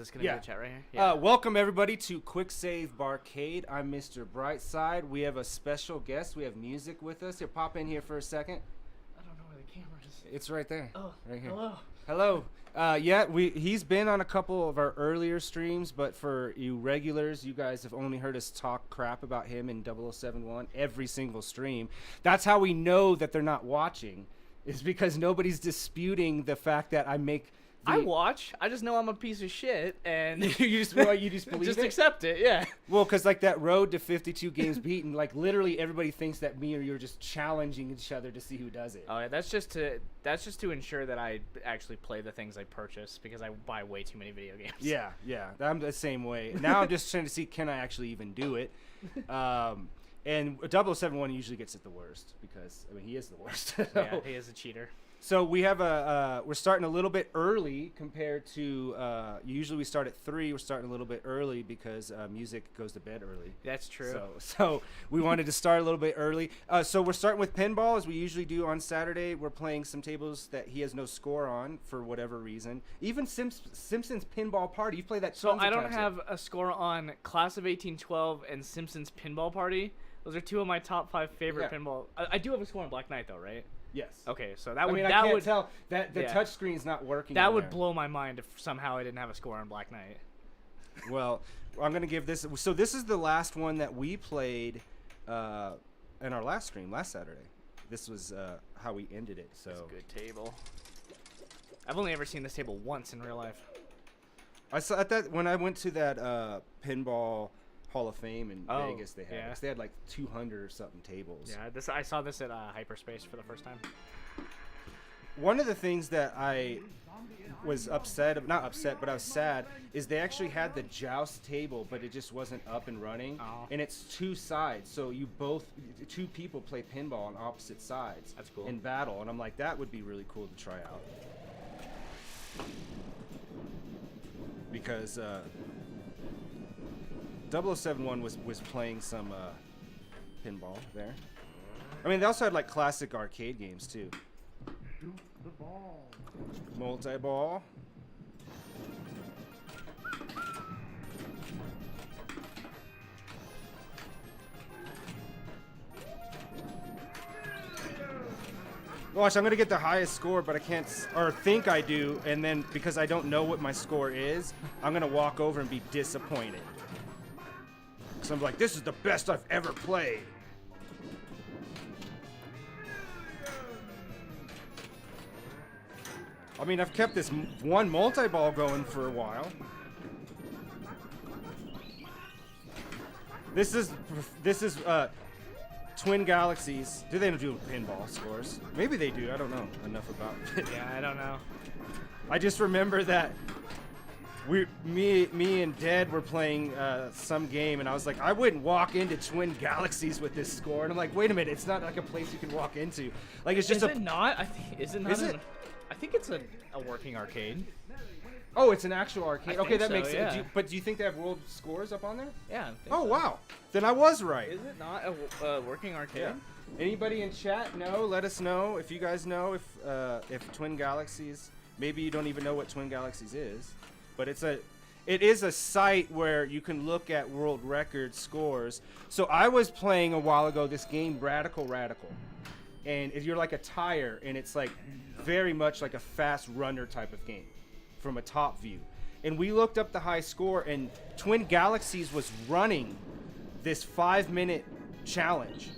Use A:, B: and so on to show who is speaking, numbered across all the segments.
A: this going to be the chat right here?
B: Yeah. Welcome, everybody, to Quicksave Barcade. I'm Mr. Brightside. We have a special guest. We have MUZIK with us. Here, pop in here for a second.
A: I don't know where the camera is.
B: It's right there.
A: Oh,
B: right here.
A: hello.
B: Hello. He's been on a couple of our earlier streams, but for you regulars, you guys have only heard us talk crap about him in 0071 every single stream. That's how we know that they're not watching, is because nobody's disputing the fact that I make...
A: I watch. I just know I'm a piece of shit, and
B: you just believe
A: just
B: it?
A: accept it. Yeah.
B: Well, because like that road to 52 games beaten, like literally everybody thinks that me or you're just challenging each other to see who does it.
A: Oh yeah, that's just to ensure that I actually play the things I purchase, because I buy way too many video games.
B: Yeah. I'm the same way. Now I'm just trying to see, can I actually even do it? And 0071 usually gets it the worst, because I mean he is the worst.
A: Yeah, he is a cheater.
B: So we have we're starting a little bit early compared to, usually we start at 3. We're starting a little bit early because MUZIK goes to bed early.
A: That's true.
B: So we wanted to start a little bit early. So we're starting with pinball, as we usually do on Saturday. We're playing some tables that he has no score on for whatever reason. Even Simpsons Pinball Party. You play that
A: So I don't have a score on Class of 1812 and Simpsons Pinball Party. Those are 2 of my top 5 favorite pinball. I do have a score on Black Knight, though, right?
B: Yes.
A: Okay, so that would.
B: I mean, I can't tell that the touch screen's not working.
A: That would blow my mind if somehow I didn't have a score on Black Knight.
B: Well, I'm gonna give this. So this is the last one that we played in our last stream last Saturday. This was how we ended it. So
A: it's a good table. I've only ever seen this table once in real life.
B: I saw at that when I went to that pinball Hall of Fame in Vegas. They had they had like 200 or something tables.
A: Yeah, I saw this at Hyperspace for the first time.
B: One of the things that I was not upset, but I was sad, is they actually had the joust table, but it just wasn't up and running.
A: Oh.
B: And it's 2 sides, so 2 people play pinball on opposite sides.
A: That's cool.
B: In battle, and I'm like, that would be really cool to try out. Because 0071 was playing some pinball there. I mean, they also had like classic arcade games too. Multi-ball. Gosh, I'm gonna get the highest score, but I can't, or think I do, and then because I don't know what my score is, I'm gonna walk over and be disappointed. So I'm like, this is the best I've ever played. I mean, I've kept this one multi-ball going for a while. This is Twin Galaxies. Do they do pinball scores? Maybe they do. I don't know enough about it.
A: Yeah, I don't know.
B: I just remember that me and Dredd were playing some game, and I was like, I wouldn't walk into Twin Galaxies with this score. And I'm like, wait a minute, it's not like a place you can walk into. Like, it's just
A: is it not? Is it not?
B: Is it?
A: I think it's a working arcade.
B: Oh, it's an actual arcade. Okay, that makes sense.
A: Yeah.
B: But do you think they have world scores up on there?
A: Yeah.
B: Oh, wow. Then I was right.
A: Is it not a working arcade?
B: Yeah. Anybody in chat know? Let us know if you guys know if Twin Galaxies. Maybe you don't even know what Twin Galaxies is, but it is a site where you can look at world record scores. So I was playing a while ago this game Radical, and you're like a tire, and it's like very much like a fast runner type of game from a top view. And we looked up the high score, and Twin Galaxies was running this 5-minute challenge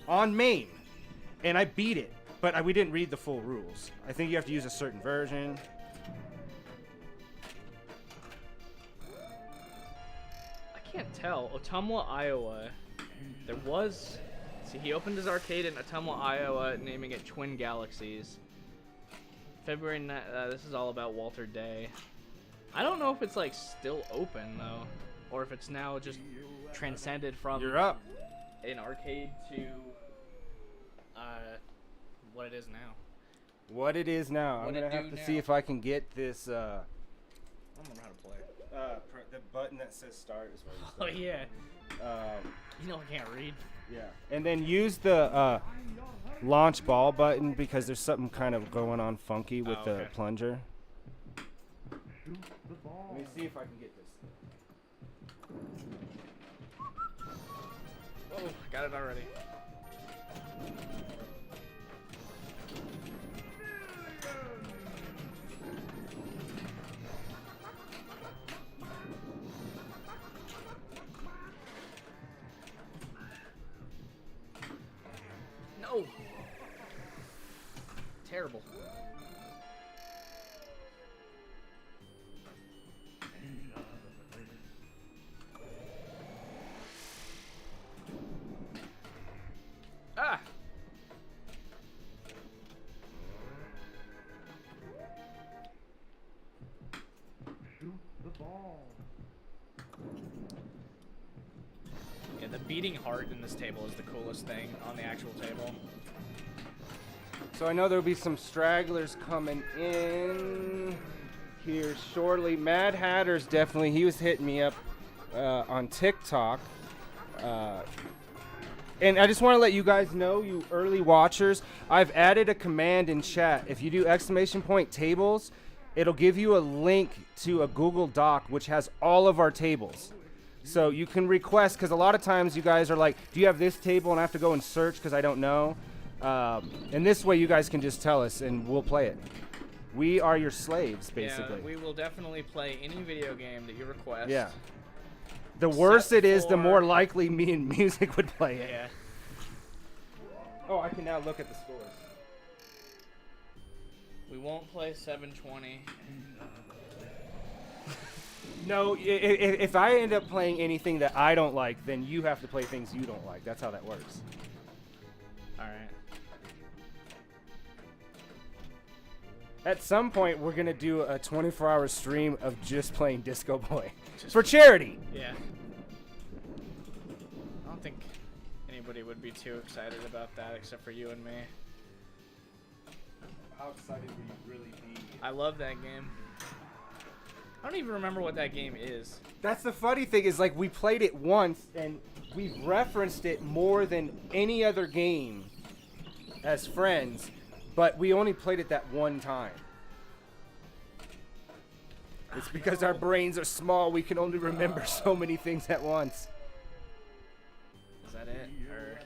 B: on main, and I beat it, but we didn't read the full rules. I think you have to use a certain version.
A: I can't tell. Ottumwa, Iowa. There was... See, he opened his arcade in Ottumwa, Iowa, naming it Twin Galaxies. February 9th, this is all about Walter Day. I don't know if it's like still open though, or if it's now just transcended from
B: You're up.
A: An arcade to what it is now.
B: What it is now. I'm gonna have to see if I can get this.
A: I don't know how to play.
B: The button that says start is where you start.
A: Oh yeah. You know I can't read.
B: Yeah, and then use the launch ball button because there's something kind of going on funky with the plunger. Let me see if I can get this.
A: Oh, got it already. No! Terrible. Ah!
C: Shoot the ball.
A: Yeah, the beating heart in this table is the coolest thing on the actual table.
B: So I know there'll be some stragglers coming in here shortly. Mad Hatter's definitely, he was hitting me up on TikTok. And I just want to let you guys know, you early watchers, I've added a command in chat. If you do !tables, it'll give you a link to a Google Doc which has all of our tables. So you can request, because a lot of times you guys are like, do you have this table? And I have to go and search because I don't know. And this way you guys can just tell us and we'll play it. We are your slaves, basically.
A: Yeah, we will definitely play any video game that you request.
B: Yeah. The worse
A: Except
B: it is, the
A: for-
B: more likely me and MUZIK would play it.
A: Yeah.
B: Oh, I can now look at the scores.
A: We won't play 720.
B: No, if I end up playing anything that I don't like, then you have to play things you don't like. That's how that works.
A: Alright.
B: At some point, we're going to do a 24-hour stream of just playing Disco Boy. For charity!
A: Yeah. I don't think anybody would be too excited about that except for you and me.
B: How excited would you really be?
A: I love that game. I don't even remember what that game is.
B: That's the funny thing is, like, we played it once, and we've referenced it more than any other game as friends, but we only played it that one time. It's because our brains are small, we can only remember so many things at once.
A: Is that it? Or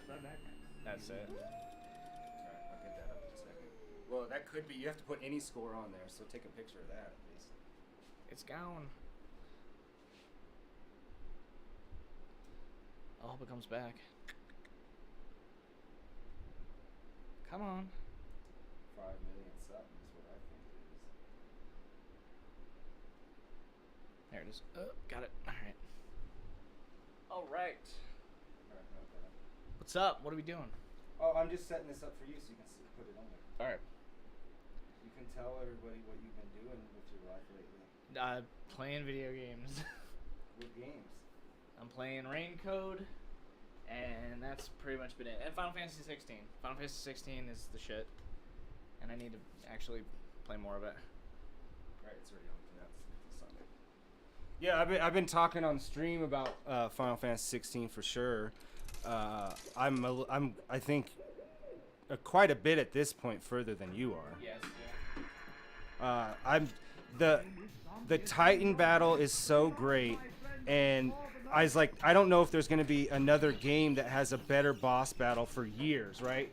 A: that's it?
B: I'll get that up in a second. Well, that could be, you have to put any score on there, so take a picture of that at least.
A: It's gone. I hope it comes back. Come on.
B: 5 million subs is what I think it is.
A: There it is. Got it. Alright. Alright. What's up? What are we doing?
B: Oh, I'm just setting this up for you so you can put it on there.
A: Alright.
B: You can tell everybody what you've been doing with your life lately.
A: Playing video games.
B: What games?
A: I'm playing Rain Code, and that's pretty much been it. And Final Fantasy 16. Final Fantasy 16 is the shit, and I need to actually play more of it.
B: Right, it's already on. That's Sunday. Yeah, I've been talking on stream about Final Fantasy 16 for sure. I think quite a bit at this point further than you are.
A: Yes.
B: I'm the Titan battle is so great, and I was like, I don't know if there's going to be another game that has a better boss battle for years, right?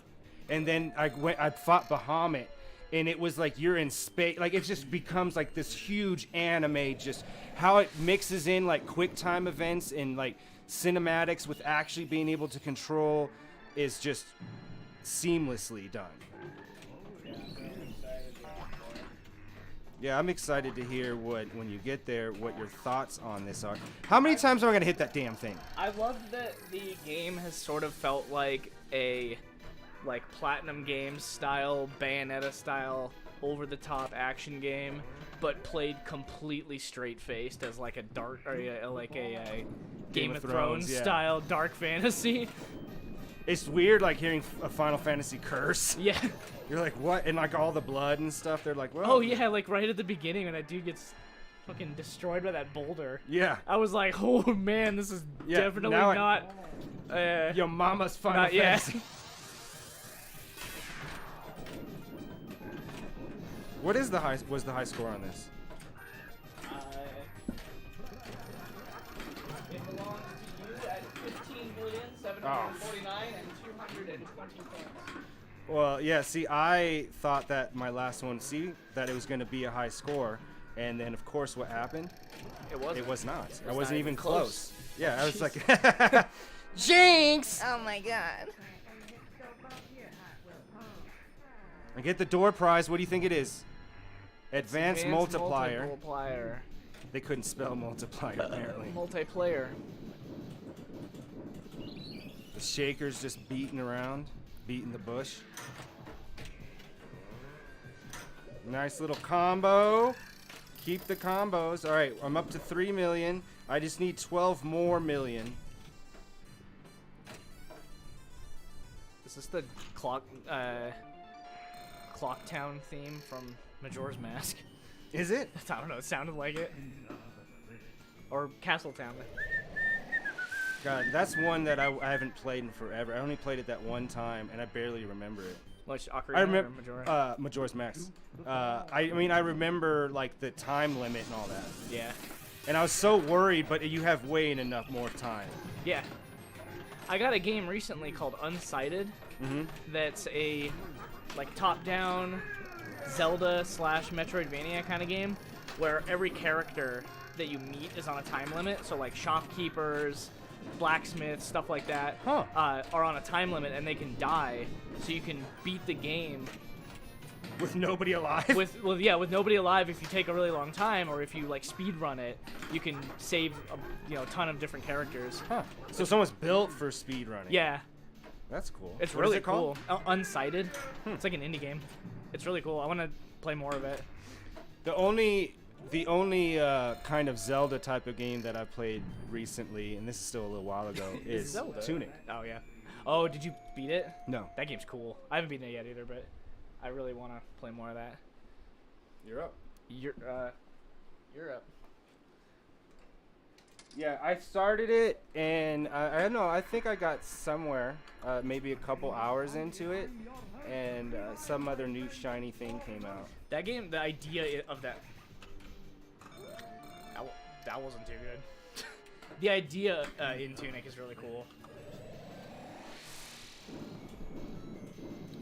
B: And then I fought Bahamut, and it was like you're in space, like it just becomes like this huge anime, just how it mixes in like quick time events and like cinematics with actually being able to control is just seamlessly done. Yeah, I'm excited to hear when you get there, what your thoughts on this are. How many times am I gonna hit that damn thing?
A: I love that the game has sort of felt like a Platinum Games style, Bayonetta style, over-the-top action game, but played completely straight-faced as like a dark or like a Game of Thrones
B: yeah.
A: style dark fantasy.
B: It's weird, like hearing a Final Fantasy curse.
A: Yeah.
B: You're like, what? And like all the blood and stuff. They're like, well.
A: Oh yeah, like right at the beginning when that dude gets fucking destroyed by that boulder.
B: Yeah.
A: I was like, oh man, this is definitely
B: now
A: not.
B: Your mama's Final
A: Not yet.
B: Fantasy. What is was the high score on this?
A: 149 and 220 points.
B: Well, yeah, see, I thought that my last one, that it was going to be a high score. And then, of course, what happened?
A: It wasn't.
B: It was not. I
A: not
B: wasn't even
A: even
B: close.
A: close.
B: Yeah, I was like, Jinx!
D: Oh my god.
B: I get the door prize. What do you think it is? Advanced multiplier.
A: Multiplier.
B: They couldn't spell multiplier, apparently.
A: Multiplayer.
B: The shaker's just beating around, beating the bush. Nice little combo. Keep the combos. All right, I'm up to 3 million. I just need 12 more million.
A: Is this the Clocktown theme from Majora's Mask?
B: Is it?
A: I don't know. It sounded like it. Or Castletown.
B: God, that's one that I haven't played in forever. I only played it that one time, and I barely remember it.
A: Which Ocarina
B: I remember
A: or Majora?
B: Majora's Mask. I mean, I remember like the time limit and all that.
A: Yeah.
B: And I was so worried, but you have way enough more time.
A: Yeah. I got a game recently called Unsighted.
B: Mm-hmm.
A: That's a like top-down Zelda / Metroidvania kind of game where every character that you meet is on a time limit. So like shopkeepers, blacksmiths, stuff like that, are on a time limit and they can die. So you can beat the game
B: With nobody alive?
A: with nobody alive if you take a really long time, or if you like speed run it, you can save a ton of different characters.
B: Huh. So someone's built for speed running.
A: Yeah,
B: That's cool.
A: it's
B: What is
A: really
B: it called?
A: cool. Unsighted. It's like an indie game. It's really cool. I want to play more of it.
B: The only kind of Zelda type of game that I played recently, and this is still a little while ago, is
A: Zelda.
B: Tunic.
A: Oh yeah. Oh, did you beat it?
B: No.
A: That game's cool. I haven't beaten it yet either, but I really want to play more of that.
B: You're up.
A: You're up.
B: Yeah, I started it, and I don't know. I think I got somewhere, maybe a couple hours into it, and some other new shiny thing came out.
A: That game, the idea of that wasn't too good. The idea in Tunic is really cool.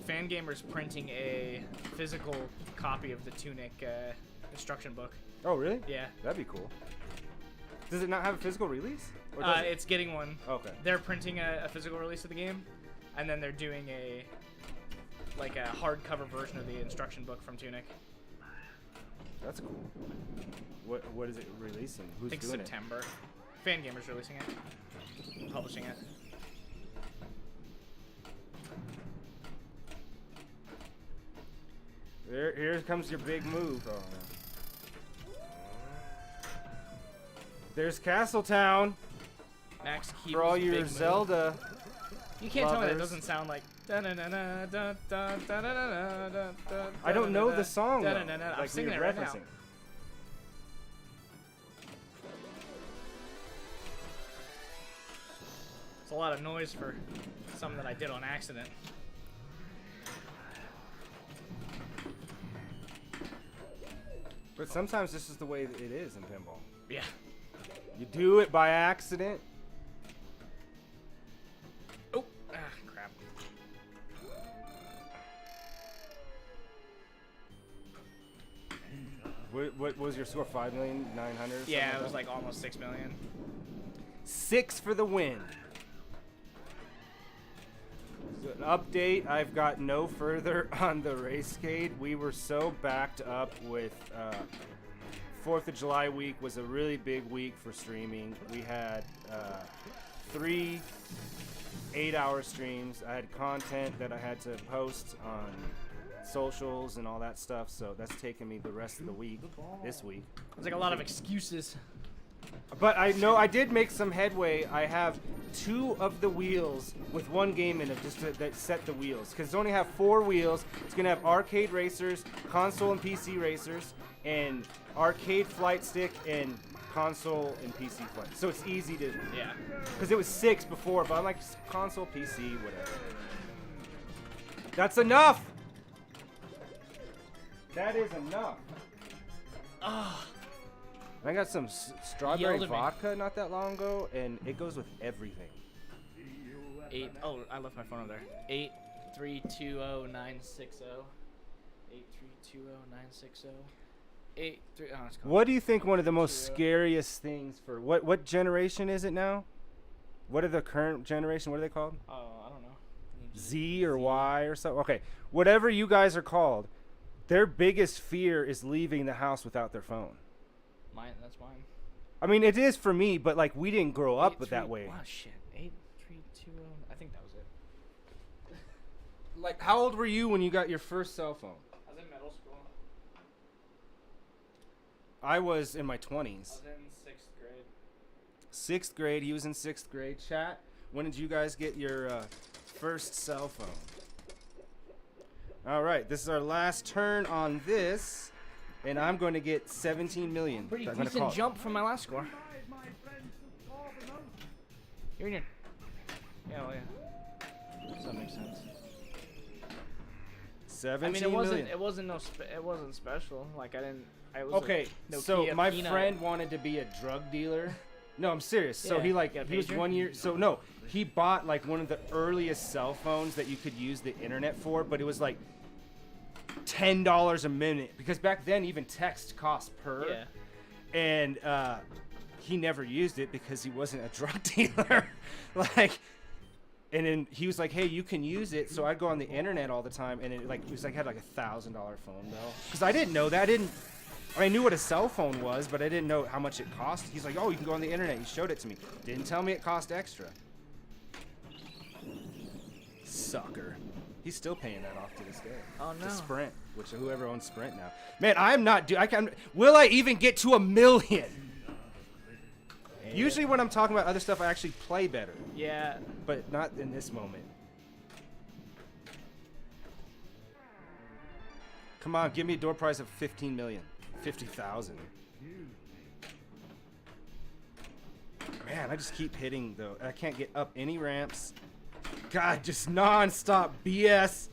A: Fangamer's printing a physical copy of the Tunic instruction book.
B: Oh, really?
A: Yeah.
B: That'd be cool. Does it not have a physical release? Or does it?
A: It's getting one.
B: Okay.
A: They're printing a physical release of the game, and then they're doing a hardcover version of the instruction book from Tunic.
B: That's cool. What is it releasing?
A: I
B: Who's
A: think
B: doing
A: September. Fangamer's releasing it, publishing it.
B: it? Here comes your big move. Oh, no. There's Castletown
A: Max Keeble's
B: for all your
A: big move.
B: Zelda.
A: You can't tell me that
B: lovers.
A: doesn't sound like.
B: I don't know the song, though,
A: I'm
B: like
A: singing
B: you're
A: it right now.
B: referencing.
A: It's a lot of noise for something that I did on accident.
B: But sometimes this is the way that it is in pinball.
A: Yeah.
B: You do it by accident.
A: Oh, crap.
B: What was your score? 5,900,000?
A: Yeah, it was like almost 6 million.
B: 6 for the win. So an update, I've got no further on the racecade. We were so backed up with 4th of July week was a really big week for streaming. We had 3 8-hour streams. I had content that I had to post on socials and all that stuff, so that's taken me the rest of the week, this week.
A: It's like a lot of excuses.
B: But I know I did make some headway. I have 2 of the wheels with 1 game in it just that set the wheels. Because it's only have 4 wheels. It's going to have arcade racers, console and PC racers, and arcade flight stick and console and PC flight. So it's easy to...
A: Yeah.
B: Because it was 6 before, but I'm like, console, PC, whatever. That's enough! That is enough.
A: Ah.
B: I got some strawberry
A: Yelled at me.
B: vodka not that long ago, and it goes with everything.
A: 8. Oh, I left my phone over there. 8320960. 8320960. 83. Oh, it's gone.
B: What do you think one of the most scariest things for what generation is it now? What are the current generation? What are they called?
A: Oh, I don't know.
B: Z or Y or something? Okay, whatever you guys are called, their biggest fear is leaving the house without their phone.
A: That's mine.
B: I mean, it is for me, but like we didn't grow up with that way.
A: Wow, shit. 8320. I think that was it.
B: Like, how old were you when you got your first cell phone?
A: I was in middle school.
B: I was in my
A: I
B: 20s.
A: was in 6th grade.
B: 6th grade. He was in 6th grade. Chat. When did you guys get your first cell phone? All right. This is our last turn on this, and I'm going to get 17 million.
A: Pretty
B: I'm gonna
A: decent
B: call.
A: jump from my last score. You're in your. Yeah, well, yeah. Does that make sense?
B: 17
A: I mean, it wasn't.
B: million.
A: It wasn't it wasn't special. Like I didn't. I was
B: Okay,
A: a
B: so
A: Nokia
B: my
A: peanut.
B: friend wanted to be a drug dealer. No, I'm serious. So
A: Yeah,
B: he
A: you got a
B: he was
A: pager?
B: 1 year. So no, he bought like one of the earliest cell phones that you could use the internet for, but it was like $10 a minute because back then even text cost per.
A: Yeah.
B: And he never used it because he wasn't a drug dealer. Like, and then he was like, "Hey, you can use it." So I'd go on the internet all the time, and it was like had like $1,000 phone bill because I didn't know that. I knew what a cell phone was, but I didn't know how much it cost. He's like, "Oh, you can go on the internet." He showed it to me. Didn't tell me it cost extra. Sucker. He's still paying that off to this day.
A: Oh no.
B: To Sprint, which whoever owns Sprint now. Man, I'm not. Will I even get to 1 million? Usually when I'm talking about other stuff, I actually play better,
A: Yeah.
B: but not in this moment. Come on, give me a door prize of 15 million. 50,000. Man, I just keep hitting though. I can't get up any ramps. God, just non-stop BS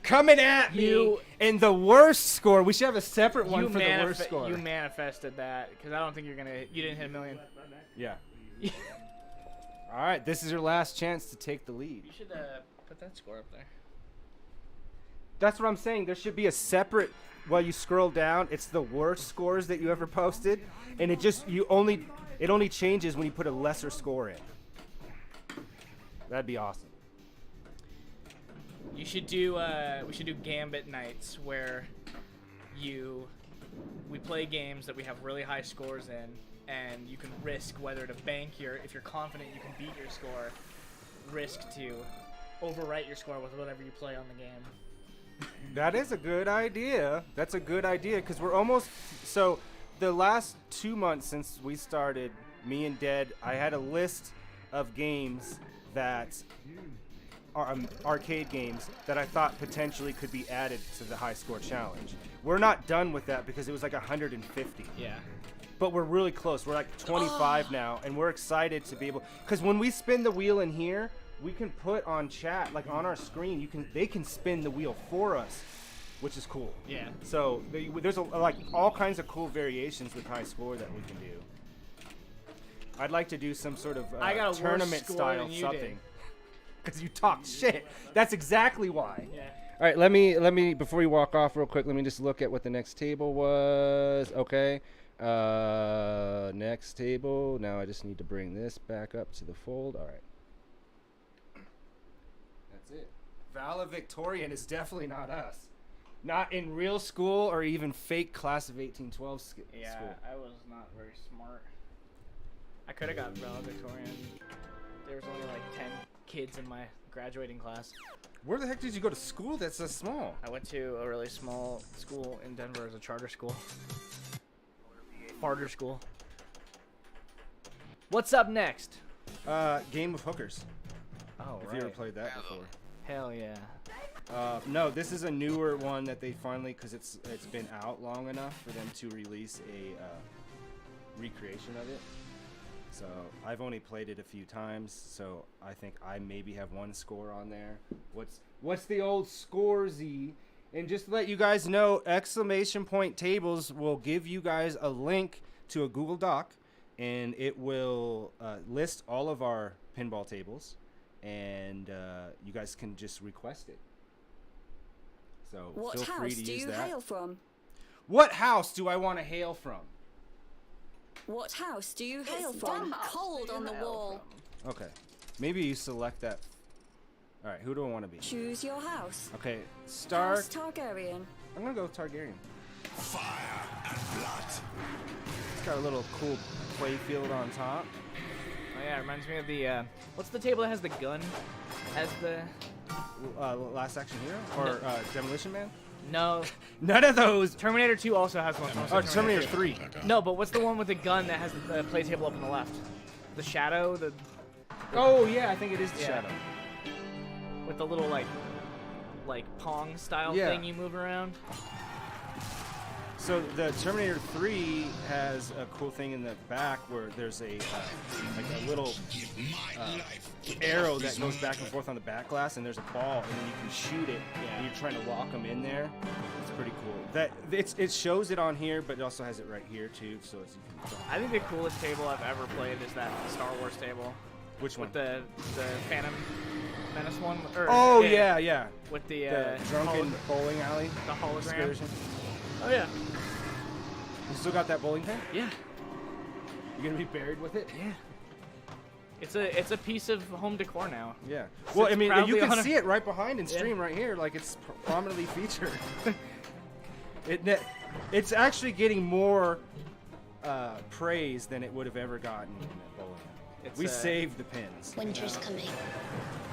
B: coming at me.
A: You-
B: And the worst score. We should have a separate one for the worst score.
A: You manifested that because I don't think you're gonna. You didn't hit 1 million.
B: Yeah. All right, this is your last chance to take the lead.
A: You should put that score up there.
B: That's what I'm saying. There should be a separate. While you scroll down, it's the worst scores that you ever posted, and it only changes when you put a lesser score in. That'd be awesome.
A: You should do. We should do Gambit nights where we play games that we have really high scores in, and you can risk whether to bank if you're confident you can beat your score, risk to overwrite your score with whatever you play on the game.
B: That is a good idea. That's a good idea because we're almost. So, the last 2 months since we started, me and Dredd, I had a list of games that are arcade games that I thought potentially could be added to the high score challenge. We're not done with that because it was like 150.
A: Yeah.
B: But we're really close. We're like 25 now, and we're excited to be able. Because when we spin the wheel in here, we can put on chat, like on our screen. They can spin the wheel for us, which is cool.
A: Yeah.
B: So there's like all kinds of cool variations with high score that we can do. I'd like to do some sort of
A: I got a worse
B: tournament
A: score
B: style
A: than you
B: something. Because you talk shit. That's exactly why.
A: Yeah.
B: All right, let me before we walk off real quick, let me just look at what the next table was. Okay. Next table. Now I just need to bring this back up to the fold. All right. That's it. Valedictorian is definitely not us. Not in real school or even fake class of 1812 school.
A: Yeah, I was not very smart. I could have got valedictorian. There was only like 10 kids in my graduating class.
B: Where the heck did you go to school that's so small?
A: I went to a really small school in Denver as a charter school. Barter school. What's up next?
B: Game of Hookers.
A: Oh,
B: If you ever played that before.
A: Hell yeah.
B: No, this is a newer one that they finally, because it's been out long enough for them to release a recreation of it. So I've only played it a few times, so I think I maybe have one score on there. What's the old score, Z? And just to let you guys know, exclamation point tables will give you guys a link to a Google Doc, and it will list all of our pinball tables. and you guys can just request it. So
D: What
B: feel free
D: house
B: to
D: do
B: use
D: you
B: that.
D: hail from?
B: What house do I want to hail from?
D: What house do you hail
E: It's
D: from?
E: dumb house
D: Cold
E: do you
D: on the
E: hail
D: wall.
B: Okay, maybe you select that. All right, who do I want to be?
D: Choose your house.
B: Okay, Stark.
D: House Targaryen.
B: I'm gonna go with Targaryen.
F: Fire and blood.
B: It's got a little cool play field on top.
A: Oh yeah, it reminds me of the what's the table that has the gun as the
B: Last Action Hero or Demolition Man?
A: no.
B: None of those.
A: Terminator 2 also has one.
B: Oh, Terminator 3.
A: No, but what's the one with the gun that has the play table up on the left? The Shadow, the
B: Oh yeah, I think it is the
A: Yeah.
B: Shadow.
A: with the little like Pong style
B: Yeah.
A: thing you move around.
B: So the Terminator 3 has a cool thing in the back where there's a like a little arrow that goes back and forth on the back glass, and there's a ball, and then you can shoot it. And you're trying to lock them in there. It's pretty cool. That it shows it on here, but it also has it right here too. So it's, you can,
A: I think the coolest table I've ever played is that Star Wars table
B: which one?
A: with the Phantom Menace one. Or,
B: Oh yeah.
A: With the
B: The drunken bowling alley
A: the hologram.
B: excursion.
A: Oh yeah.
B: You still got that bowling pin?
A: Yeah.
B: You gonna be buried with it?
A: Yeah. It's a piece of home decor now.
B: Yeah.
A: Sits
B: Well, I mean,
A: proudly
B: you can
A: on a-
B: see it right behind and
A: Yeah.
B: stream right here, like it's prominently featured. It's actually getting more praise than it would have ever gotten in that bowling alley.
A: It's,
B: We saved the pins.
E: Winter's coming.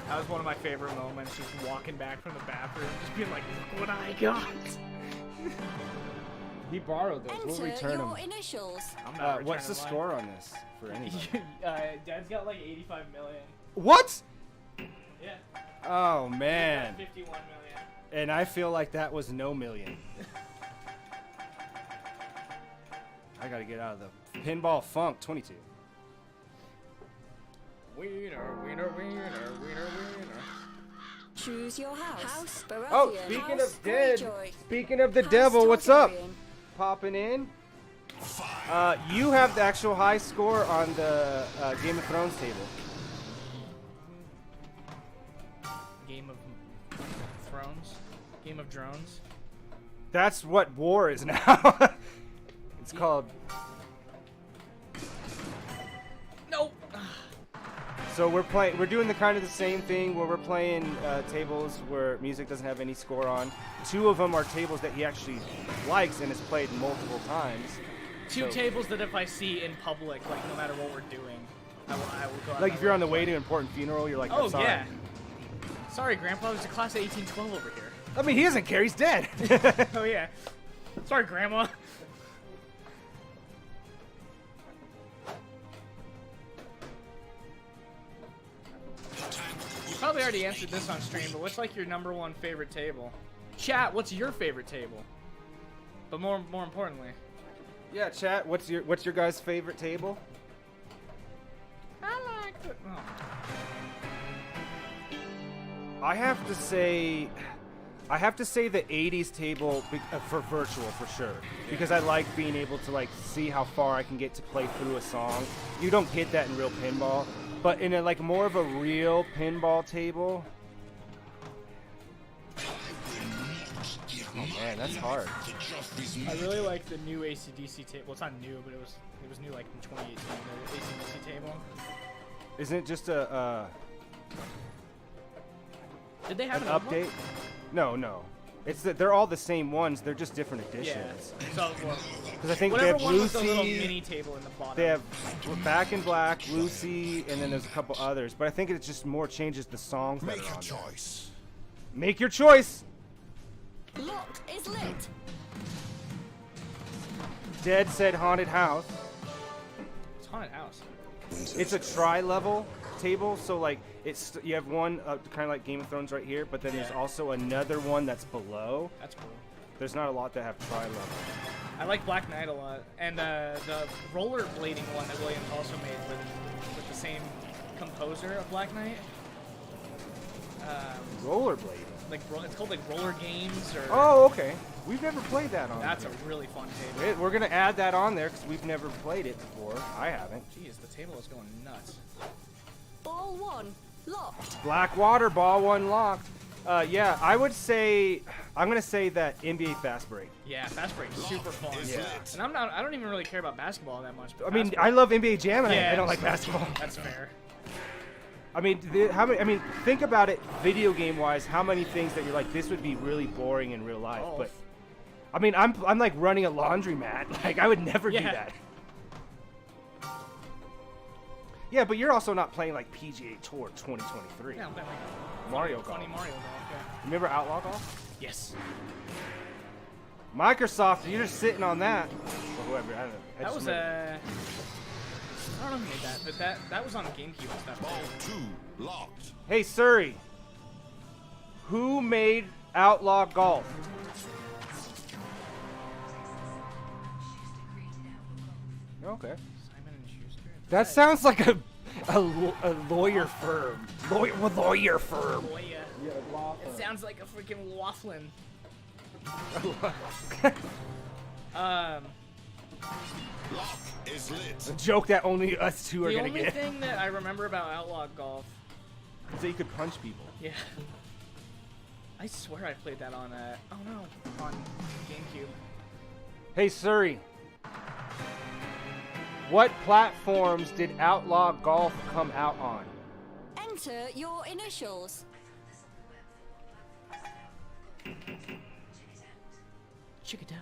A: That was one of my favorite moments, just walking back from the bathroom, just being like, look what I got.
B: He borrowed those. We'll
D: Enter
B: return
D: your
B: them.
D: initials.
A: I'm not
B: What's the
A: returning
B: score on this for anybody?
A: mine. Dad's got like 85 million.
B: What?
A: Yeah.
B: Oh
A: Got
B: man.
A: 51 million.
B: And I feel like that was no million. I gotta get out of the pinball funk. 22.
A: Wiener, wiener, wiener, wiener, wiener.
D: Choose your house. House Baratheon.
B: Oh, speaking
D: House
B: of dead,
D: Greyjoy.
B: speaking of the
D: House
B: devil, what's up?
D: Targaryen.
B: Popping in. You have the actual high score on the Game of Thrones table.
A: Game of Thrones? Game of Drones?
B: That's what war is now. It's called.
A: Nope.
B: So we're doing the kind of the same thing where we're playing tables where music doesn't have any score on. Two of them are tables that he actually likes and has played multiple times.
A: Two
B: So-
A: tables that if I see in public, like no matter what we're doing, I will go out
B: Like
A: my
B: if you're on the
A: to
B: way to
A: play.
B: an important funeral, you're like,
A: Oh
B: I'm sorry.
A: yeah. Sorry, Grandpa. There's a class of 1812 over here.
B: I mean, he doesn't care. He's dead.
A: Oh yeah. Sorry, Grandma. You probably already answered this on stream, but what's like your number one favorite table? Chat, what's your favorite table? But more importantly,
B: Yeah, chat. What's your guys' favorite table?
A: I like the. Oh.
B: I have to say the 80s table for virtual for sure, because I like being able to like see how far I can get to play through a song. You don't get that in real pinball, but in a like more of a real pinball table. Oh man, that's hard.
A: I really like the new AC/DC table. Well, it's not new, but it was new like in 2018. The AC/DC table.
B: Isn't it just a
A: Did they have
B: an
A: an old one?
B: update? No. It's that they're all the same ones. They're just different
A: Yeah.
B: editions.
A: So well,
B: Because I think they
A: whatever
B: have
A: one with the little
B: Lucy.
A: mini table in the bottom.
B: They have Back in Black, Lucy, and then there's a couple others. But I think it just more changes the songs that
F: Make
B: are
F: a
B: on there.
F: choice.
B: Make your choice.
D: Locked is lit.
B: Dead said haunted house.
A: It's haunted house.
B: It's a tri-level table, so like you have one kind of like Game of Thrones right here, but then there's
A: Yeah.
B: also another one that's below.
A: That's cool.
B: There's not a lot that have tri-level.
A: I like Black Knight a lot, and the rollerblading one that Williams also made with the same composer of Black Knight.
B: Rollerblading.
A: Like it's called like Roller Games or.
B: Oh, okay. We've never played that on.
A: That's
B: here.
A: a really fun table.
B: We're gonna add that on there because we've never played it before. I haven't.
A: Jeez, the table is going nuts.
D: Ball 1. Locked.
B: Black water ball, one locked. Yeah, I would say I'm gonna say that NBA Fast Break.
A: Yeah, fast break is super fun.
B: Yeah.
A: And I don't even really care about basketball that much. But
B: I mean,
A: fast break-
B: I love NBA Jam and
A: Yeah,
B: I don't like basketball.
A: That's fair.
B: I mean, how many? I mean, think about it, video game wise. How many things that you're like, this would be really boring in real life?
A: Golf.
B: But I mean, I'm like running a laundromat. Like I would never do
A: Yeah.
B: that. Yeah, but you're also not playing like PGA Tour 2023.
A: Yeah, I'm playing like
B: Mario
A: funny
B: Golf.
A: Mario Golf. Yeah.
B: Remember Outlaw Golf?
A: Yes.
B: Microsoft, you're just sitting on that. Or whoever, I don't know. I
A: That
B: just
A: was
B: remember-
A: I don't know who made that, but that was on GameCube and stuff.
F: Ball
A: too.
F: 2 locked.
B: Hey, Surrey. Who made Outlaw Golf? Okay.
A: Simon and Schuster.
B: That sounds like a lawyer firm. Lawyer firm.
A: Boy, yeah. It sounds like a freaking wafflin.
F: Lock is lit.
B: A joke that only us two are
A: The
B: gonna
A: only
B: get.
A: thing that I remember about Outlaw Golf,
B: So you could punch people.
A: yeah. I swear I played that on on GameCube.
B: Hey, Surrey. What platforms did Outlaw Golf come out on?
D: Enter your initials.
A: Check it out.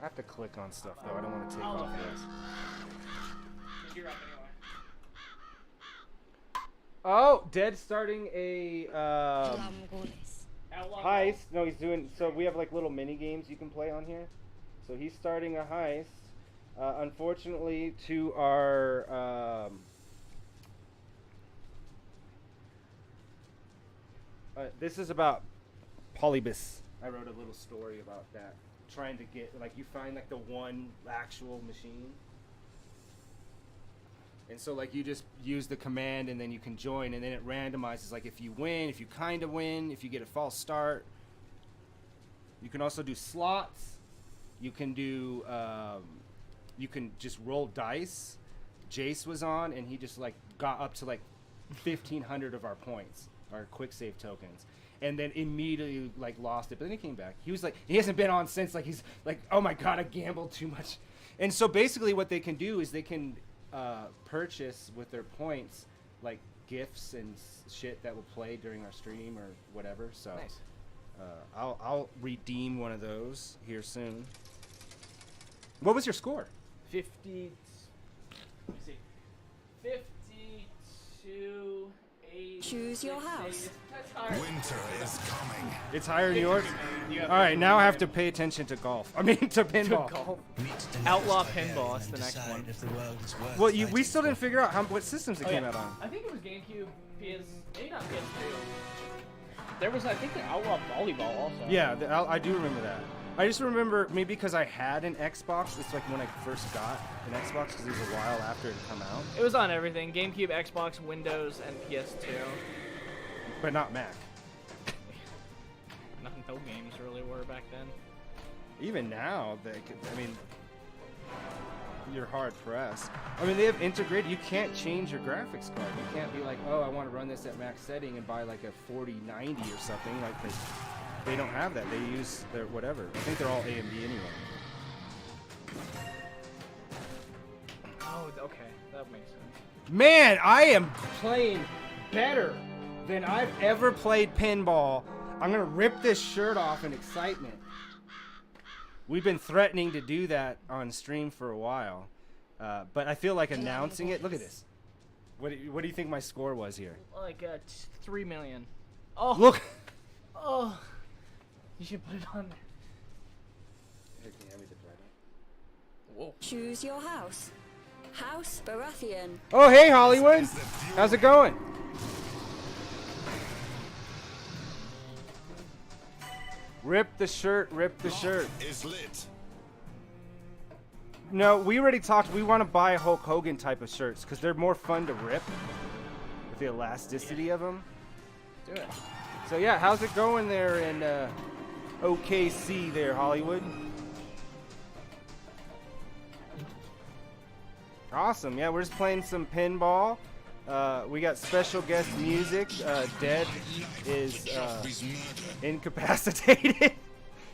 B: I have to click on stuff though. I don't want to take
A: Oh,
B: off
A: okay.
B: this.
A: You're up anyway.
B: Oh, Dead's starting a
A: Outlaw
B: heist.
A: Golf.
B: No, he's doing. So we have like little mini games you can play on here. So he's starting a heist. Unfortunately, to our this is about Polybus. I wrote a little story about that. Trying to get like you find like the one actual machine. And so like you just use the command and then you can join and then it randomizes like if you win, if you kind of win, if you get a false start. You can also do slots. You can do you can just roll dice. Jace was on and he just like got up to like 1,500 of our points, our Quicksave tokens. And then immediately like lost it, but then he came back. He was like, he hasn't been on since. Like he's like, oh my god, I gambled too much. And so basically, what they can do is they can purchase with their points like gifts and shit that will play during our stream or whatever. So
A: Nice.
B: I'll redeem one of those here soon. What was your score?
A: 50. Let me see. 52. 8.
D: Choose your house.
A: That's hard.
F: Winter is coming.
B: It's higher than yours.
A: You have
B: All right, now I have to pay attention to golf. I mean to pinball.
A: Golf. Outlaw Pinball is the next one.
B: Well, we still didn't figure out what systems it came out on.
A: I think it was GameCube, PS, maybe not PS2. There was, I think, the Outlaw Volleyball also.
B: Yeah, I do remember that. I just remember maybe because I had an Xbox. It's like when I first got an Xbox because it was a while after it had come out.
A: It was on everything: GameCube, Xbox, Windows, and PS2.
B: But not Mac.
A: No games really were back then.
B: Even now, I mean, you're hard pressed. I mean, they have integrated. You can't change your graphics card. You can't be like, oh, I want to run this at max setting and buy like a 4090 or something. Like they don't have that. They use their whatever. I think they're all AMD anyway.
A: Oh, okay, that makes sense.
B: Man, I am playing better than I've ever played pinball. I'm gonna rip this shirt off in excitement. We've been threatening to do that on stream for a while, but I feel like announcing it. Look at this. What do you think my score was here?
A: Like 3 million. Oh,
B: Look.
A: oh, you should put it on there. Whoa.
D: Choose your house. House Baratheon.
B: Oh, hey Hollywood. How's it going? Rip the shirt. Rip the shirt.
F: Is lit.
B: No, we already talked. We want to buy Hulk Hogan type of shirts because they're more fun to rip with the elasticity of them.
A: Do it.
B: So yeah, how's it going there in OKC there, Hollywood? Awesome. Yeah, we're just playing some pinball. We got special guest music. Dead is incapacitated.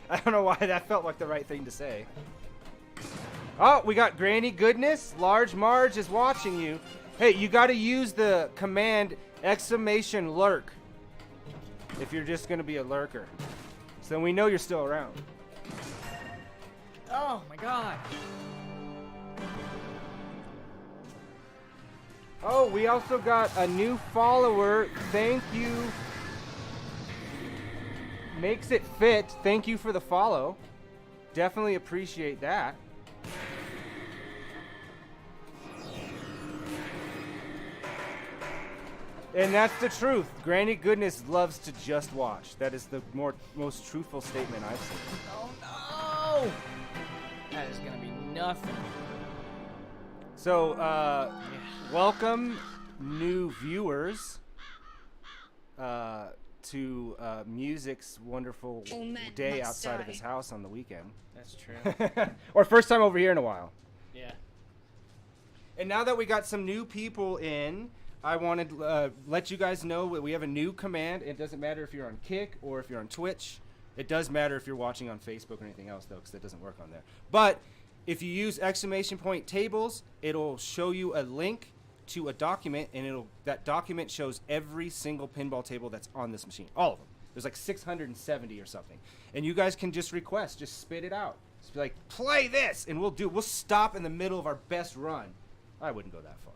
B: I don't know why that felt like the right thing to say. Oh, we got Granny Goodness. Large Marge is watching you. Hey, you got to use the command !lurk if you're just going to be a lurker. So we know you're still around.
A: Oh my god.
B: Oh, we also got a new follower. Thank you. Makes it fit. Thank you for the follow. Definitely appreciate that. And that's the truth. Granny Goodness loves to just watch. That is the most truthful statement I've seen.
A: Oh no! That is gonna be nothing.
B: So, welcome new viewers to MUZIK's wonderful day outside of his house on the weekend.
A: That's true.
B: Or first time over here in a while.
A: Yeah.
B: And now that we got some new people in, I wanted to let you guys know that we have a new command. It doesn't matter if you're on Kick or if you're on Twitch. It does matter if you're watching on Facebook or anything else, though, because that doesn't work on there. But if you use !tables, it'll show you a link to a document, and that document shows every single pinball table that's on this machine. All of them. There's like 670 or something. And you guys can just request, just spit it out. Just be like, play this, and we'll stop in the middle of our best run. I wouldn't go that far.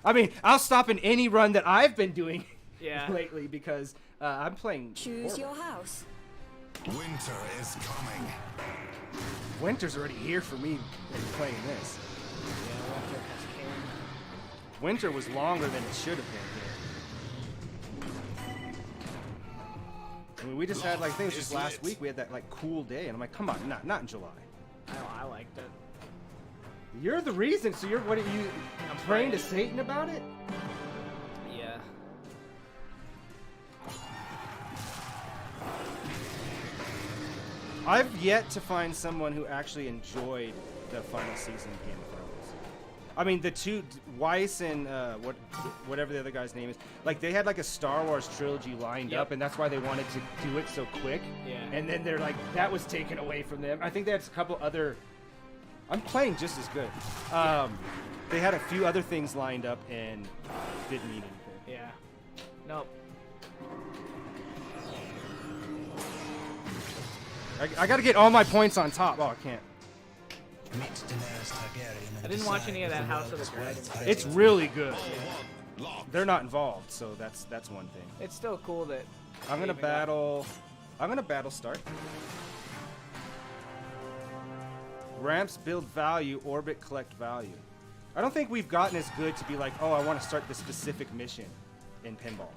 B: I mean, I'll stop in any run that I've been doing lately because I'm playing.
D: Choose your house.
F: Winter is coming.
B: Winter's already here for me playing this.
A: Yeah, winter has came.
B: Winter was longer than it should have been here. I mean, we just had, like, I think it was just last week, we had that, like, cool day, and I'm like, come on, not in July.
A: I liked it.
B: You're the reason, so what are you, praying to Satan about it?
A: Yeah.
B: I've yet to find someone who actually enjoyed the final season of Game of Thrones. I mean, the two, Weiss and whatever the other guy's name is, like, they had like a Star Wars trilogy lined up, and that's why they wanted to do it so quick.
A: Yeah.
B: And then they're like, that was taken away from them. I think they had a couple other. I'm playing just as good. They had a few other things lined up and didn't need anything.
A: Yeah. Nope.
B: I got to get all my points on top. Oh, I can't.
A: I didn't watch any of that House of the Dragon.
B: It's really good. They're not involved, so that's one thing.
A: It's still cool that
B: I'm gonna battle start. Ramps build value, orbit collect value. I don't think we've gotten as good to be like, oh, I want to start this specific mission in pinball.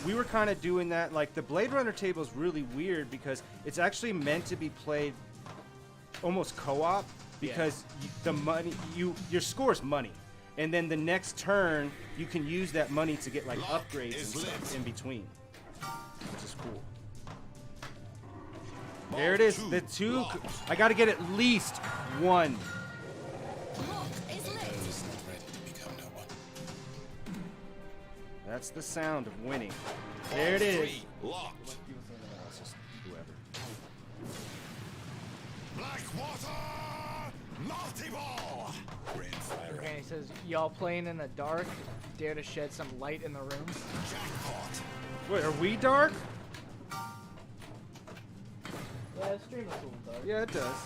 B: We were kind of doing that. Like, the Blade Runner table is really weird because it's actually meant to be played almost co-op because your score is money, and then the next turn you can use that money to get like upgrades and stuff in between, which is cool. There it is. The two. I got to get at least one. That's the sound of winning. There it is.
F: Locked.
B: It's just whoever.
F: Blackwater! Multi-ball!
A: Okay, he says, y'all playing in the dark? Dare to shed some light in the room?
F: Jackpot!
B: Wait, are we dark?
A: Yeah, the stream is a little dark.
B: Yeah, it does.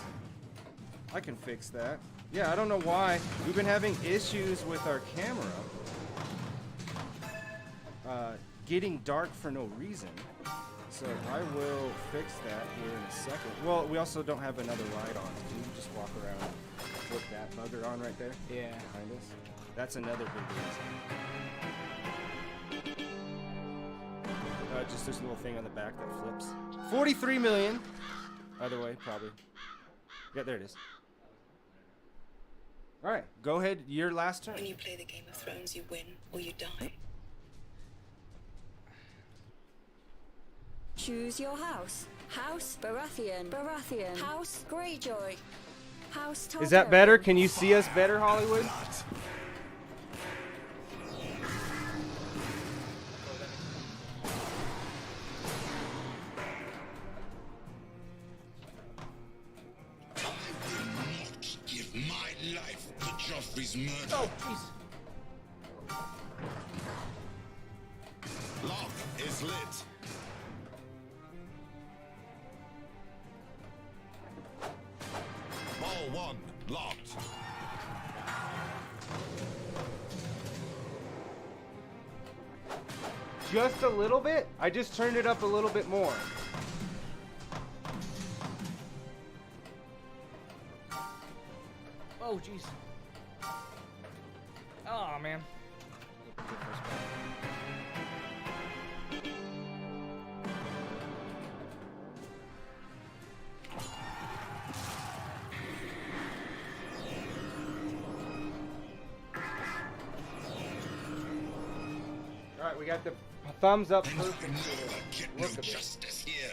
B: I can fix that. Yeah, I don't know why. We've been having issues with our camera. Getting dark for no reason. So I will fix that here in a second. Well, we also don't have another light on. Can you just walk around and flip that bugger on right there?
A: Yeah.
B: Behind us? That's another big reason. Just this little thing on the back that flips. 43 million. Other way, probably. Yeah, there it is. All right, go ahead. Your last turn.
E: When you play the Game of Thrones, you win or you die.
D: Choose your house. House Baratheon. Baratheon. House Greyjoy. House Targaryen.
B: Is that better? Can you see us better, Hollywood?
F: Murphy's murder.
A: Oh, jeez.
F: Lock is lit. Ball 1 locked.
B: Just a little bit? I just turned it up a little bit more.
A: Oh, jeez. Oh, man.
B: All right, we got the thumbs up
F: No,
B: perfect.
F: get
B: Look
F: no
B: at it.
F: justice here.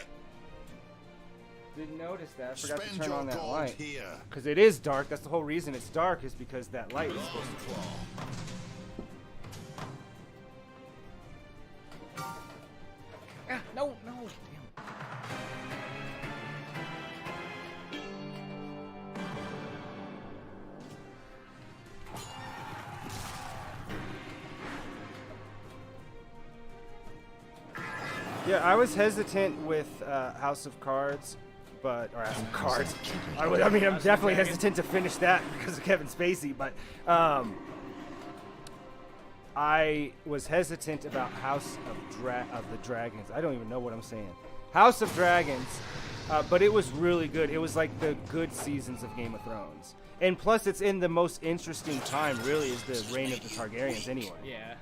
B: Didn't notice that. I forgot
F: Spend
B: to turn
F: your
B: on that
F: gold
B: light.
F: here.
B: Because it is dark. That's the whole reason it's dark, is because that light is supposed to claw.
A: Ah, no, no. Damn.
B: Yeah, I was hesitant with House of Cards, but or House of Cards. I mean, I'm definitely hesitant to finish that because of Kevin Spacey, but I was hesitant about House of the Dragons. I don't even know what I'm saying. House of Dragons, but it was really good. It was like the good seasons of Game of Thrones, and plus, it's in the most interesting time. Really, is the reign of the Targaryens anyway.
A: Yeah.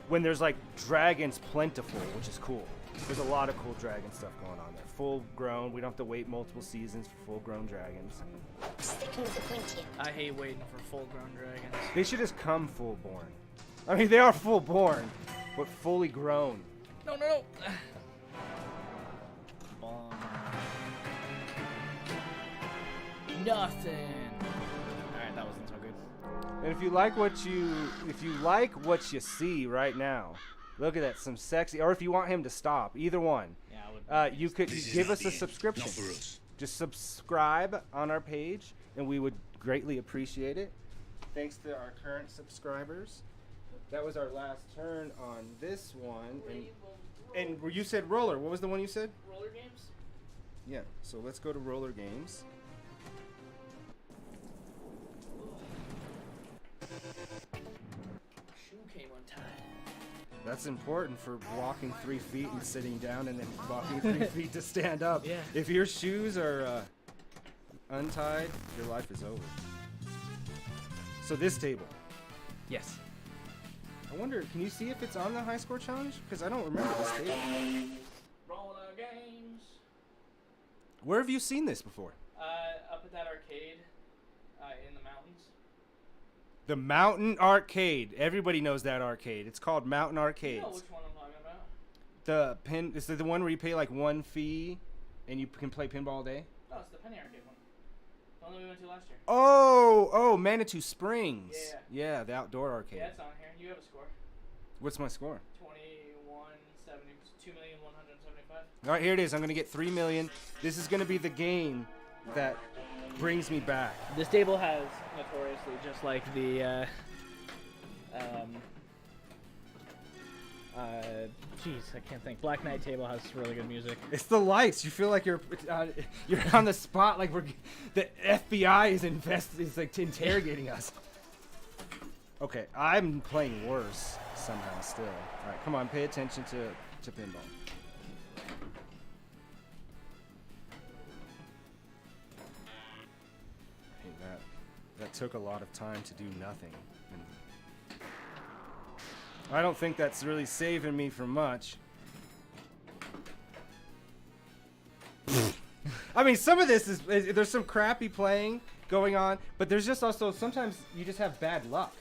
B: When there's like dragons plentiful, which is cool. There's a lot of cool dragon stuff going on there. Full grown. We don't have to wait multiple seasons for full grown dragons.
E: Sticking with the pointy.
A: I hate waiting for full-grown dragons.
B: They should just come full born. I mean, they are full born, but fully grown.
A: No, no, no. Bomb. Nothing. All right, that wasn't so good.
B: And if you like what you see right now, look at that, some sexy. Or if you want him to stop, either one.
A: Yeah, I would.
B: You could
F: This is
B: give
F: not
B: us
F: the
B: a
F: end,
B: subscription.
F: not for us.
B: Just subscribe on our page, and we would greatly appreciate it. Thanks to our current subscribers. That was our last turn on this one. And you said roller. What was the one you said?
A: Roller games.
B: Yeah. So let's go to roller games.
A: Shoe came untied.
B: That's important for walking 3 feet and sitting down, and then walking 3 feet to stand up.
A: Yeah.
B: If your shoes are untied, your life is over. So this table.
A: Yes.
B: I wonder, can you see if it's on the high score challenge? Because I don't remember this table.
A: Roller games.
B: Where have you seen this before?
A: Up at that arcade, in the mountains.
B: The Mountain Arcade. Everybody knows that arcade. It's called Mountain
A: You
B: Arcades.
A: know which one I'm talking about.
B: Is it the one where you pay like 1 fee and you can play pinball all day?
A: No, it's the Penny Arcade one. The one that we went to last year.
B: Oh, Manitou Springs.
A: Yeah.
B: Yeah, the outdoor arcade.
A: Yeah, it's on here. You have a score.
B: What's my score?
A: 2170, 2,175.
B: All right, here it is. I'm going to get 3 million. This is going to be the game that brings me back.
A: This table has notoriously just like the jeez, I can't think. Black Knight table has really good music.
B: It's the lights. You feel like you're on the spot, like the FBI is like interrogating us. Okay, I'm playing worse somehow still. All right, come on, pay attention to pinball. Hey, that took a lot of time to do nothing. I don't think that's really saving me from much. I mean, some of this is there's some crappy playing going on, but there's just also sometimes you just have bad luck.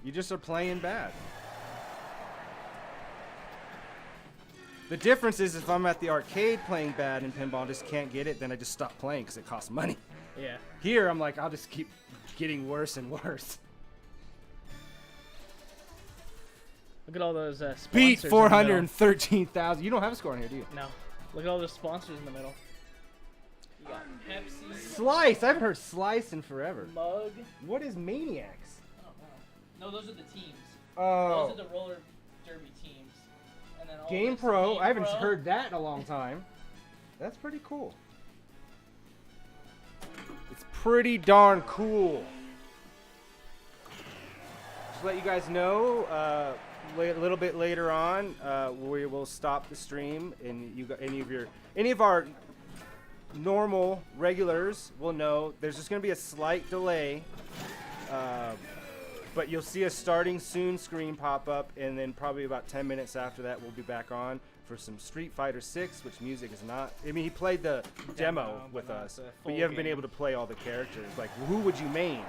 B: You just are playing bad. The difference is if I'm at the arcade playing bad in pinball and just can't get it, then I just stop playing because it costs money.
A: Yeah.
B: Here, I'm like, I'll just keep getting worse and worse.
A: Look at all those sponsors.
B: Beat
A: in the
B: 413,000. You don't have a score on here, do you?
A: middle. No. Look at all those sponsors in the middle. You got Pepsi,
B: Slice. I haven't heard Slice in forever.
A: Mug.
B: What is Maniacs?
A: I don't know. No, those are the teams.
B: Oh.
A: Those are the roller derby teams. And then all
B: Game
A: this
B: Pro.
A: Game
B: I haven't
A: Pro.
B: heard that in a long time. That's pretty cool. It's pretty darn cool. Just to let you guys know, a little bit later on, we will stop the stream, and any of our normal regulars will know there's just going to be a slight delay, but you'll see a starting soon screen pop up, and then probably about 10 minutes after that we'll be back on for some Street Fighter 6, which MUZIK is not. I mean, he played the demo with
A: but not
B: us,
A: the
B: but
A: full
B: you haven't been
A: game.
B: able to play all the characters. Like, who would you main?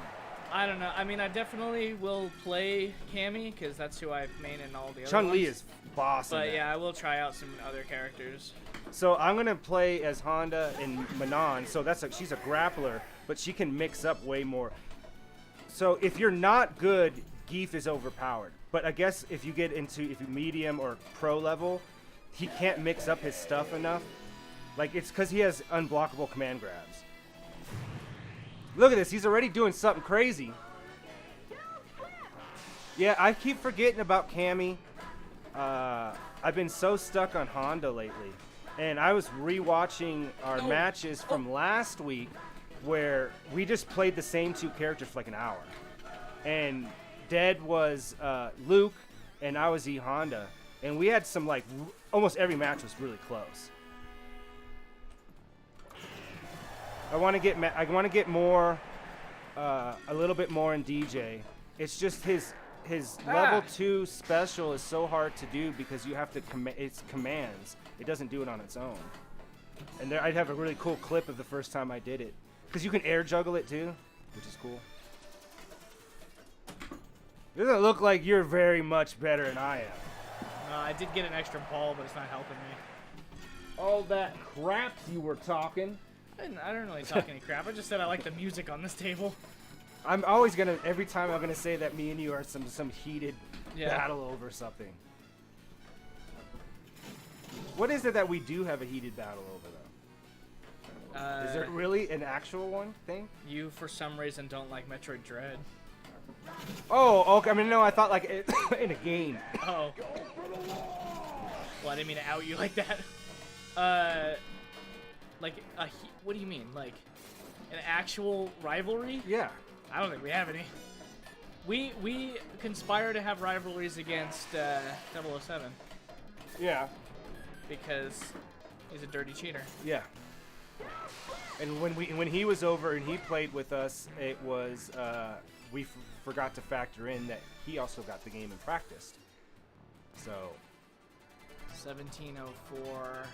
A: I don't know. I mean, I definitely will play Cammy because that's who I main in all the other
B: Chun-Li
A: ones.
B: is boss.
A: But yeah, I will try out some other characters.
B: So I'm gonna play as Honda and Manon. So she's a grappler, but she can mix up way more. So if you're not good, Geef is overpowered. But I guess if you medium or pro level, he can't mix up his stuff enough. Like, it's because he has unblockable command grabs. Look at this, he's already doing something crazy. Yeah, I keep forgetting about Cammy. I've been so stuck on Honda lately. And I was rewatching our matches from last week where we just played the same two characters for like an hour. And Dredd was Luke, and I was E Honda. And we had some, like, almost every match was really close. I want to get more, a little bit more in DJ. It's just his level 2 special is so hard to do because you have to it's commands. It doesn't do it on its own. And I'd have a really cool clip of the first time I did it, because you can air juggle it too, which is cool. It doesn't look like you're very much better than I am.
A: I did get an extra ball, but it's not helping me.
B: All that crap you were talking.
A: I don't really talk any crap. I just said I like the music on this table.
B: I'm always gonna, every time I'm gonna say that me and you are some heated
A: Yeah.
B: battle over something. What is it that we do have a heated battle over though? Is there really an actual one thing?
A: You, for some reason, don't like Metroid Dread.
B: Oh, okay. I mean, no, I thought like in a game.
A: Oh. Well, I didn't mean to out you like that. What do you mean? Like, an actual rivalry?
B: Yeah.
A: I don't think we have any. We conspire to have rivalries against 007
B: Yeah.
A: because he's a dirty cheater.
B: Yeah. And when he was over and he played with us, it was we forgot to factor in that he also got the game and practiced. So
A: 1704.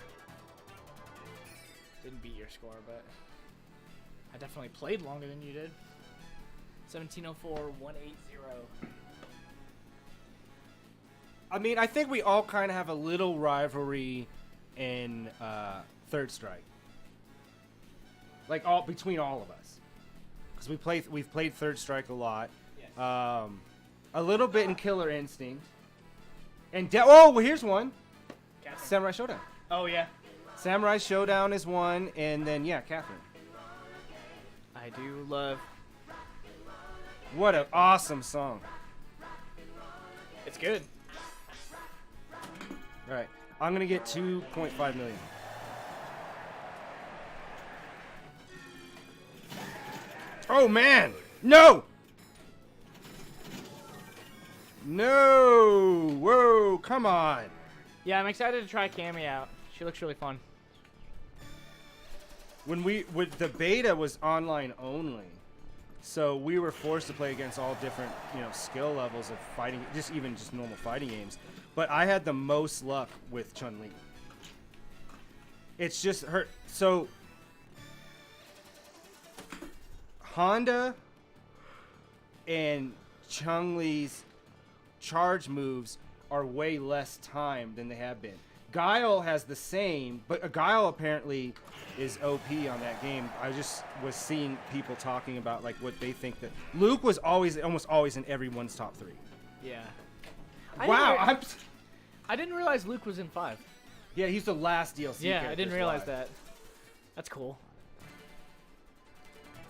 A: Didn't beat your score, but I definitely played longer than you did. 1704 180.
B: I mean, I think we all kind of have a little rivalry in Third Strike. Like between all of us, because we've played Third Strike a lot.
A: Yes.
B: A little bit in Killer Instinct. And well, here's one.
A: Catherine.
B: Samurai Showdown.
A: Oh yeah.
B: Samurai Showdown is one, and then yeah, Catherine.
A: I do love.
B: What an awesome song.
A: It's good.
B: All right, I'm gonna get 2.5 million. Oh man, no! No! Whoa, come on.
A: Yeah, I'm excited to try Cammy out. She looks really fun.
B: With the beta was online only, so we were forced to play against all different, skill levels of fighting, just normal fighting games. But I had the most luck with Chun-Li. It's just her. So Honda and Chun-Li's charge moves are way less time than they have been. Guile has the same, but Guile apparently is OP on that game. I just was seeing people talking about like what they think that Luke was almost always in everyone's top 3.
A: Yeah.
B: Wow,
A: I didn't realize Luke was in 5.
B: yeah, he's the last DLC.
A: Yeah, I didn't
B: character
A: realize
B: live.
A: that. That's cool.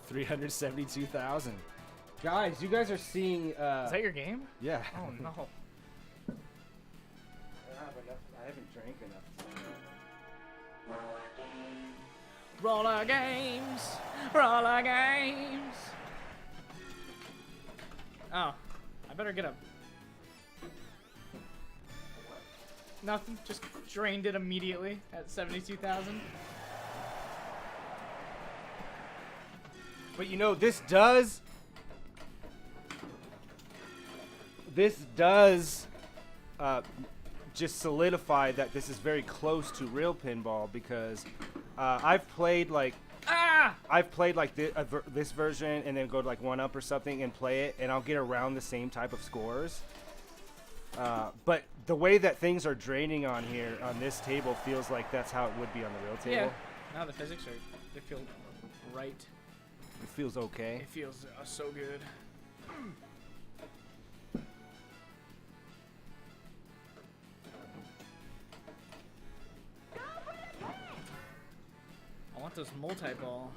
B: 372,000. Guys, you guys are seeing.
A: Is that your game?
B: Yeah.
A: Oh no.
B: I haven't drank enough.
A: Roller games. Roller games. Oh, I better get up. Nothing. Just drained it immediately at 72,000.
B: But you know, this does just solidify that this is very close to real pinball because I've played like this version and then go to like 1UP or something and play it, and I'll get around the same type of scores. But the way that things are draining on here on this table feels like that's how it would be on the real table.
A: Yeah. Now the physics they feel right.
B: It feels okay.
A: It feels so good. I want this multi-ball.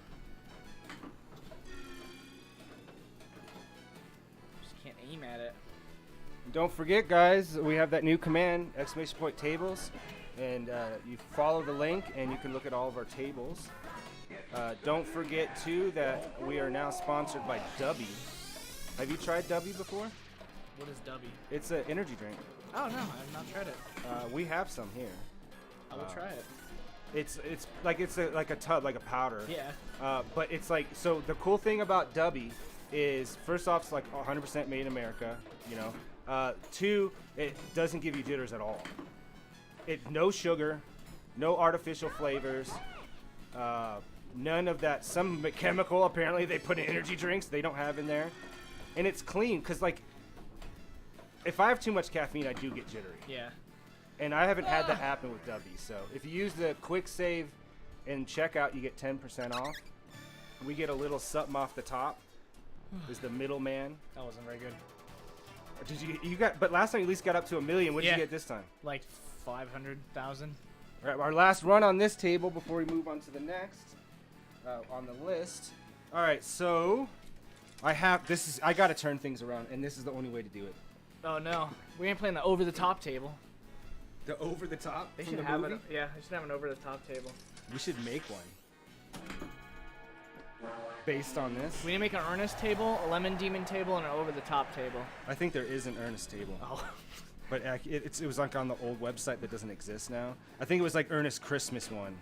A: Just can't aim at it.
B: Don't forget, guys, we have that new command, !tables, and you follow the link and you can look at all of our tables. Don't forget, too, that we are now sponsored by Dubby. Have you tried Dubby before?
A: What is Dubby?
B: It's an energy drink.
A: Oh, no, I have not tried it.
B: We have some here.
A: I will try it.
B: It's like a tub, like a powder.
A: Yeah.
B: But it's like, so the cool thing about Dubby is, first off, it's like 100% made in America, you know. 2, it doesn't give you jitters at all. No sugar, no artificial flavors, none of that. Some chemical apparently they put in energy drinks they don't have in there, and it's clean because like if I have too much caffeine, I do get jittery.
A: Yeah.
B: And I haven't had that happen with Dubby. So if you use the Quicksave in checkout, you get 10% off. We get a little something off the top. Is the middleman.
A: That wasn't very good.
B: Did you got? But last time you at least got up to 1 million. What did
A: Yeah.
B: you get this time?
A: Like 500,000.
B: All right, our last run on this table before we move on to the next on the list. All right, so I got to turn things around, and this is the only way to do it.
A: Oh no, we ain't playing the over-the-top table.
B: The over the top.
A: They
B: from
A: should
B: the
A: have
B: movie?
A: it. Yeah, they should have an over-the-top table.
B: We should make one. Based on this.
A: We need to make an Ernest table, a Lemon Demon table, and an over-the-top table.
B: I think there is an Ernest table.
A: Oh.
B: But it was like on the old website that doesn't exist now. I think it was like Ernest Christmas one.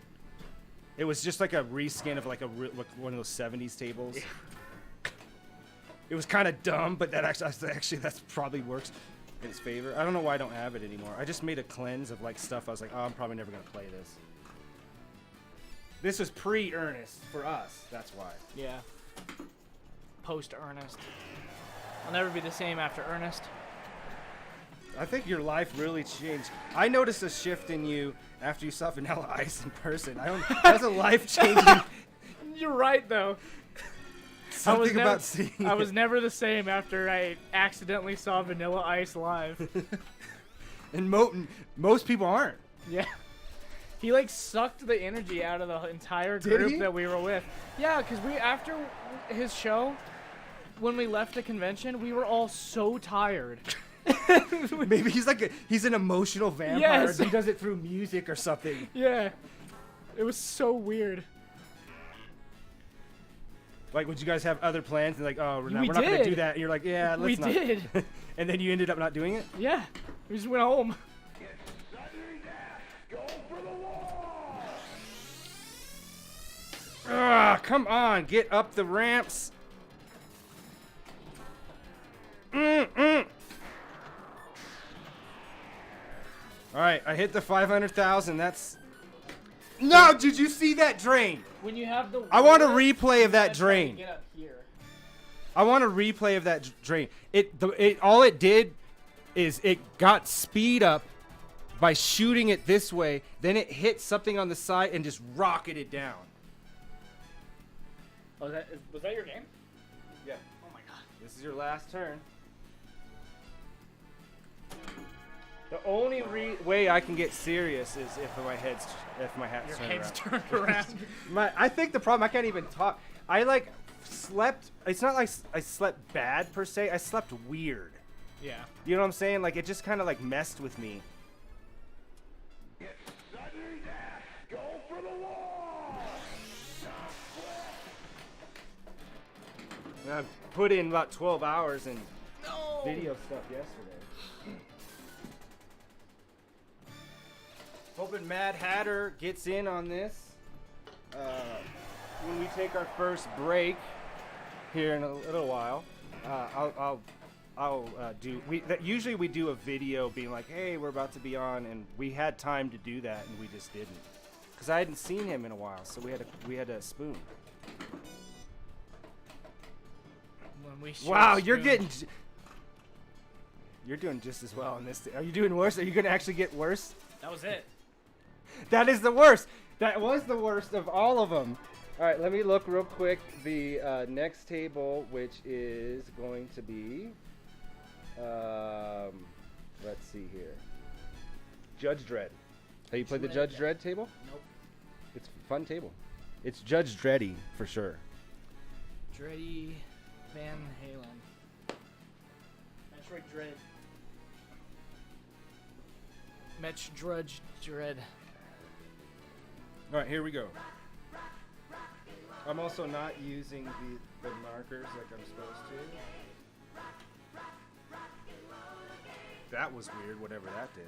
B: It was just like a reskin of like one of those 70s tables. Yeah. It was kind of dumb, but that actually that probably works in its favor. I don't know why I don't have it anymore. I just made a cleanse of like stuff. I was like, oh, I'm probably never gonna play this. This was pre-Ernest for us. That's why.
A: Yeah. Post-Ernest. I'll never be the same after Ernest.
B: I think your life really changed. I noticed a shift in you after you saw Vanilla Ice in person. That's a life-changing.
A: You're right, though.
B: Something about seeing
A: I was never the same after I accidentally saw Vanilla Ice live.
B: And most people aren't.
A: Yeah. He like sucked the energy out of the entire group that we were with. Yeah, because after his show, when we left the convention, we were all so tired.
B: Maybe he's an emotional vampire.
A: Yes.
B: He does it through music or something.
A: Yeah. It was so weird.
B: Like, would you guys have other plans? And like, oh, we're not going to do that. And you're like, yeah, let's not.
A: We did.
B: And then you ended up not doing it?
A: Yeah. We just went home.
B: Come on, get up the ramps. All right, I hit the 500,000. That's no. Did you see that drain?
A: When you have the.
B: I want a replay of that drain.
A: Get up here.
B: I want a replay of that drain. All it did is it got speed up by shooting it this way. Then it hit something on the side and just rocketed down.
A: Oh, was that your game?
B: Yeah.
A: Oh my god.
B: This is your last turn. The only way I can get serious is if my hat's
A: Your
B: turned
A: head's
B: around.
A: turned around.
B: I think the problem, I can't even talk. I like slept. It's not like I slept bad per se. I slept weird.
A: Yeah.
B: You know what I'm saying? Like it just kind of like messed with me.
C: Go for the wall!
B: And I put in about 12 hours in video stuff yesterday. Hoping Mad Hatter gets in on this. When we take our first break here in a little while, I'll do. Usually we do a video being like, "Hey, we're about to be on," and we had time to do that, and we just didn't, because I hadn't seen him in a while, so we had a spoon.
A: When we
B: Wow,
A: shoot
B: you're
A: spoon-
B: getting. You're doing just as well in this. Are you doing worse? Are you gonna actually get worse?
A: That was it.
B: That is the worst. That was the worst of all of them. All right, let me look real quick. The next table, which is going to be, let's see here, Judge Dredd. Have you played the Judge Dredd table?
A: Nope.
B: It's a fun table. It's Judge Dreddy for sure.
A: Dreddy Van Halen. Metroid Dread. Metch Drudge Dread.
B: All right, here we go. I'm also not using the markers like I'm supposed to. That was weird, whatever that did.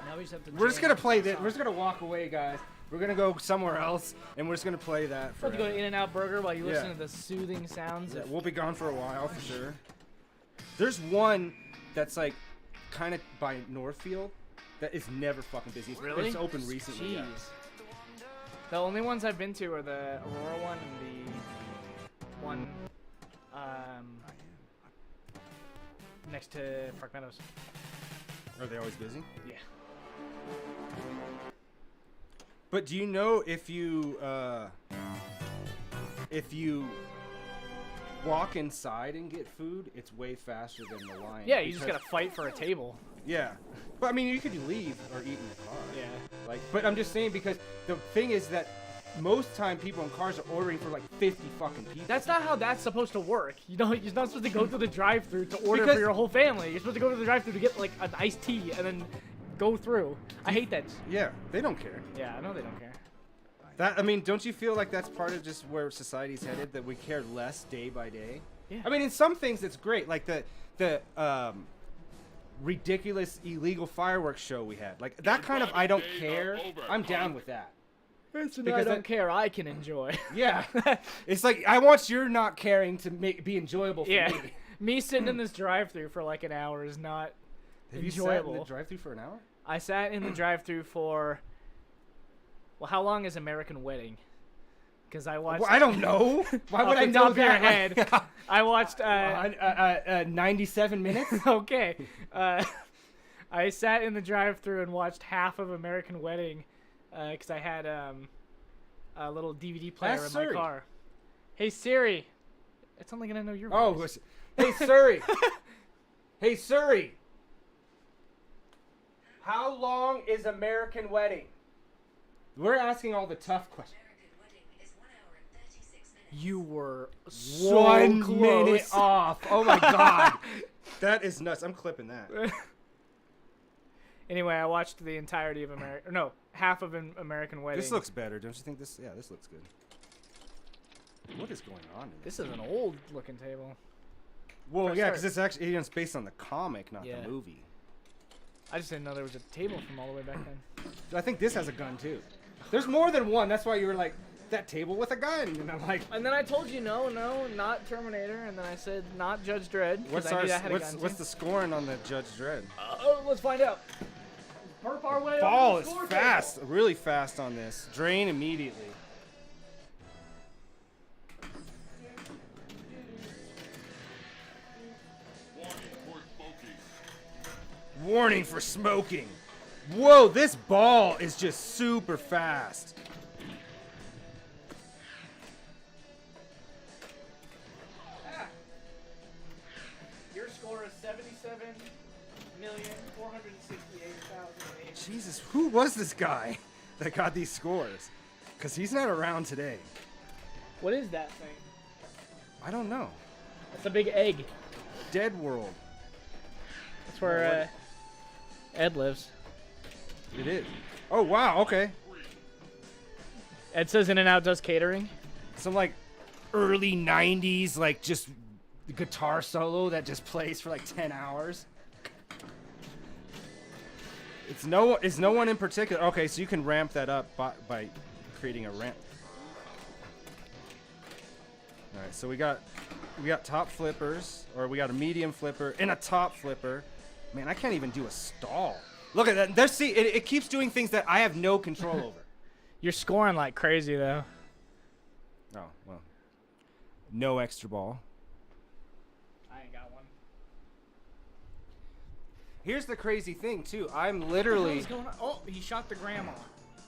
A: Now we just have to.
B: We're just gonna
A: change
B: play
A: the
B: this.
A: song.
B: We're just gonna walk away, guys. We're gonna go somewhere else, and we're just gonna play that
A: We're about to go
B: forever.
A: to In-N-Out Burger while you
B: Yeah.
A: listen to the soothing sounds
B: Yeah,
A: of.
B: we'll be gone for a while for sure. There's one that's like kind of by Northfield that is never fucking busy.
A: Really?
B: It's open recently.
A: Jeez.
B: Yeah.
A: The only ones I've been to are the Aurora one and the one next to Park Meadows.
B: Are they always busy?
A: Yeah.
B: But do you know if you walk inside and get food, it's way faster than the line?
A: Yeah, you just
B: because-
A: gotta fight for a table.
B: Yeah, but I mean, you could leave or eat in the car.
A: Yeah.
B: Like, but I'm just saying because the thing is that most time people in cars are ordering for like 50 fucking people.
A: That's not how that's supposed to work. You know, you're not supposed to go through the drive-through to order
B: Because-
A: for your whole family. You're supposed to go to the drive-through to get like an iced tea and then go through. I hate that.
B: Yeah, they don't care.
A: Yeah, I know they don't care.
B: That I mean, don't you feel like that's part of just where society's headed? That we care less day by day.
A: Yeah.
B: I mean, in some things it's great, like the ridiculous illegal fireworks show we had. Like that kind of I don't care. I'm down with that.
A: Because I
B: Because
A: don't
B: that-
A: care. I can enjoy.
B: Yeah, it's like I want your not caring to be enjoyable for
A: Yeah.
B: me.
A: Me sitting in this drive-through for like an hour is not
B: Have you sat
A: enjoyable.
B: in the drive-through for an hour?
A: I sat in the drive-through for. Well, how long is American Wedding? Because I watched.
B: Well, I don't know. Why would
A: Off
B: I
A: the
B: know
A: top of your
B: that?
A: head. I watched.
B: 97 minutes.
A: Okay. I sat in the drive-through and watched half of American Wedding, because I had a little DVD player
B: Ask
A: in
B: Siri.
A: my car. Hey Siri, it's only gonna know your
B: Oh,
A: voice.
B: hey Siri. Hey Siri. How long is American Wedding? We're asking all the tough questions.
A: You were so
B: 1
A: close.
B: minute off. Oh my god. That is nuts. I'm clipping that.
A: Anyway, I watched the entirety of half of an American Wedding.
B: This looks better, don't you think? This looks good. What is going on in this?
A: This is an old-looking table.
B: Well,
A: Press
B: yeah,
A: start.
B: because it's actually it's based on the comic, not
A: Yeah.
B: the movie.
A: I just didn't know there was a table from all the way back then.
B: I think this has a gun too. There's more than one. That's why you were like, that table with a gun. And I'm like,
A: And then I told you no, not Terminator, and then I said not Judge Dredd. 'cause
B: what's
A: I knew that had a gun
B: what's
A: too.
B: the scoring on the Judge Dredd?
A: Let's find out. Perp our way
B: Ball
A: over
B: is
A: the score
B: fast,
A: table.
B: really fast on this. Drain immediately. Warning for smoking. Whoa, this ball is just super fast.
A: Your score is 77,468,008.
B: Jesus, who was this guy that got these scores? Because he's not around today.
A: What is that thing?
B: I don't know.
A: It's a big egg.
B: Dead World.
A: That's where Ed lives.
B: It is. Oh wow. Okay.
A: Ed says In-N-Out does catering.
B: Some like early '90s like just guitar solo that just plays for like 10 hours. It's no one in particular. Okay, so you can ramp that up by creating a ramp. All right, so we got top flippers, or we got a medium flipper and a top flipper. Man, I can't even do a stall. Look at that. There's it keeps doing things that I have no control over.
A: You're scoring like crazy though.
B: Oh well. No extra ball.
A: I ain't got one.
B: Here's the crazy thing too. I'm literally.
A: What's going on? Oh, he shot the grandma.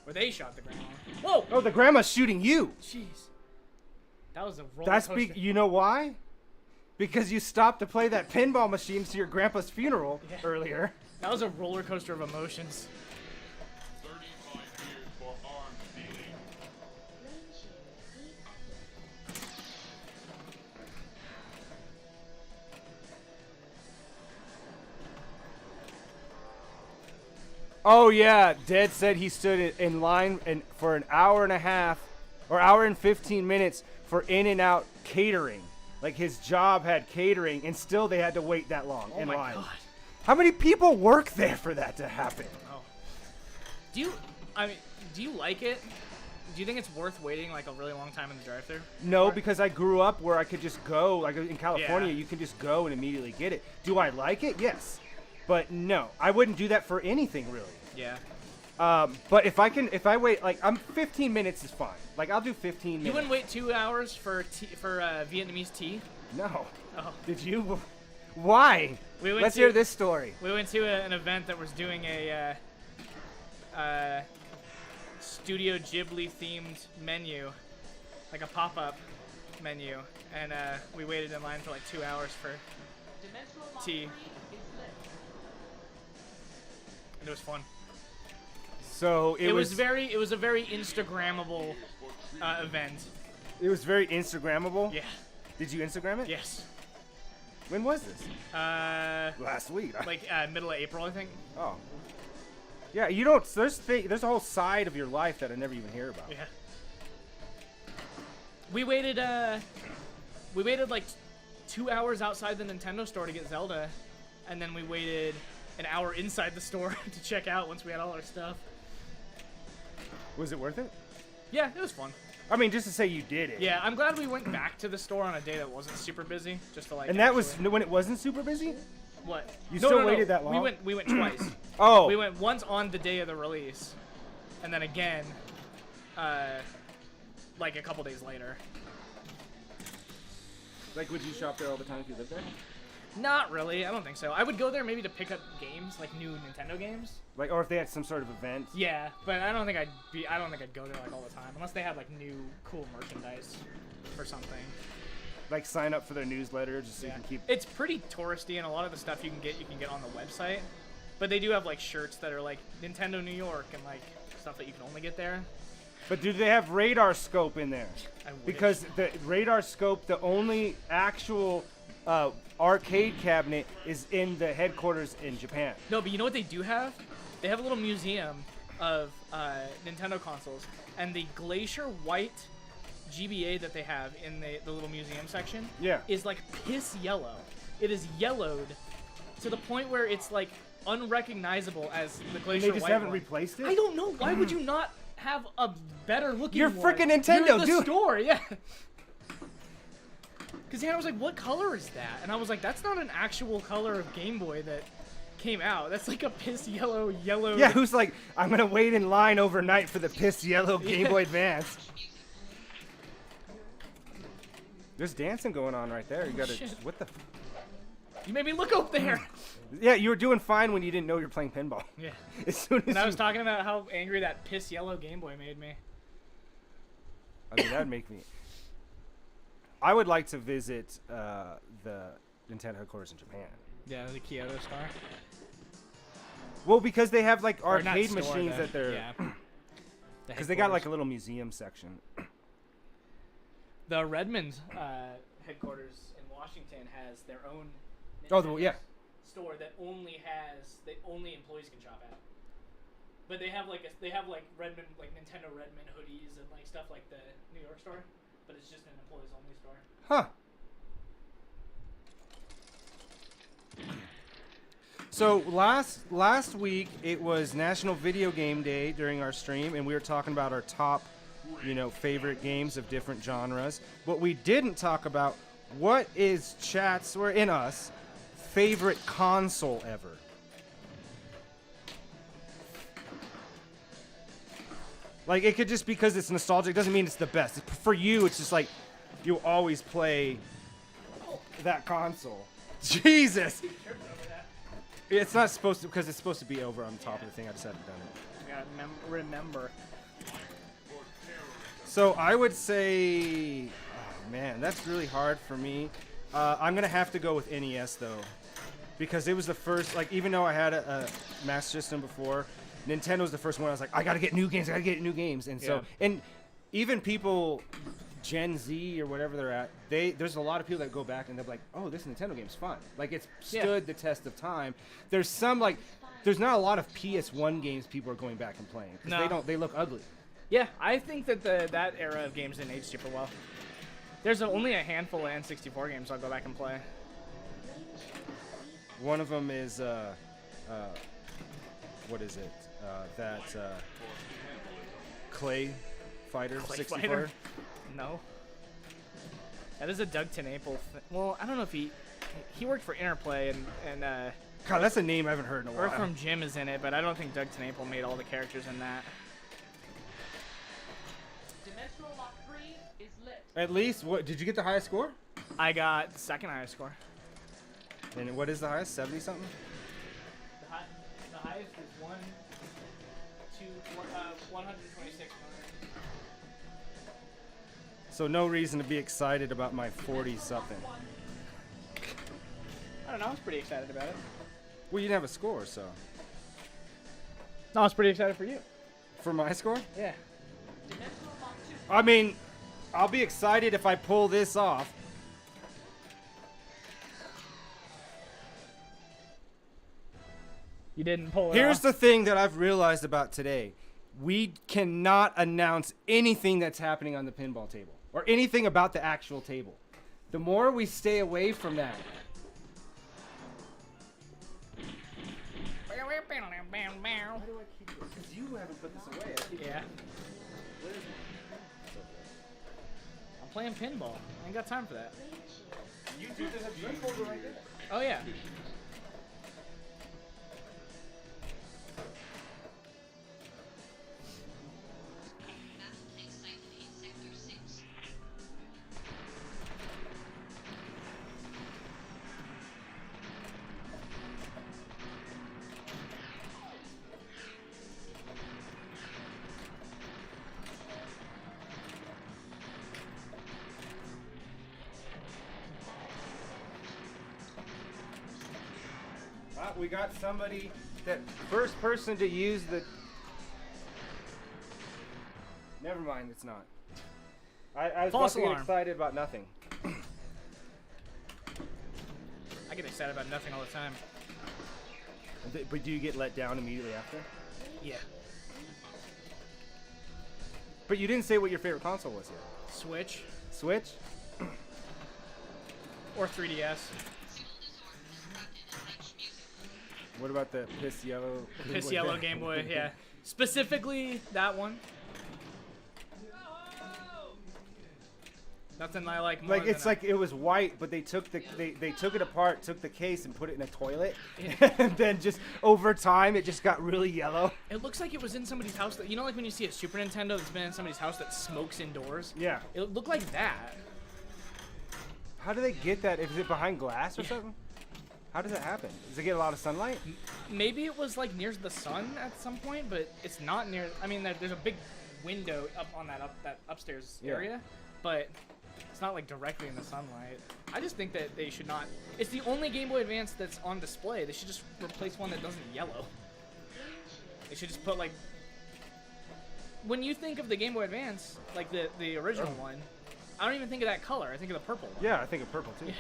A: Or they shot the grandma. Whoa!
B: Oh, the grandma's shooting you.
A: Jeez. That was a roller
B: That's
A: coaster.
B: you know why? Because you stopped to play that pinball machine to your grandpa's funeral earlier.
A: That was a roller coaster of emotions.
C: 35 years for arms dealing.
B: Oh yeah, Dead said he stood in line for an hour and a half, or hour and 15 minutes for In-N-Out catering. Like his job had catering, and still they had to wait that long in line.
A: God.
B: How many people work there for that to happen?
A: Oh. Do you like it? Do you think it's worth waiting like a really long time in the drive-thru?
B: No, because I grew up where I could just go. Like in California,
A: Yeah.
B: you can just go and immediately get it. Do I like it? Yes. But no, I wouldn't do that for anything really.
A: Yeah.
B: But if I wait, like 15 minutes is fine. Like I'll do 15 minutes.
A: You wouldn't wait 2 hours for Vietnamese tea?
B: No.
A: Oh.
B: Did you? Why? Let's hear this story.
A: We went to an event that was doing a Studio Ghibli themed menu, like a pop-up menu, and we waited in line for like 2 hours for tea. And it was fun.
B: So
A: It was a very Instagrammable event.
B: It was very Instagrammable.
A: Yeah.
B: Did you Instagram it?
A: Yes.
B: When was this?
A: Like
B: Last week.
A: middle of April, I think.
B: Oh. Yeah, you don't. There's a whole side of your life that I never even hear about.
A: Yeah. We waited like 2 hours outside the Nintendo store to get Zelda, and then we waited an hour inside the store to check out once we had all our stuff.
B: Was it worth it?
A: Yeah, it was fun.
B: I mean, just to say you did it.
A: Yeah, I'm glad we went back to the store on a day that wasn't super busy, just to like.
B: And that was
A: actually-
B: when it wasn't super busy?
A: what?
B: You
A: No,
B: still
A: no, no.
B: waited that long?
A: We went twice.
B: Oh.
A: We went once on the day of the release, and then again, like a couple days later.
B: Like, would you shop there all the time if you lived there?
A: Not really. I don't think so. I would go there maybe to pick up games, like new Nintendo games.
B: Like, or if they had some sort of event.
A: Yeah, but I don't think I'd go there like all the time unless they had like new cool merchandise or something.
B: Like, sign up for their newsletter just so you
A: Yeah.
B: can keep.
A: It's pretty touristy, and a lot of the stuff you can get on the website. But they do have like shirts that are like Nintendo New York and like stuff that you can only get there.
B: But do they have radar scope in there?
A: I wish.
B: Because the radar scope, the only actual arcade cabinet is in the headquarters in Japan.
A: No, but you know what they do have? They have a little museum of Nintendo consoles, and the glacier white GBA that they have in the little museum section is like piss yellow. It is yellowed to the point where it's like unrecognizable as the glacier
B: They just
A: white
B: haven't
A: one.
B: replaced it?
A: I don't know. Why would you not have a better looking
B: You're
A: one?
B: frickin' Nintendo,
A: You're the
B: dude.
A: store, yeah. Because Hannah was like, what color is that? And I was like, that's not an actual color of Game Boy that came out. That's like a piss yellow.
B: Yeah, who's like, I'm going to wait in line overnight for the piss yellow Game Boy Advance. There's dancing going on right there. You gotta.
A: shit.
B: What the?
A: You made me look up there.
B: Yeah, you were doing fine when you didn't know you were playing pinball.
A: Yeah.
B: As soon as
A: And I
B: you-
A: was talking about how angry that piss yellow Game Boy made me.
B: I mean, that'd make me. I would like to visit the Nintendo headquarters in Japan.
A: Yeah, the Kyoto Star.
B: Well, because they have like
A: Or not
B: arcade
A: store,
B: machines
A: the-
B: that they're.
A: Yeah.
B: Because they got like a little museum section.
A: The Redmond headquarters in Washington has their own
B: Oh,
A: Nintendo store that only employees can shop at. But they have like Redmond, like Nintendo Redmond hoodies and like stuff like the New York store, but it's just an employees only store.
B: Huh. So last week it was National Video Game Day during our stream, and we were talking about our top, favorite games of different genres. But we didn't talk about what is chat's or in us favorite console ever. Like, it could just because it's nostalgic doesn't mean it's the best. For you, it's just like you always play that console. Jesus. It's not supposed to, because it's supposed to be over on the top of the thing. I just haven't done it.
A: You gotta remember.
B: So I would say, oh man, that's really hard for me. I'm gonna have to go with NES though, because it was the first. Like, even though I had a Master System before, Nintendo was the first one. I was like, I gotta get new games. And so, and even people, Gen Z or whatever they're at, there's a lot of people that go back and they're like, oh, this Nintendo game's fun. Like, it's stood the test of time. There's there's not a lot of PS1 games people are going back and playing because they look ugly.
A: Yeah, I think that that era of games didn't age super well. There's only a handful of N64 games I'll go back and play.
B: One of them is what is it? That Clay Fighter 64.
A: Fighter? No. That is a Doug TenNapel well, I don't know if he worked for Interplay and
B: God, that's a name I haven't heard in a while.
A: Earthworm Jim is in it, but I don't think Doug TenNapel made all the characters in that.
G: Dimensional Lock 3 is lit.
B: At least, what did you get the highest score?
A: I got second highest score.
B: And what is the highest? 70 something?
A: The highest is 126 million.
B: So no reason to be excited about my 40 something.
A: I don't know. I was pretty excited about it.
B: Well, you didn't have a score, so.
A: No, I was pretty excited for you.
B: For my score?
A: Yeah.
G: Dimensional Lock 2.
B: I mean, I'll be excited if I pull this off.
A: You didn't pull it
B: Here's
A: off.
B: the thing that I've realized about today. We cannot announce anything that's happening on the pinball table or anything about the actual table. The more we stay away from that. Because you haven't put this away.
A: Yeah. I'm playing pinball. I ain't got time for that.
B: You do. There's a drink holder right there.
A: Oh, yeah.
B: We got somebody, that first person to use the... Never mind, it's not. I was
A: False
B: about to
A: alarm.
B: get excited about nothing.
A: I get excited about nothing all the time.
B: But do you get let down immediately after?
A: Yeah.
B: But you didn't say what your favorite console was yet.
A: Switch
B: Switch?
A: or 3DS.
B: What about the piss yellow?
A: Piss yellow Game Boy, yeah. Specifically that one. Nothing I like more
B: Like, it's
A: than
B: like it was white, but they took they took it apart, took the case, and put it in a toilet,
A: Yeah.
B: and then just over time it just got really yellow.
A: It looks like it was in somebody's house. That, you know, like when you see a Super Nintendo that's been in somebody's house that smokes indoors.
B: Yeah.
A: It looked like that.
B: How do they get that? Is it behind glass or something? How does it happen? Does it get a lot of sunlight?
A: Maybe it was like near the sun at some point, but it's not near. I mean, there's a big window up on that upstairs
B: Yeah.
A: area, but it's not like directly in the sunlight. I just think that they should not. It's the only Game Boy Advance that's on display. They should just replace one that doesn't yellow. They should just put like. When you think of the Game Boy Advance, like the original one, I don't even think of that color. I think of the purple one.
B: Yeah, I think of purple too.
A: Yeah.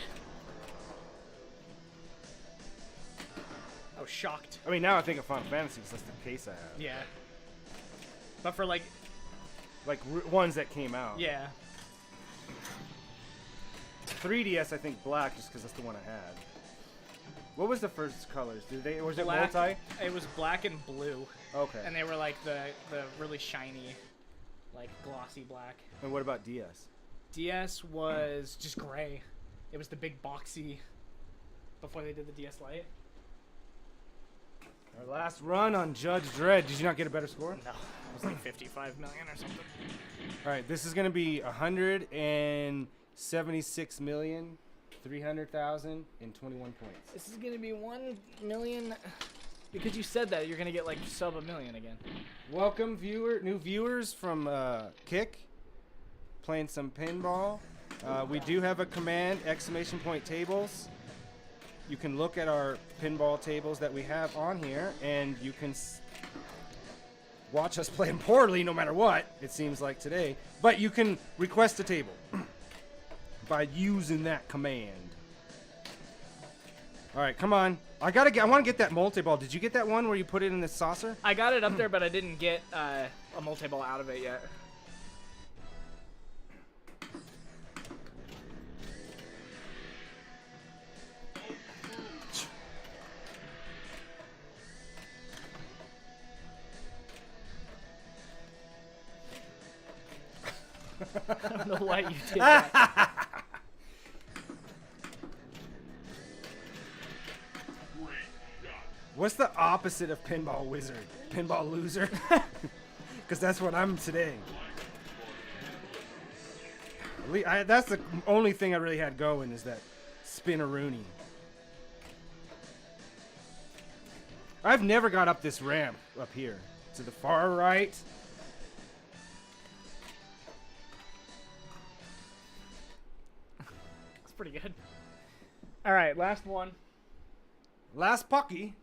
A: I was shocked.
B: I mean, now I think of Final Fantasy because that's the case I have.
A: Yeah. But for like,
B: ones that came out.
A: yeah.
B: 3DS, I think black, just because that's the one I had. What was the first colors? Was it
A: Black,
B: multi?
A: It was black and blue.
B: Okay.
A: And they were like the really shiny, like glossy black.
B: And what about DS?
A: DS was just gray. It was the big boxy before they did the DS Lite.
B: Our last run on Judge Dredd. Did you not get a better score?
A: No, it was like 55 million or something.
B: All right, this is going to be 176,300,021 points.
A: This is gonna be 1 million. Because you said that, you're gonna get like sub a million again.
B: Welcome, new viewers from Kick, playing some pinball. We do have a command, ! Tables. You can look at our pinball tables that we have on here, and you can watch us playing poorly no matter what, it seems like today. But you can request a table by using that command. All right, come on. I want to get that multi-ball. Did you get that one where you put it in the saucer?
A: I got it up there, but I didn't get a multi-ball out of it yet. I don't know why you did that.
B: What's the opposite of pinball wizard? Pinball loser? Because that's what I'm today. That's the only thing I really had going is that spin-a-rooney. I've never got up this ramp up here. To the far right.
A: It's pretty good. All right, last one.
B: Last pucky.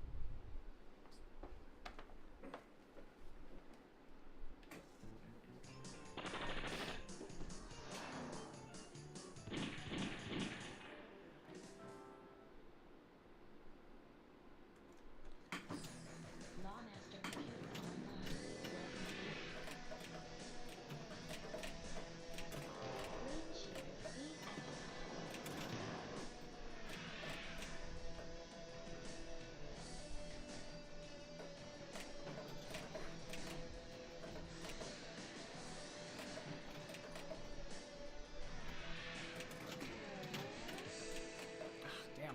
A: Damn.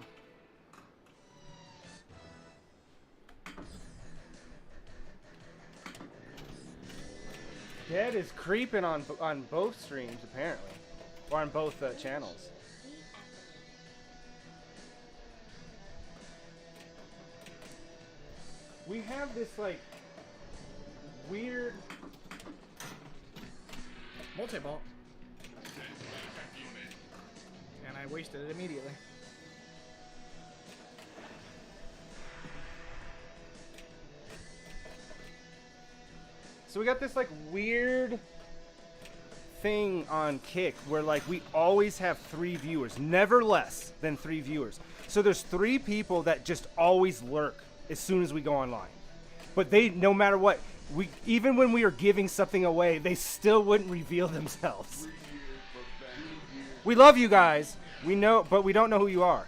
B: Dredd is creeping on both streams apparently, or on both channels. We have this like weird.
A: Multi-ball. And I wasted it immediately.
B: So we got this like weird thing on Kick where like we always have 3 viewers, never less than 3 viewers. So there's 3 people that just always lurk as soon as we go online. But they, no matter what, even when we are giving something away, they still wouldn't reveal themselves. We love you guys. We know, but we don't know who you are.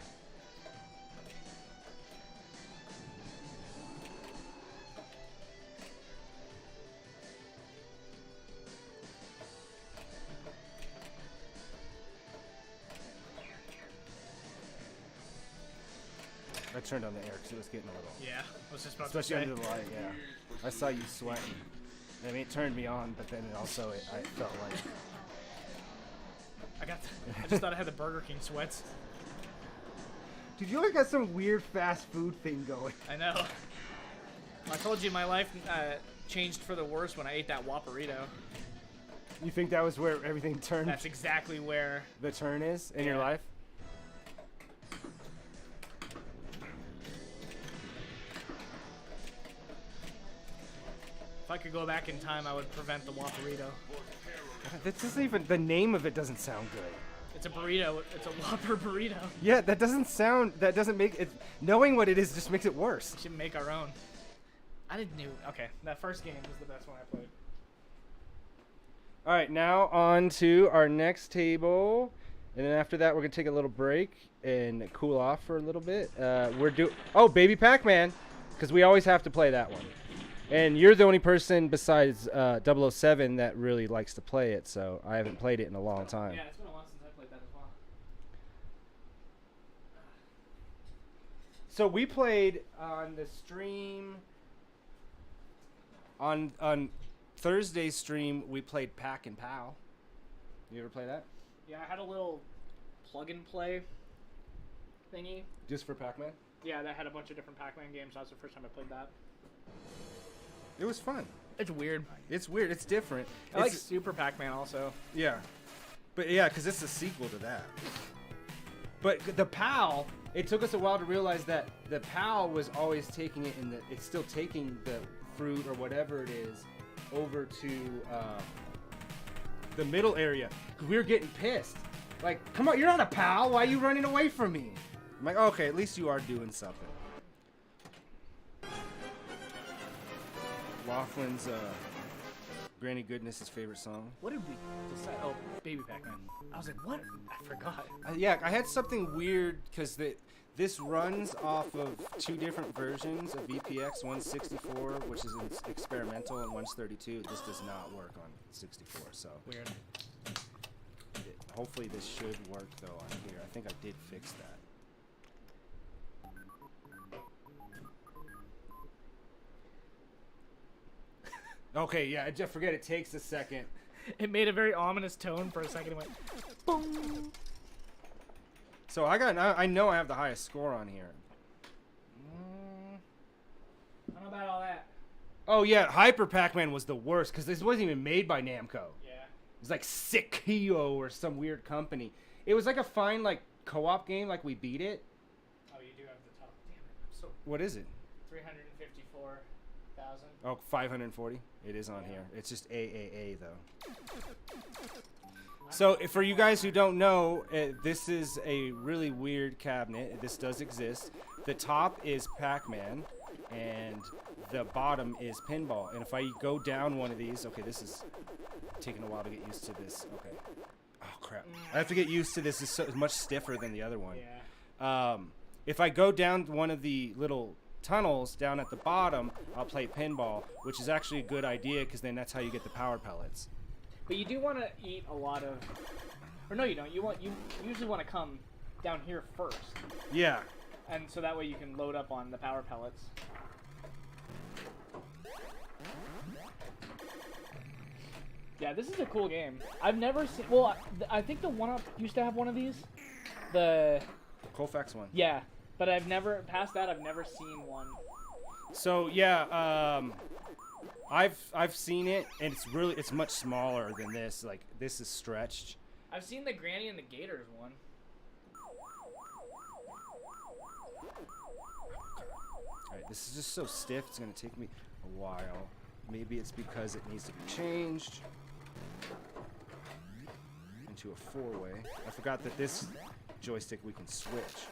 B: I turned on the air because it was getting a little.
A: Yeah, I was just about
B: Especially
A: to say.
B: under the light, yeah. I saw you sweating. I mean, it turned me on, but then it also, I felt like.
A: I just thought I had the Burger King sweats.
B: Dude, you always got some weird fast food thing going.
A: I know. I told you my life changed for the worse when I ate that Whopperito.
B: You think that was where everything turned?
A: That's exactly where.
B: The turn is in your
A: Yeah.
B: life?
A: If I could go back in time, I would prevent the Whopperito.
B: That doesn't even, the name of it doesn't sound good.
A: It's a burrito. It's a Whopper burrito.
B: Yeah, that doesn't make it, knowing what it is just makes it worse.
A: We should make our own. I didn't know. Okay, that first game was the best one I played.
B: All right, now on to our next table. And then after that, we're going to take a little break and cool off for a little bit. Oh, Baby Pac-Man, because we always have to play that one. And you're the only person besides 007 that really likes to play it, so I haven't played it in a long time.
A: Yeah, it's been a while since I played that as well.
B: So we played on the stream, on Thursday's stream, we played Pac and Pow. You ever play that?
A: Yeah, I had a little plug and play thingy.
B: Just for Pac-Man?
A: Yeah, that had a bunch of different Pac-Man games. That was the first time I played that.
B: It was fun.
A: It's weird.
B: It's weird. It's different.
A: I like Super Pac-Man also.
B: Yeah. But yeah, because it's a sequel to that. But the PAL, it took us a while to realize that the PAL was always taking it it's still taking the fruit or whatever it is over to the middle area. Because we were getting pissed. Like, come on, you're not a PAL. Why are you running away from me? I'm like, okay, at least you are doing something. Laughlin's Granny Goodness' favorite song.
A: What did we decide? Oh, Baby Pac-Man. I was like, what? I forgot.
B: Yeah, I had something weird because this runs off of two different versions of VPX. One's 64, which is experimental, and one's 32. This does not work on 64, so.
A: Weird.
B: Hopefully this should work, though, on here. I think I did fix that. Okay, yeah, I forget it takes a second.
A: It made a very ominous tone for a second. It went, boom.
B: So I know I have the highest score on here.
A: I don't know about all that.
B: Oh yeah, Hyper Pac-Man was the worst because this wasn't even made by Namco.
A: Yeah.
B: It was like Sickio or some weird company. It was like a fine like co-op game, like we beat it.
A: Oh, you do have the top. Damn it. I'm so.
B: What is it?
A: 354,000.
B: Oh, 540. It is on here. It's just AAA though. So for you guys who don't know, this is a really weird cabinet. This does exist. The top is Pac-Man, and the bottom is Pinball. And if I go down one of these, okay, this is taking a while to get used to this. Okay. Oh crap! I have to get used to this. It's so much stiffer than the other one.
A: Yeah.
B: If I go down one of the little tunnels down at the bottom, I'll play Pinball, which is actually a good idea because then that's how you get the power pellets.
A: But you do want to eat a lot of, or no, you don't. You usually want to come down here first,
B: Yeah.
A: and so that way you can load up on the power pellets. Yeah, this is a cool game. I've never seen. Well, I think the one up used to have one of these. The
B: Colfax one.
A: yeah, but I've never past that. I've never seen one.
B: So yeah, I've seen it, and it's much smaller than this. Like this is stretched.
A: I've seen the Granny and the Gators one.
B: All right, this is just so stiff. It's gonna take me a while. Maybe it's because it needs to be changed into a four-way. I forgot that this joystick we can switch.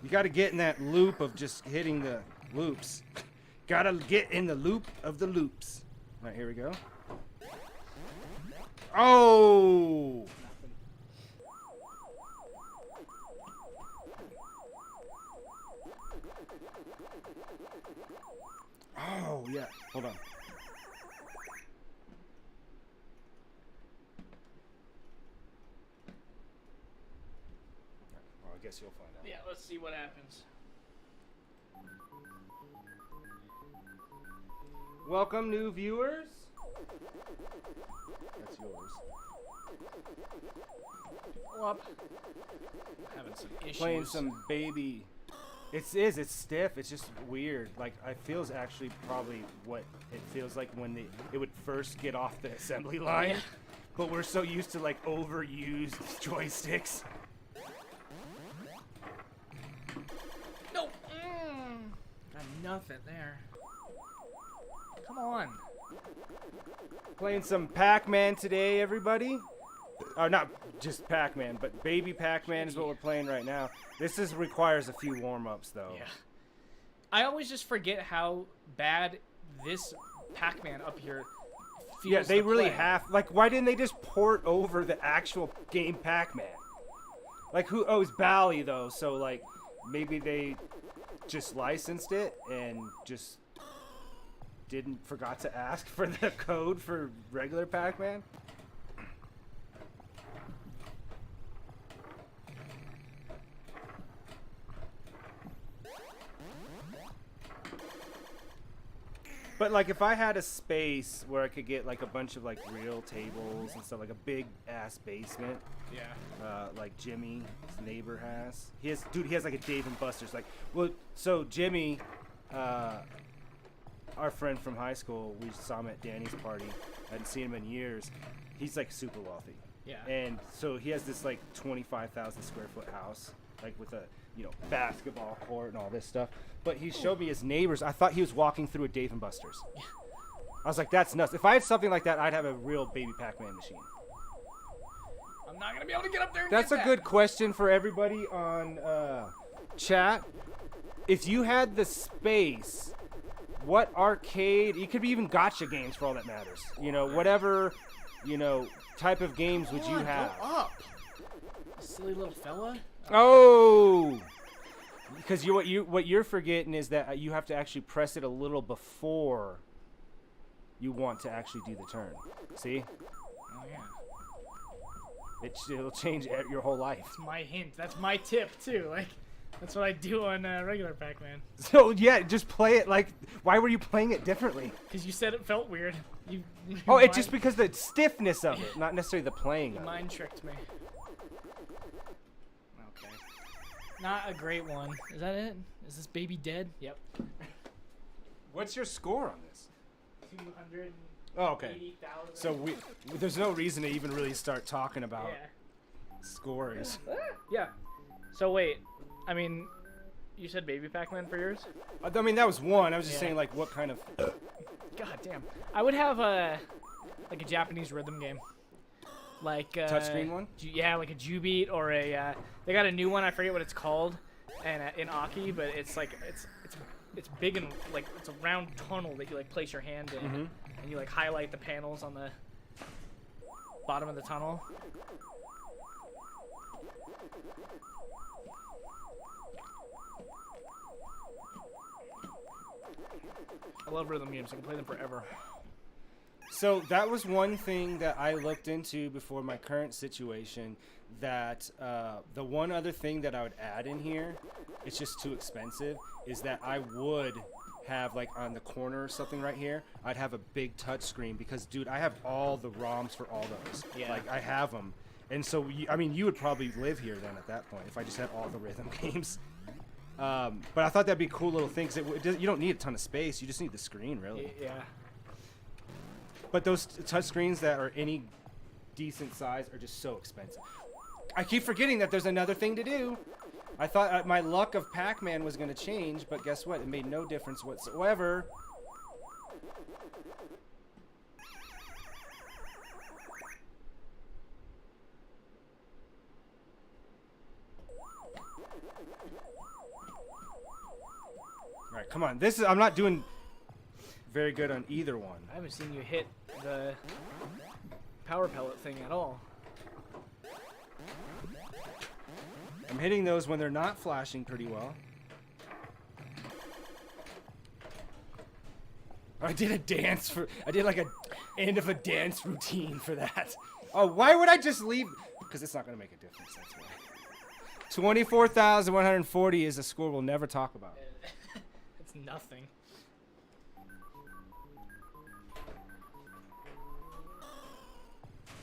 B: You got to get in that loop of just hitting the loops. Gotta get in the loop of the loops. All right, here we go. Oh! Oh, yeah. Hold on. Well, I guess you'll find out.
A: Yeah, let's see what happens.
B: Welcome, new viewers. That's yours.
A: Up. Having some issues.
B: Playing some baby. It's stiff. It's just weird. Like it feels actually probably what it feels like when it would first get off the assembly line.
A: Yeah.
B: But we're so used to like overused joysticks.
A: No. Got nothing there. Come on.
B: Playing some Pac-Man today, everybody. Not just Pac-Man, but Baby Pac-Man is what we're playing right now. This requires a few warm-ups, though.
A: Yeah. I always just forget how bad this Pac-Man up here feels.
B: Yeah, they
A: to
B: really
A: play.
B: have. Like, why didn't they just port over the actual game Pac-Man? Like, who? Oh, it's Bally, though. So, like, maybe they just licensed it and just forgot to ask for the code for regular Pac-Man. But like if I had a space where I could get like a bunch of like real tables and stuff, like a big ass basement, like Jimmy's neighbor has. He has like a Dave and Buster's. Like, well, so Jimmy, our friend from high school, we saw him at Danny's party. I hadn't seen him in years. He's like super wealthy.
A: Yeah.
B: And so he has this like 25,000 square foot house, like with a basketball court and all this stuff. But he showed me his neighbors. I thought he was walking through a Dave and Buster's. I was like, that's nuts. If I had something like that, I'd have a real Baby Pac-Man machine.
A: I'm not gonna be able to get up there. And
B: That's a
A: get that.
B: good question for everybody on chat. If you had the space, what arcade? It could be even gotcha games for all that matters. Whatever, type of games would you have?
A: Go up, silly little fella.
B: Oh, because what you're forgetting is that you have to actually press it a little before you want to actually do the turn. See?
A: Oh yeah.
B: It'll change your whole life.
A: That's my hint. That's my tip too. Like, that's what I do on regular Pac-Man.
B: So yeah, just play it like. Why were you playing it differently?
A: Because you said it felt weird.
B: Oh, it's just because the stiffness of it, not necessarily the playing
A: You
B: of it.
A: mind tricked me. Okay. Not a great one. Is that it? Is this baby dead? Yep.
B: What's your score on this?
A: 280,000.
B: Oh, okay. So there's no reason to even really start talking about
A: Yeah.
B: scores.
A: Yeah. So wait, I mean, you said Baby Pac-Man for yours?
B: I mean, that was one. I was just
A: Yeah.
B: saying, like, what kind of...
A: God damn. I would have a Japanese rhythm game. Like
B: Touchscreen one?
A: Yeah, like a Jubeat or a. They got a new one. I forget what it's called, and in Aki, but it's like it's big and like it's a round tunnel that you like place your hand in, and you like highlight the panels on the bottom of the tunnel. I love rhythm games. I can play them forever.
B: So that was one thing that I looked into before my current situation, that the one other thing that I would add in here, it's just too expensive, is that I would have, like, on the corner or something right here, I'd have a big touch screen because, dude, I have all the ROMs for all those.
A: Yeah.
B: Like, I have them. And so, you would probably live here then at that point if I just had all the rhythm games. But I thought that'd be a cool little thing, 'cause you don't need a ton of space. You just need the screen, really.
A: Yeah.
B: But those touch screens that are any decent size are just so expensive. I keep forgetting that there's another thing to do. I thought my luck of Pac-Man was going to change, but guess what? It made no difference whatsoever. All right, come on. I'm not doing very good on either one.
A: I haven't seen you hit the power pellet thing at all.
B: I'm hitting those when they're not flashing pretty well. I did like a end of a dance routine for that. Oh, why would I just leave? Because it's not going to make a difference, that's why. 24,140 is a score we'll never talk about.
A: It's nothing.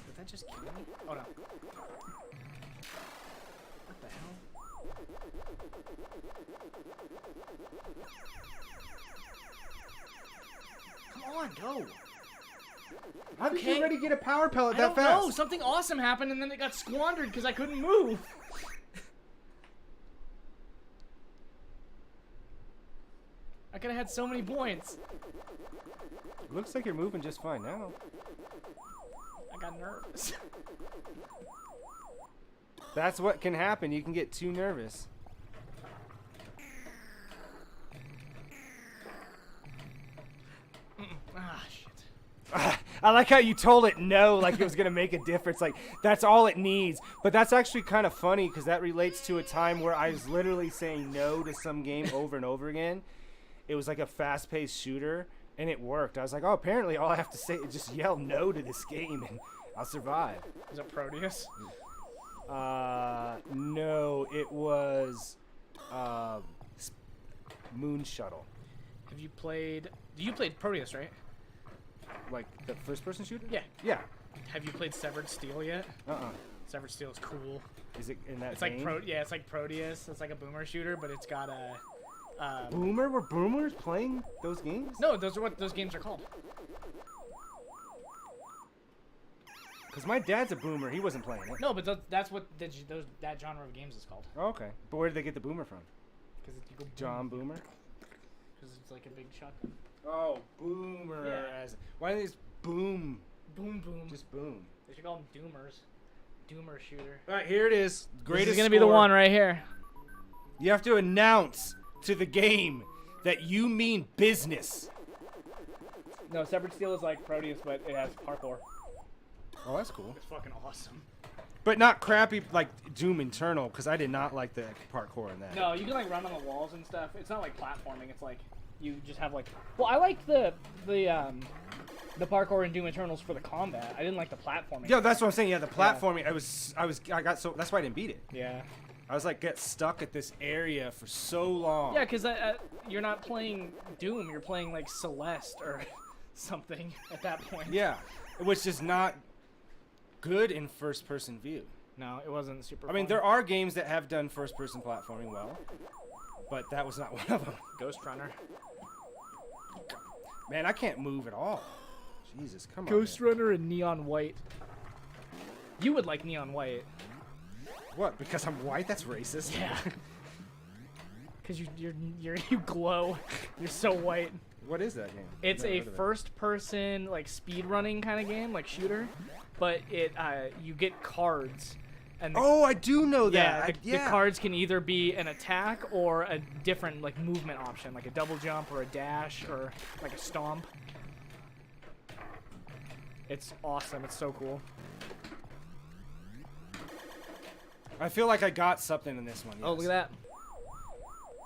A: Did that just kill me? Oh no. What the hell? Come on, go.
B: How did
A: Okay.
B: you already get a power pellet
A: I
B: that
A: don't
B: fast?
A: know. Something awesome happened and then it got squandered because I couldn't move. could have had so many points.
B: Looks like you're moving just fine now.
A: I got nervous.
B: That's what can happen. You can get too nervous.
A: Ah, shit.
B: I like how you told it no, like it was gonna make a difference. Like that's all it needs. But that's actually kind of funny because that relates to a time where I was literally saying no to some game over and over again. It was like a fast-paced shooter, and it worked. I was like, oh, apparently all I have to say is just yell no to this game, and I'll survive.
A: Is it Proteus?
B: No, it was Moon Shuttle.
A: Have you played? You played Proteus, right?
B: Like the first-person shooter?
A: Yeah.
B: Yeah.
A: Have you played Severed Steel yet?
B: Uh-uh.
A: Severed Steel is cool.
B: Is it in that
A: It's like
B: vein?
A: it's like Proteus. It's like a boomer shooter, but it's got a.
B: Boomer? Were boomers playing those games?
A: No, those are what those games are called.
B: Because my dad's a boomer. He wasn't playing it.
A: No, but that's what that genre of games is called.
B: Oh, okay. But where did they get the boomer from?
A: Because you go
B: John Boomer?
A: Because it's like a big shotgun.
B: Oh, boomer.
A: Yeah.
B: Why don't they just boom?
A: Boom, boom.
B: Just boom.
A: They should call them Doomers. Doomer shooter.
B: All right, here it is. Greatest
A: This is gonna be the
B: score.
A: one right here.
B: You have to announce to the game that you mean business.
A: No, Severed Steel is like Proteus, but it has parkour.
B: Oh, that's cool.
A: It's fucking awesome.
B: But not crappy like Doom Eternal, because I did not like the parkour in that.
A: No, you can like run on the walls and stuff. It's not like platforming. It's like you just have like. Well, I like the parkour in Doom Eternals for the combat. I didn't like the platforming.
B: Yeah, that's what I'm saying. Yeah, the platforming. I got so. That's why I didn't beat it.
A: Yeah.
B: I was like get stuck at this area for so long.
A: Yeah, because you're not playing Doom. You're playing like Celeste or something at that point.
B: Yeah, which is not good in first-person view.
A: No, it wasn't super.
B: I mean,
A: fun.
B: there are games that have done first-person platforming well, but that was not one of them.
A: Ghost Runner.
B: Man, I can't move at all. Jesus, come on.
A: Ghost
B: man.
A: Runner and Neon White. You would like Neon White.
B: What? Because I'm white? That's racist.
A: Yeah. Because you glow. You're so white.
B: What is that game?
A: It's
B: Never
A: a
B: heard of it.
A: first-person like speed running kind of game, like shooter, but it you get cards, and
B: Oh, I do know
A: yeah,
B: that.
A: the cards can either be an attack or a different like movement option, like a double jump or a dash or like a stomp. It's awesome. It's so cool.
B: I feel like I got something in this one.
A: Oh, look at that.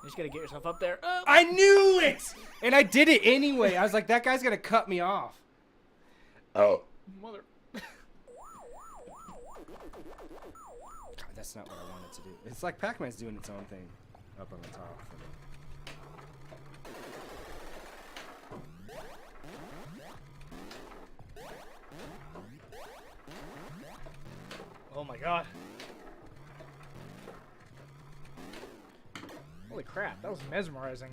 A: You just gotta get yourself up there. Oh.
B: I knew it! And I did it anyway. I was like, that guy's gonna cut me off.
F: Oh.
A: Mother.
B: God, that's not what I wanted to do. It's like Pac-Man's doing its own thing up on the top for me.
A: Oh my god. Holy crap, that was mesmerizing.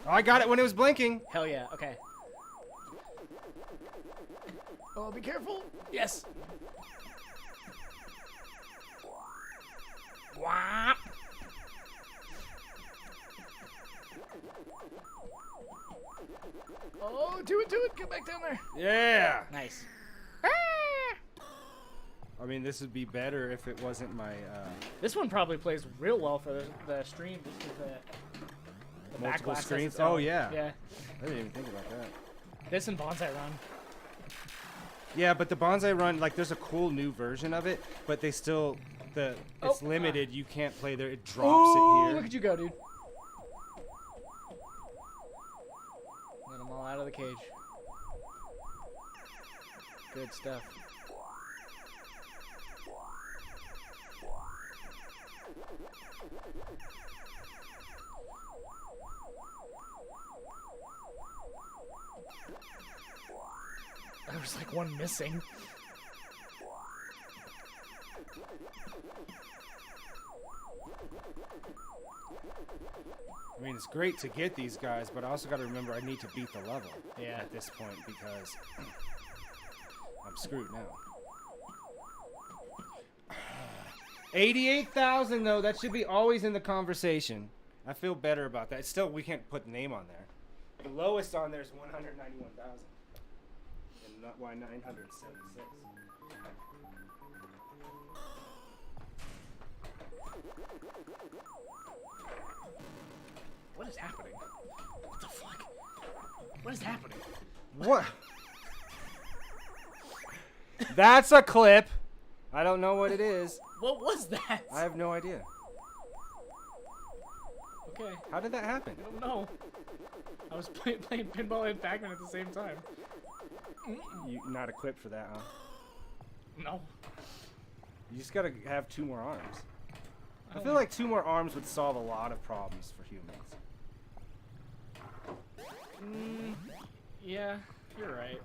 B: Oh, I got it when it was blinking.
A: Hell yeah, okay. Oh, be careful. Yes. Wah. Oh, do it. Get back down there.
B: Yeah.
A: Nice.
B: I mean, this would be better if it wasn't my
A: This one probably plays real well for the stream just because the
B: multiple
A: backglass has
B: screens.
A: its own-
B: Oh, yeah.
A: Yeah.
B: I didn't even think about that.
A: This and Bonsai Run.
B: Yeah, but the Bonsai Run, like, there's a cool new version of it, but they still, it's limited. You can't play there. It drops
A: Oh,
B: it here.
A: look at you go, dude. Let them all out of the cage. Good stuff. There was like one missing.
B: I mean, it's great to get these guys, but I also got to remember I need to beat the level
A: Yeah.
B: at this point because I'm screwed now. 88,000 though. That should be always in the conversation. I feel better about that. Still, we can't put the name on there. The lowest on there is 191,000. And not why 976.
A: What is happening? What the fuck? What is happening?
B: What? That's a clip. I don't know what it is.
A: What was that?
B: I have no idea.
A: Okay,
B: How did that happen?
A: I don't know. I was playing Pinball and Pac-Man at the same time.
B: You not equipped for that, huh?
A: No.
B: You just gotta have 2 more arms. I feel like 2 more arms would solve a lot of problems for humans.
A: Yeah, you're right.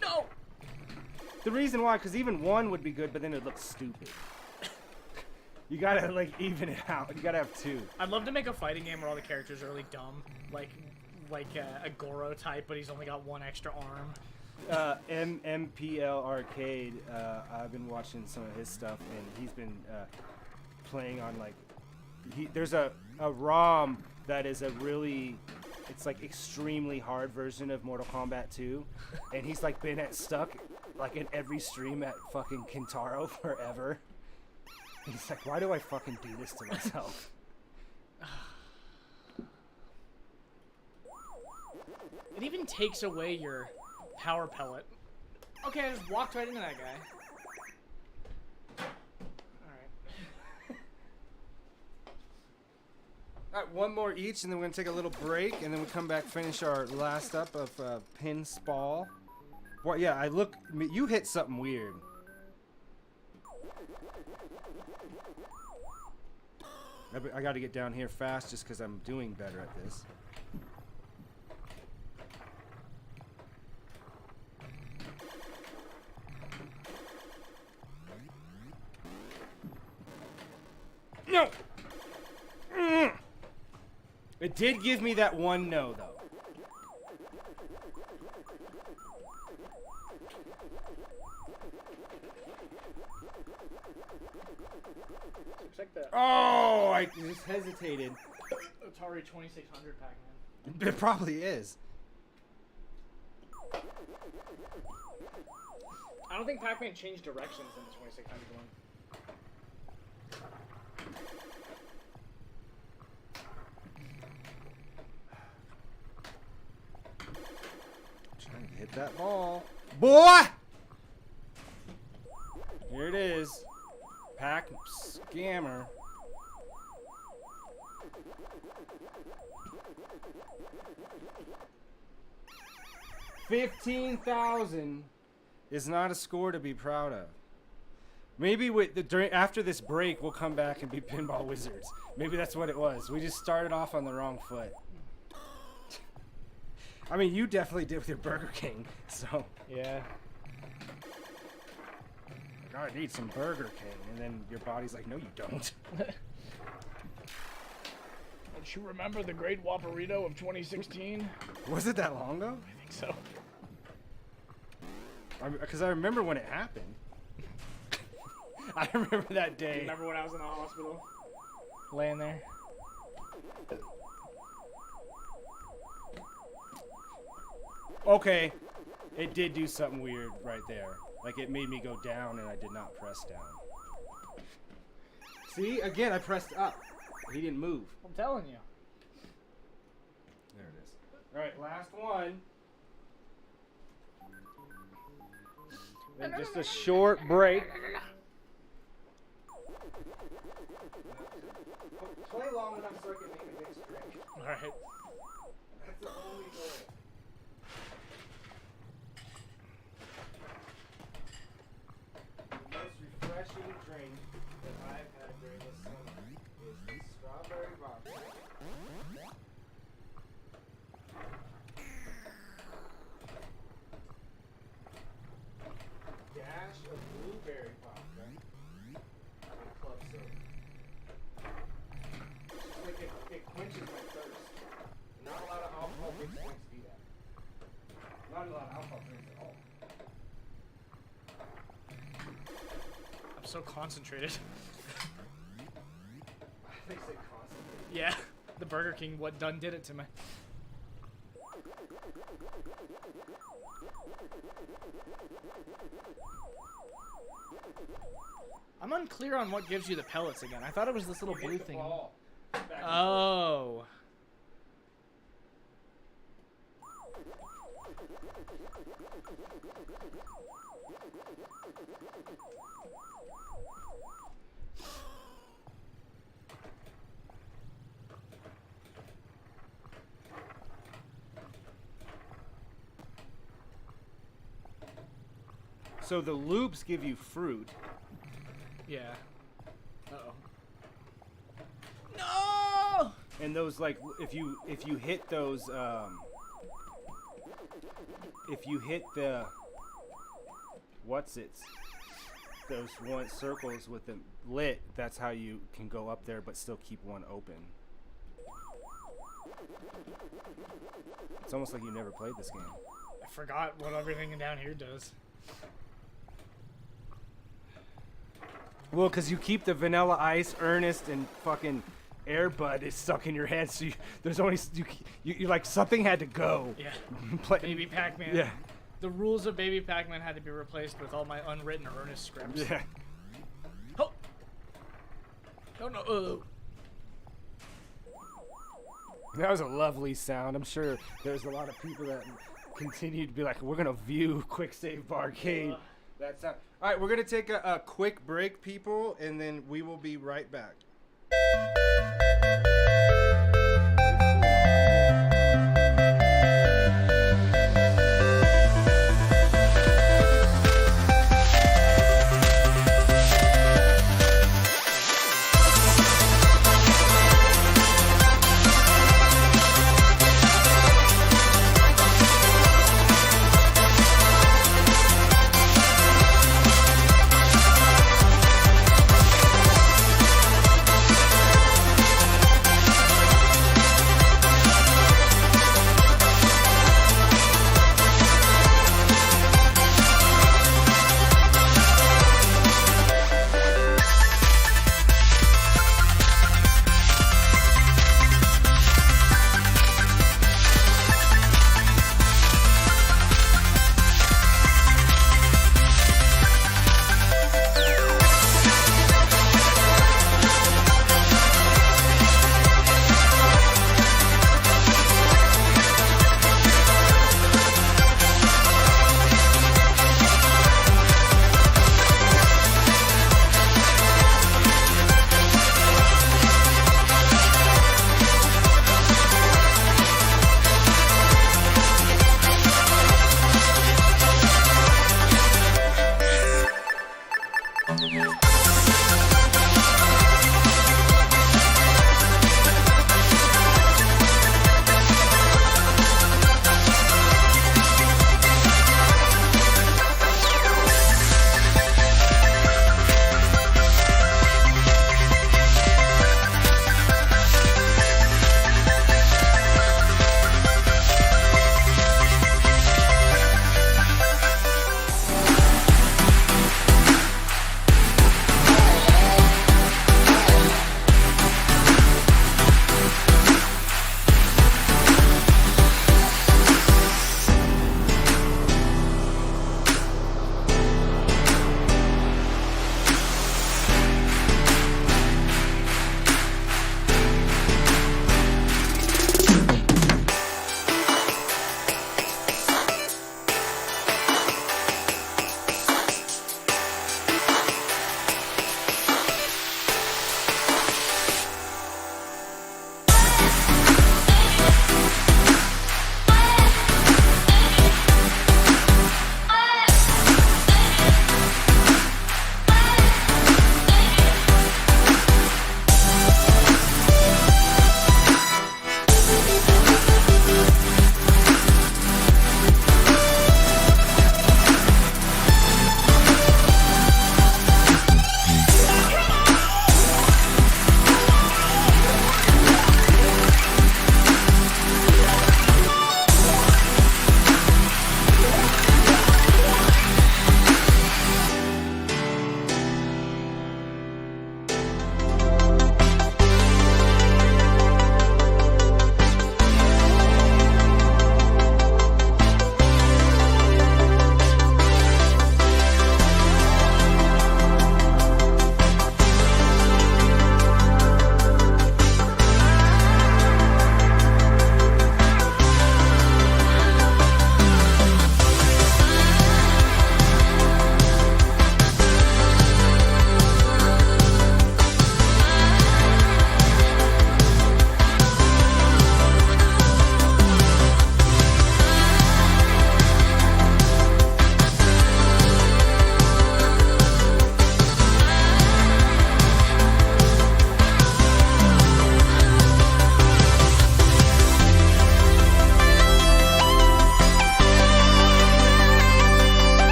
A: No!
B: The reason why, because even 1 would be good, but then it looks stupid. You gotta like even it out. You gotta have 2.
A: I'd love to make a fighting game where all the characters are really dumb, like a Goro type, but he's only got 1 extra arm.
B: MPL Arcade. I've been watching some of his stuff, and he's been playing on like. There's a ROM that is a really, it's like extremely hard version of Mortal Kombat 2, and he's like been stuck like in every stream at fucking Kintaro forever. And he's like, why do I fucking do this to myself?
A: It even takes away your power pellet. Okay, I just walked right into that guy.
B: Alright, 1 more each, and then we're gonna take a little break, and then we come back, finish our last up of Pinball. Well, yeah, you hit something weird. I gotta get down here fast just because I'm doing better at this. No! It did give me that 1 no, though.
A: Looks like the
B: Oh, I just hesitated.
A: Atari 2600 Pac-Man.
B: It probably is.
A: I don't think Pac-Man changed directions in the 2600 one.
B: Trying to hit that ball. Boy! Here it is. Pac Scammer. $15,000 is not a score to be proud of. Maybe after this break, we'll come back and be Pinball Wizards. Maybe that's what it was. We just started off on the wrong foot. I mean, you definitely did with your Burger King, so.
A: Yeah.
B: Like, I need some Burger King, and then your body's like, no, you don't.
A: Don't you remember the Great Whopperito of 2016?
B: Was it that long ago?
A: I think so.
B: Because I remember when it happened. I remember that
A: Do you
B: day.
A: remember when I was in the hospital? Laying there.
B: Okay, it did do something weird right there. Like, it made me go down, and I did not press down. See? Again, I pressed up. He didn't move.
A: I'm telling you.
B: There it is. Alright, last one. Then just a short break. Play long enough so I can make a big string.
A: Alright.
B: That's the only goal. The most refreshing drink that I've had during this summer is the strawberry vodka. Dash of blueberry vodka and club soda. It's just like it quenches my thirst. Not a lot of alcohol drinks do that. Not a lot of alcohol drinks at all.
A: so concentrated.
B: They say constantly.
A: Yeah, the Burger King what done did it to me. I'm unclear on what gives you the pellets again. I thought it was this little blue thing. Oh.
B: So the loops give you fruit.
A: Yeah. Uh-oh. No!
B: And those, like, if you hit those, if you hit the, those one circles with them lit, that's how you can go up there but still keep one open. It's almost like you never played this game.
A: I forgot what everything down here does.
B: Well, because you keep the Vanilla Ice, Ernest, and fucking Airbud is stuck in your head, so there's only you like something had to go.
A: Yeah.
B: Play,
A: Baby Pac-Man.
B: Yeah.
A: The rules of Baby Pac-Man had to be replaced with all my unwritten Ernest scripts.
B: Yeah.
A: Oh. Oh no.
B: That was a lovely sound. I'm sure there's a lot of people that continue to be like, we're gonna view Quicksave Barcade. That sound. All right, we're gonna take a quick break, people, and then we will be right back.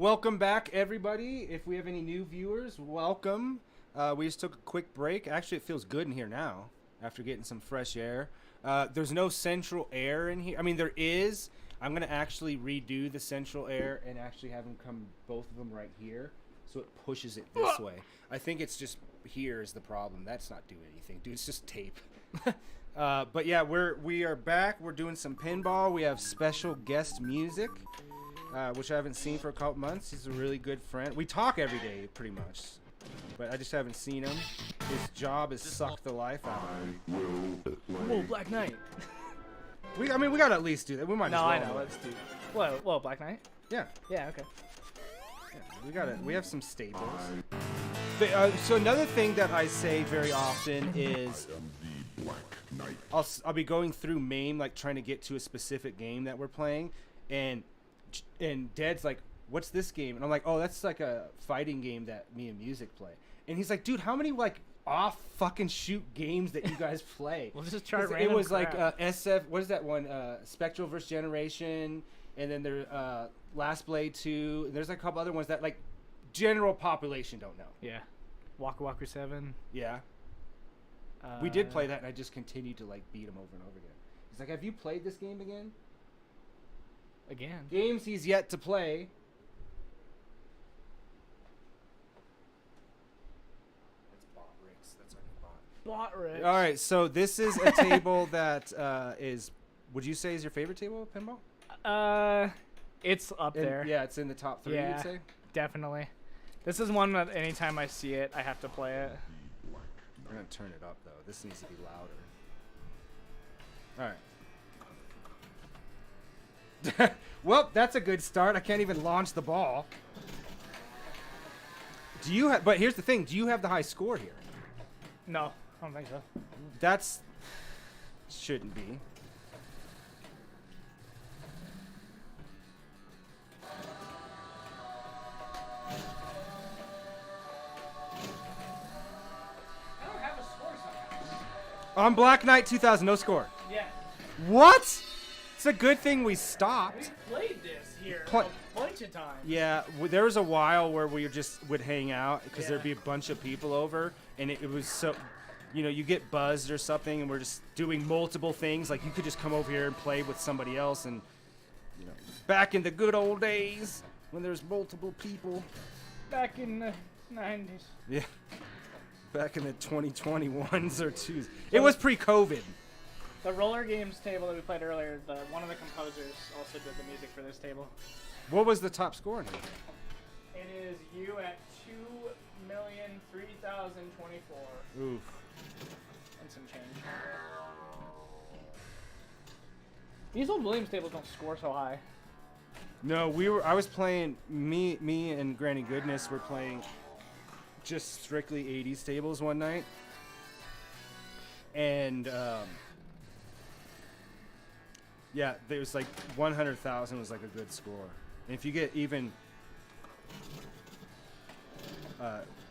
B: welcome back, everybody. If we have any new viewers, welcome. We just took a quick break. Actually, it feels good in here now after getting some fresh air. There's no central air in here. I mean, there is. I'm going to actually redo the central air and actually have them come, both of them right here, so it pushes it this way. I think it's just here is the problem. That's not doing anything, dude. It's just tape. But yeah, we are back. We're doing some pinball. We have special guest music, which I haven't seen for a couple months. He's a really good friend. We talk every day, pretty much, but I just haven't seen him. His job is suck the life out of him.
A: Whoa, Black Knight.
B: We gotta at least do that. We might.
A: No,
B: as well.
A: I know. Let's do. Whoa, Black Knight.
B: Yeah.
A: Yeah. Okay.
B: We have some staples. So another thing that I say very often is I'll be going through MAME, like trying to get to a specific game that we're playing, and Dad's like, "What's this game?" And I'm like, "Oh, that's like a fighting game that me and MUZIK play." And he's like, "Dude, how many like off fucking shoot games that you guys play?"
A: We'll just try
B: 'Cause
A: random
B: it was
A: crap.
B: like SF. What is that one? Spectral vs. Generation, and then there Last Blade 2. And there's like a couple other ones that like general population don't know.
A: Yeah. Waka Waka 7.
B: Yeah. We did play that, and I just continued to like beat him over and over again. He's like, "Have you played this game again?"
A: Again.
B: Games he's yet to play. That's bot Ricks. That's our new bot.
A: Bot Rich.
B: All right, so this is a table that is. Would you say is your favorite table of pinball?
A: It's up there.
B: Yeah, it's in the top 3.
A: Yeah.
B: You'd say.
A: Definitely. This is one that anytime I see it, I have to play it.
B: We're gonna turn it up though. This needs to be louder. All right. Well, that's a good start. I can't even launch the ball. Do you have? But here's the thing. Do you have the high score here?
A: No, I don't think so.
B: That's shouldn't be.
A: I don't have a score sometimes.
B: On Black Knight 2000, no score.
A: Yeah.
B: What? It's a good thing we stopped.
A: We played this here
B: Play-
A: a bunch of times.
B: Yeah, there was a while where we just would hang out because
A: Yeah.
B: there'd be a bunch of people over, and it was so, you get buzzed or something, and we're just doing multiple things. Like you could just come over here and play with somebody else, and back in the good old days when there's multiple people.
A: Back in the 90s.
B: Yeah. Back in the 2021s or 2s. It was pre-COVID.
A: The roller games table that we played earlier, one of the composers also did the music for this table.
B: What was the top score in here?
A: It is you at 2,003,024
B: Oof.
A: and some change. These old Williams tables don't score so high.
B: No, I was playing, me and Granny Goodness were playing just strictly 80s tables one night. And, yeah, there was like 100,000 was like a good score. And if you get even,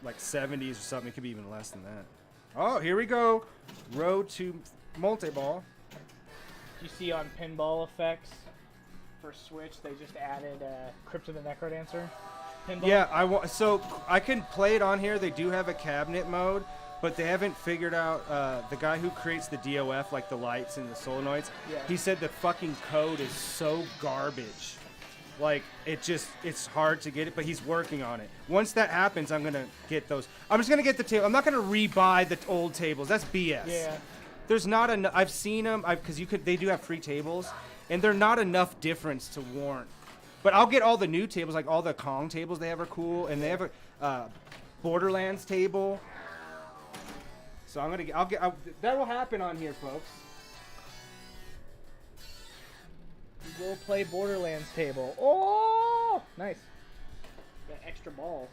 B: like 70s or something, it could be even less than that. Oh, here we go. Road to multi-ball.
A: You see on Pinball Effects for Switch, they just added Crypt of the Necrodancer. Pinball.
B: Yeah, so I can play it on here. They do have a cabinet mode, but they haven't figured out the guy who creates the DOF, like the lights and the solenoids.
A: Yeah.
B: He said the fucking code is so garbage. Like it's hard to get it, but he's working on it. Once that happens, I'm gonna get those. I'm just gonna get the table. I'm not gonna rebuy the old tables. That's BS.
A: Yeah.
B: There's not enough. I've seen them. Because they do have free tables, and they're not enough difference to warrant. But I'll get all the new tables, like all the Kong tables they have are cool, and they have a Borderlands table. So that will happen on here, folks.
A: We'll play Borderlands table. Oh, nice. Got extra ball.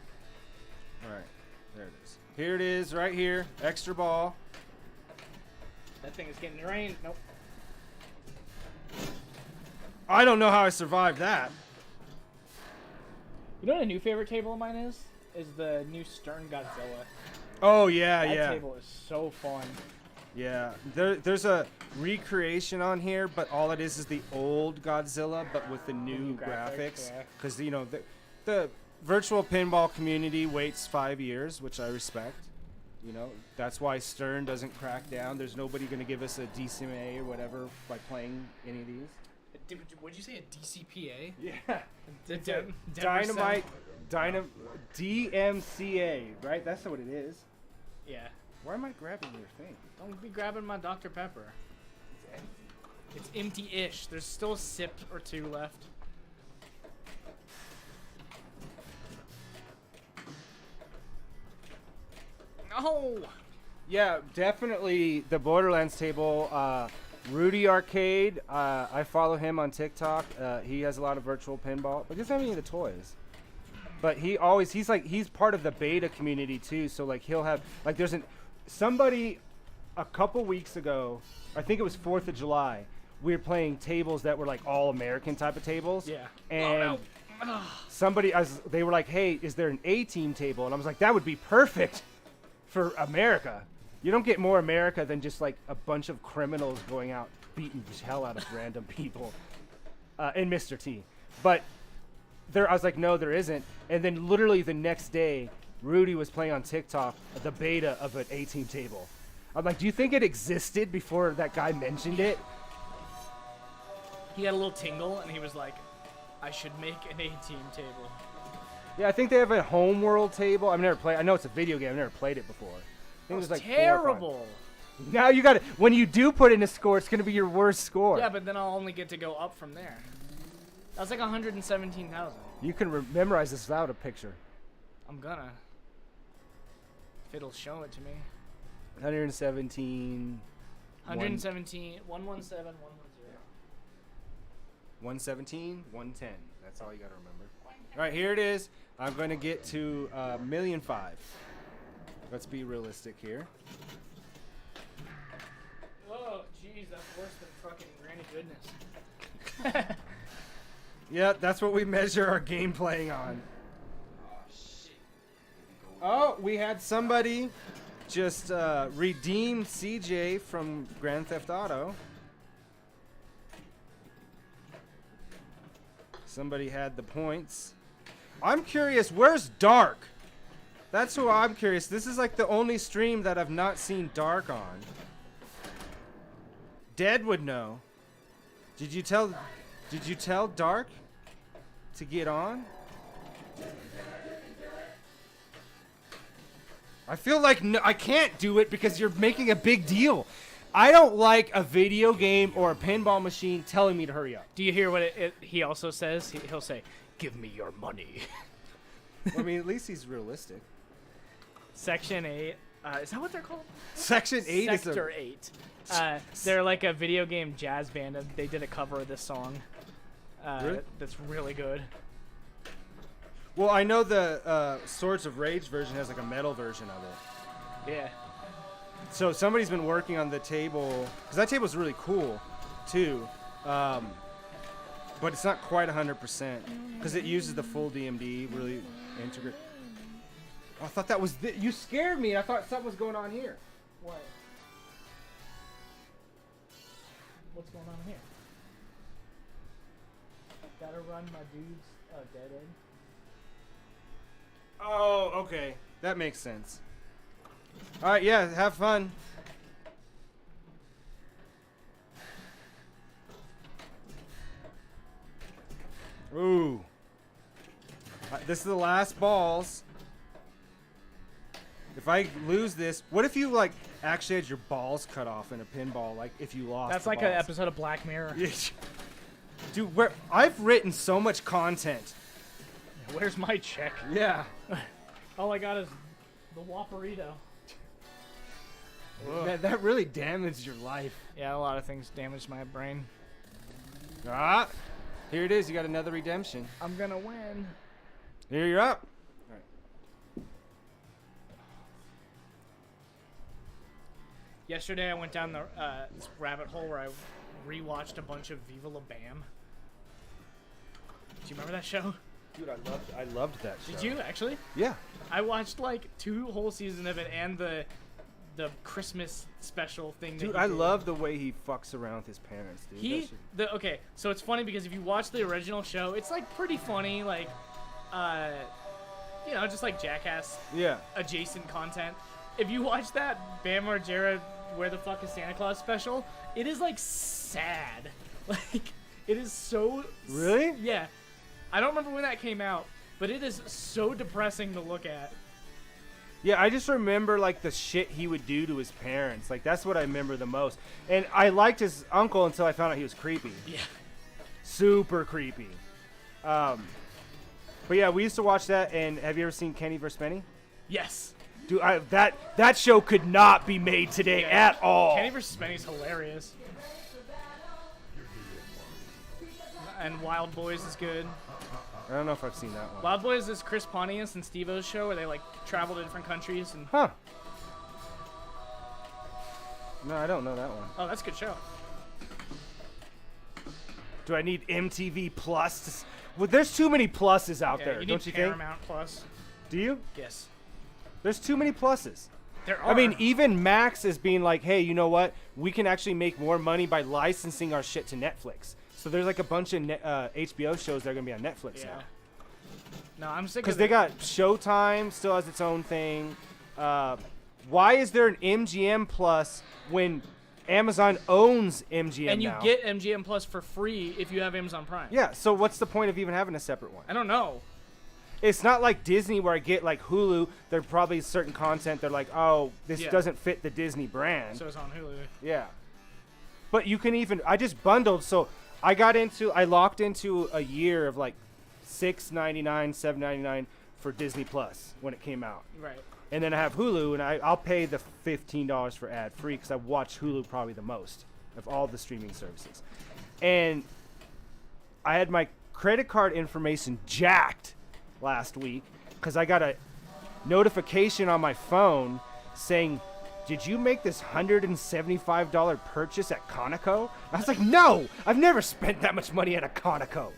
B: All right, there it is. Here it is, right here. Extra ball.
A: That thing is getting drained. Nope.
B: I don't know how I survived that.
A: You know what a new favorite table of mine is? Is the new Stern Godzilla.
B: Oh yeah,
A: That
B: yeah.
A: table is so fun.
B: Yeah, there's a recreation on here, but all it is the old Godzilla, but with the new graphics.
A: yeah.
B: Because The virtual pinball community waits 5 years, which I respect. You know, that's why Stern doesn't crack down. There's nobody going to give us a DCMA or whatever by playing any of these.
H: What'd you say, a DCPA?
B: Yeah.
H: Dynamite.
B: DMCA, right? That's what it is.
A: Yeah.
B: Why am I grabbing your thing?
A: Don't be grabbing my Dr. Pepper. It's empty-ish. There's still a sip or two left. No!
B: Yeah, definitely the Borderlands table. Rudy Arcade, I follow him on TikTok. He has a lot of virtual pinball, but he doesn't have any of the toys. But he's part of the beta community too. So like he'll have like somebody a couple weeks ago, I think it was 4th of July. We were playing tables that were like all American type of tables.
A: Yeah.
B: And they were like, "Hey, is there an A-team table?" And I was like, "That would be perfect for America." You don't get more America than just like a bunch of criminals going out beating the hell out of random people. And Mr. T. But I was like, no, there isn't. And then literally the next day, Rudy was playing on TikTok the beta of an A-team table. I'm like, do you think it existed before that guy mentioned it?
A: He had a little tingle, and he was like, I should make an A-team table.
B: Yeah, I think they have a homeworld table. I've never played. I know it's a video game. I've never played it before. I think it was like 4 or 5.
A: Terrible.
B: Now you got it. When you do put in a score, it's gonna be your worst score.
A: Yeah, but then I'll only get to go up from there. That's like 117,000.
B: You can memorize this without a picture.
A: I'm gonna. If it'll show it to me.
B: 117.
A: 117, 117, 110.
B: 117, 110. That's all you gotta remember. All right, here it is. I'm gonna get to 1,000,005. Let's be realistic here.
A: Oh, jeez, that's worse than fucking Granny Goodness.
B: Yeah, that's what we measure our game playing on. Oh, we had somebody just redeem CJ from Grand Theft Auto. Somebody had the points. I'm curious, where's Dark? That's who I'm curious. This is like the only stream that I've not seen Dark on. Dead would know. Did you tell Dark to get on? I feel like I can't do it because you're making a big deal. I don't like a video game or a pinball machine telling me to hurry up.
A: Do you hear what he also says? He'll say, "Give me your money."
B: I mean, at least he's realistic.
A: Section 8. Is that what they're called?
B: Section 8 is
A: Sector 8. They're like a video game jazz band. And they did a cover of this song.
B: Really?
A: That's really good.
B: Well, I know the Swords of Rage version has like a metal version of it.
A: Yeah.
B: So somebody's been working on the table, because that table's really cool, too. But it's not quite 100%, because it uses the full DMD, really integrate. Oh, I thought that was you scared me. I thought something was going on here.
A: What? What's going on here? Gotta run my dude's dead end.
B: Oh, okay. That makes sense. All right, yeah, have fun. Ooh. This is the last balls. If I lose this, what if you like actually had your balls cut off in a pinball? Like if you lost.
A: That's
B: the
A: like
B: balls.
A: an episode of Black Mirror.
B: Dude, I've written so much content.
A: Where's my check?
B: Yeah.
A: All I got is the Whopperito.
B: That really damaged your life.
A: Yeah, a lot of things damaged my brain.
B: Ah, here it is. You got another redemption.
A: I'm gonna win.
B: Here you're up. All right.
A: Yesterday I went down this rabbit hole where I rewatched a bunch of Viva La Bam. Do you remember that show?
B: Dude, I loved that show.
A: Did you actually?
B: Yeah.
A: I watched like 2 whole seasons of it and the Christmas special thing.
B: Dude,
A: that
B: I
A: did.
B: love the way he fucks around with his parents, dude.
A: Okay, so it's funny because if you watch the original show, it's like pretty funny. Like,
H: Just like Jackass
B: Yeah.
H: adjacent content. If you watch that Bam Margera Where the Fuck is Santa Claus special, it is like sad. Like it is so
B: Really?
H: Yeah. I don't remember when that came out, but it is so depressing to look at.
B: Yeah, I just remember like the shit he would do to his parents. Like that's what I remember the most. And I liked his uncle until I found out he was creepy.
H: Yeah.
B: Super creepy. But yeah, we used to watch that. And have you ever seen Kenny vs. Penny?
H: Yes.
B: Dude, that show could not be made today
H: Yeah.
B: at all.
H: Kenny vs. Penny's hilarious. And Wild Boys is good.
B: I don't know if I've seen that one.
H: Wild Boys is Chris Pontius and Steve-O's show where they like travel to different countries and
B: Huh. No, I don't know that one.
H: oh, that's a good show.
B: Do I need MTV Plus? Well, there's too many pluses out
H: Yeah,
B: there,
H: you
B: don't
H: need
B: you think?
H: Paramount Plus.
B: Do you?
H: Yes.
B: There's too many pluses.
H: There are.
B: I mean, even Max is being like, hey, you know what? We can actually make more money by licensing our shit to Netflix. So there's like a bunch of HBO shows that are going to be on Netflix
H: yeah.
B: now.
H: No, I'm sick
B: Because
H: of
B: they
H: it.
B: got Showtime, still has its own thing. Why is there an MGM Plus when Amazon owns MGM
H: and you
B: now?
H: get MGM Plus for free if you have Amazon Prime.
B: Yeah, so what's the point of even having a separate one?
H: I don't know.
B: It's not like Disney where I get like Hulu. There probably certain content they're like, oh, this
H: Yeah.
B: doesn't fit the Disney brand.
H: So it's on Hulu.
B: Yeah. But you can even, I just bundled, so I locked into a year of like $6.99, $7.99 for Disney Plus when it came out.
H: Right.
B: And then I have Hulu, and I'll pay the $15 for ad free because I watch Hulu probably the most of all the streaming services. And I had my credit card information jacked last week because I got a notification on my phone saying, did you make this $175 purchase at Conoco? I was like, no, I've never spent that much money at a Conoco.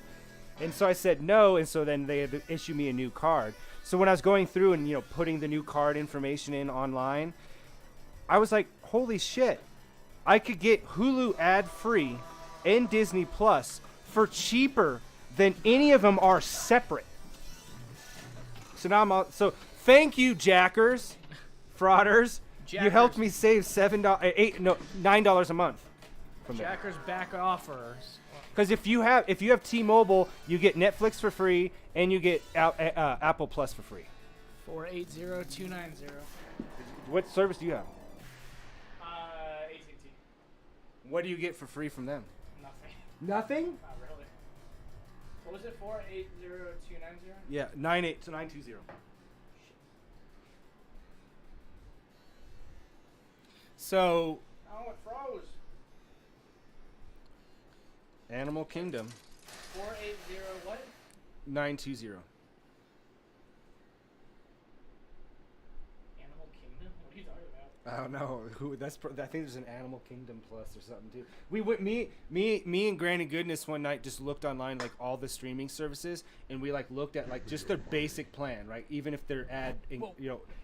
B: And so I said no, and so then they had to issue me a new card. So when I was going through and putting the new card information in online, I was like, holy shit, I could get Hulu ad-free and Disney Plus for cheaper than any of them are separate. So now so thank you, jackers, frauders. You helped me save $9 a month from there.
H: Jackers back offers.
B: Because if you have T-Mobile, you get Netflix for free and you get Apple Plus for free.
H: 480290.
B: What service do you have?
H: AT&T.
B: What do you get for free from them?
H: Nothing.
B: Nothing?
H: Not really. What was it? 480290.
B: Yeah, 920. So,
H: Oh, it froze.
B: Animal Kingdom
H: 480 what?
B: 920.
H: Animal Kingdom? What are you talking about?
B: I don't know who. I think there's an Animal Kingdom Plus or something too. We went me and Granny Goodness one night just looked online like all the streaming services, and we like looked at like just their basic plan, right? Even if they're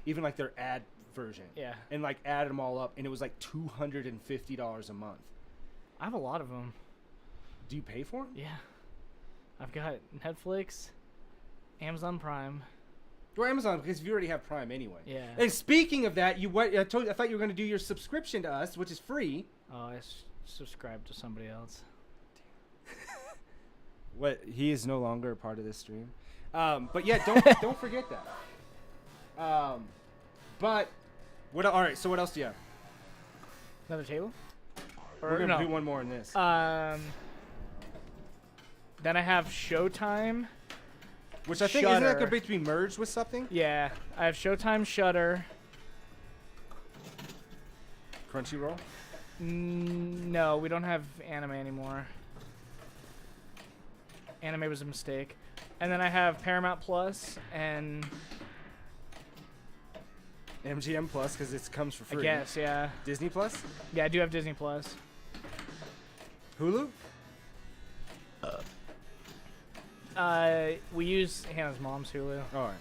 B: even like their ad version.
H: Yeah.
B: And like added them all up, and it was like $250 a month.
H: I have a lot of them.
B: Do you pay for them?
H: Yeah. I've got Netflix, Amazon Prime.
B: Or Amazon, because you already have Prime anyway.
H: Yeah.
B: And speaking of that, I thought you were going to do your subscription to us, which is free.
H: Oh, I subscribed to somebody else.
B: What? He is no longer a part of this stream. But yeah, don't forget that. But what? All right. So what else do you have?
H: Another table?
B: We're gonna do one more in this.
H: Then I have Showtime.
B: Which I think isn't that
H: Shudder.
B: going to be merged with something?
H: Yeah, I have Showtime, Shudder.
B: Crunchyroll.
H: No, we don't have anime anymore. Anime was a mistake. And then I have Paramount Plus and
B: MGM Plus because it comes for free.
H: I guess, yeah.
B: Disney Plus.
H: Yeah, I do have Disney Plus.
B: Hulu.
H: We use Hannah's mom's Hulu.
B: All right.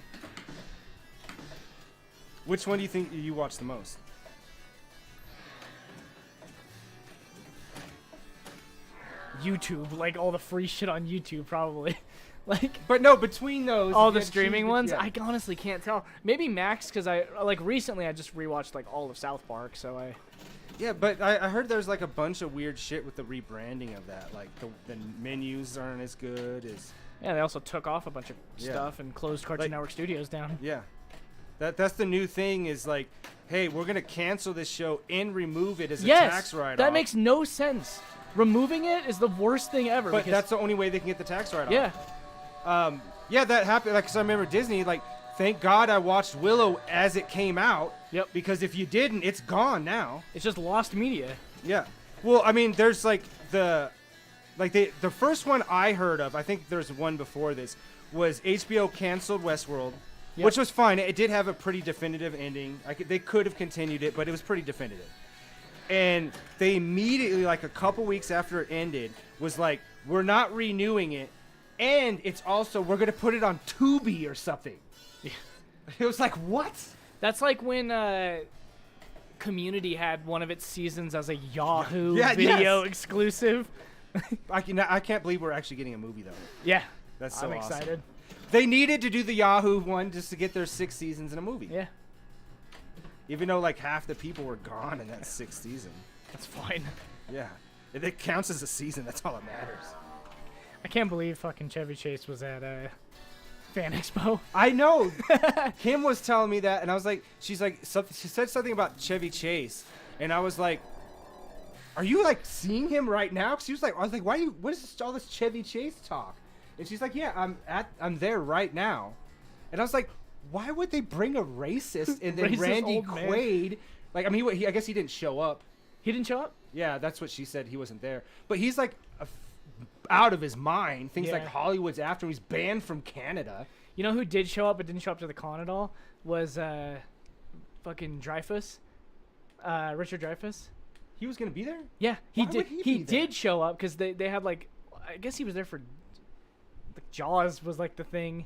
B: Which one do you think you watch the most?
H: YouTube, like all the free shit on YouTube, probably. Like
B: But no, between those,
H: all
B: if you
H: the
B: had to
H: streaming
B: choose
H: ones,
B: yeah.
H: I honestly can't tell. Maybe Max, because I like recently I just rewatched like all of South Park, so I.
B: Yeah, but I heard there's like a bunch of weird shit with the rebranding of that. Like the menus aren't as good as.
H: Yeah, they also took off a bunch of
B: Yeah.
H: stuff and closed Cartoon
B: Like-
H: Network Studios down.
B: Yeah, that's the new thing is like, hey, we're gonna cancel this show and remove it as a tax write-off.
H: that makes no sense. Removing it is the worst thing ever.
B: But
H: because,
B: that's the only way they can get the tax write-off.
H: yeah.
B: Yeah, that happened. Like, 'cause I remember Disney. Like, thank God I watched Willow as it came out.
H: Yep.
B: Because if you didn't, it's gone now.
H: It's just lost media.
B: Yeah. Well, I mean, there's like the first one I heard of. I think there's one before this. Was HBO canceled Westworld,
H: Yep.
B: which was fine. It did have a pretty definitive ending. They could have continued it, but it was pretty definitive. And they immediately, like a couple weeks after it ended, was like, we're not renewing it, and it's also we're gonna put it on Tubi or something.
H: Yeah.
B: It was like, what?
H: That's like when Community had one of its seasons as a Yahoo
B: Yeah,
H: video
B: yes.
H: exclusive.
B: I can't believe we're actually getting a movie though.
H: Yeah.
B: That's so
H: I'm
B: awesome.
H: excited.
B: They needed to do the Yahoo one just to get their 6 seasons in a movie.
H: Yeah.
B: Even though like half the people were gone in that 6th season.
H: That's fine.
B: Yeah. If it counts as a season, that's all that matters.
H: I can't believe fucking Chevy Chase was at Fan Expo.
B: I know. Kim was telling me that, and I was like, she said something about Chevy Chase, and I was like, are you like seeing him right now? Cause I was like, what is all this Chevy Chase talk? And she's like, yeah, I'm there right now. And I was like, why would they bring a racist and then
H: Racist
B: Randy
H: old man.
B: Quaid? Like, I mean, I guess he didn't show up.
H: He didn't show up?
B: Yeah, that's what she said. He wasn't there. But he's like out of his mind. Things like
H: Yeah.
B: Hollywood's after him. He's banned from Canada.
H: You know who did show up but didn't show up to the con at all? Was fucking Dreyfuss. Richard Dreyfuss.
B: He was gonna be there.
H: Yeah, he
B: Why
H: did.
B: would he
H: He
B: be there?
H: did show up because they had like, I guess he was there for. Like Jaws was like the thing,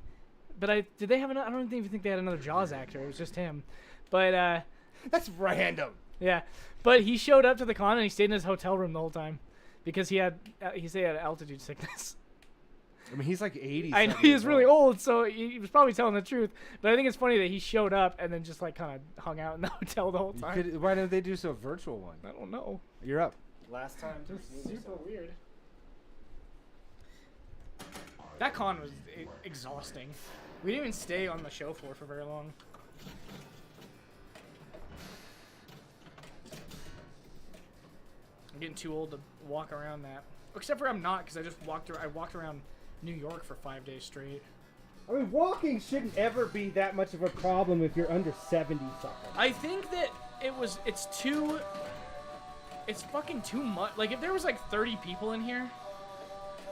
H: but did they have another? I don't even think they had another Jaws actor. It was just him, but
B: That's random.
H: yeah, but he showed up to the con and he stayed in his hotel room the whole time because he said he had altitude sickness.
B: I mean, he's like 80.
H: I know he was really old, so he was probably telling the truth. But I think it's funny that he showed up and then just like kind of hung out in the hotel the whole time.
B: Why don't they do a virtual one?
H: I don't know.
B: You're up. Last time.
H: Super weird. That con was exhausting. We didn't even stay on the show floor for very long. I'm getting too old to walk around that. Except for I'm not, because I walked around New York for 5 days straight.
B: I mean, walking shouldn't ever be that much of a problem if you're under 70 something.
H: I think that it's fucking too much. Like, if there was like 30 people in here,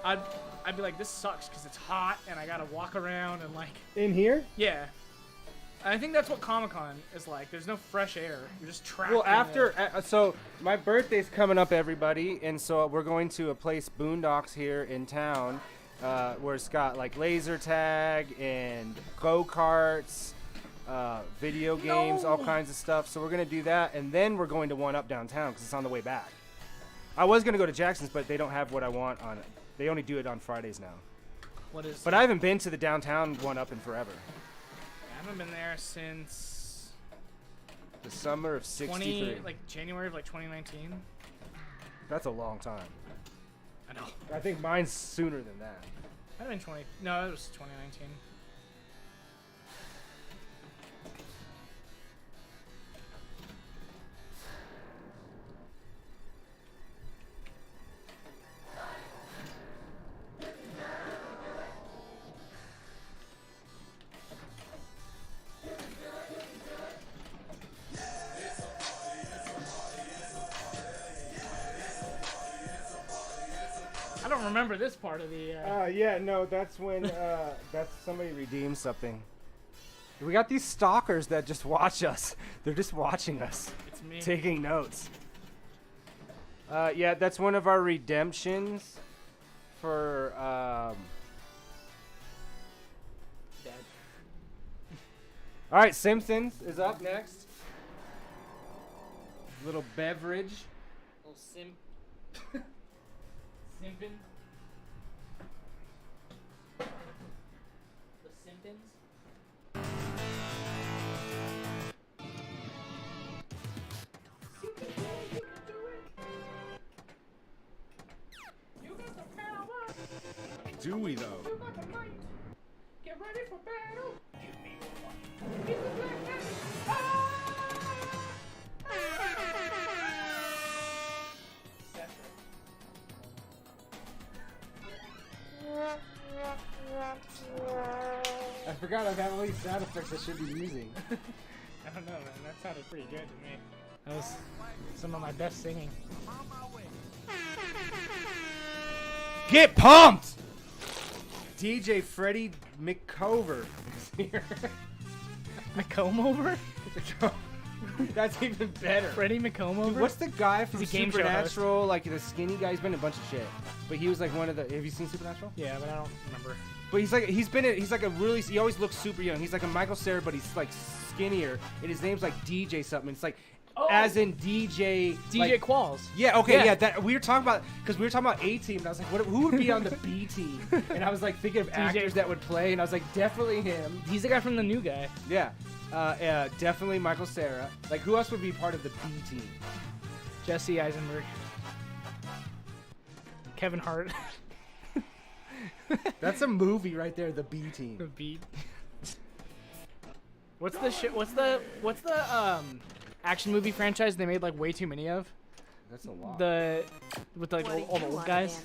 H: I'd be like, this sucks because it's hot and I gotta walk around and like.
B: In here?
H: Yeah. I think that's what Comic-Con is like. There's no fresh air. You're just trapped.
B: Well,
H: in
B: after
H: there.
B: so my birthday's coming up, everybody, and so we're going to a place Boondocks here in town, where it's got like laser tag and go karts, video games, all kinds of stuff. So we're gonna do that, and then we're going to One Up downtown because it's on the way back. I was gonna go to Jackson's, but they don't have what I want on it. They only do it on Fridays now.
H: What is?
B: But I haven't been to the downtown One Up in forever.
H: I haven't been there since
B: The summer of '63.
H: January of 2019.
B: That's a long time.
H: I know.
B: I think mine's sooner than that.
H: Might have been 20. No, it was 2019. I don't remember this part of the.
B: Yeah, no, that's when that's somebody redeemed something. We got these stalkers that just watch us. They're just watching us,
H: It's me.
B: taking notes. Yeah, that's one of our redemptions for.
H: Dead.
B: All right, Simpsons is up next. Little beverage.
H: Little simpin. Simpsons.
B: Do we though?
H: Get ready for battle. Give me your Give the black cat.
B: I forgot I got all these sound effects I should be using.
H: I don't know, man. That sounded pretty good to me. That was some of my best singing.
B: Get pumped! DJ Freddie McCover is here.
H: McComb over?
B: That's even better.
H: Freddie McComb over?
B: Dude, what's the guy from
H: He's a game show
B: Supernatural? Like the skinny guy. He's been in a bunch of shit. But he was like one of the. Have you seen Supernatural?
H: Yeah, but I don't remember.
B: But he's like a really. He always looks super young. He's like a Michael Cera, but he's like skinnier. And his name's like DJ something. It's like.
H: Oh.
B: As in DJ.
H: DJ
B: like,
H: Qualls.
B: Yeah. Okay.
H: Yeah.
B: Yeah. That we were talking about because we were talking about A Team, and I was like, who would be on the B Team? And I was like thinking of actors that would play, and I was like, definitely him.
H: He's the guy from The New Guy.
B: Yeah. Definitely Michael Cera. Like, who else would be part of the B Team?
H: Jesse Eisenberg. Kevin Hart.
B: That's a movie right there. The B
H: The
B: Team.
H: beat. What's the shit? What's the action movie franchise they made like way too many of?
B: That's a lot.
H: With like all the old guys.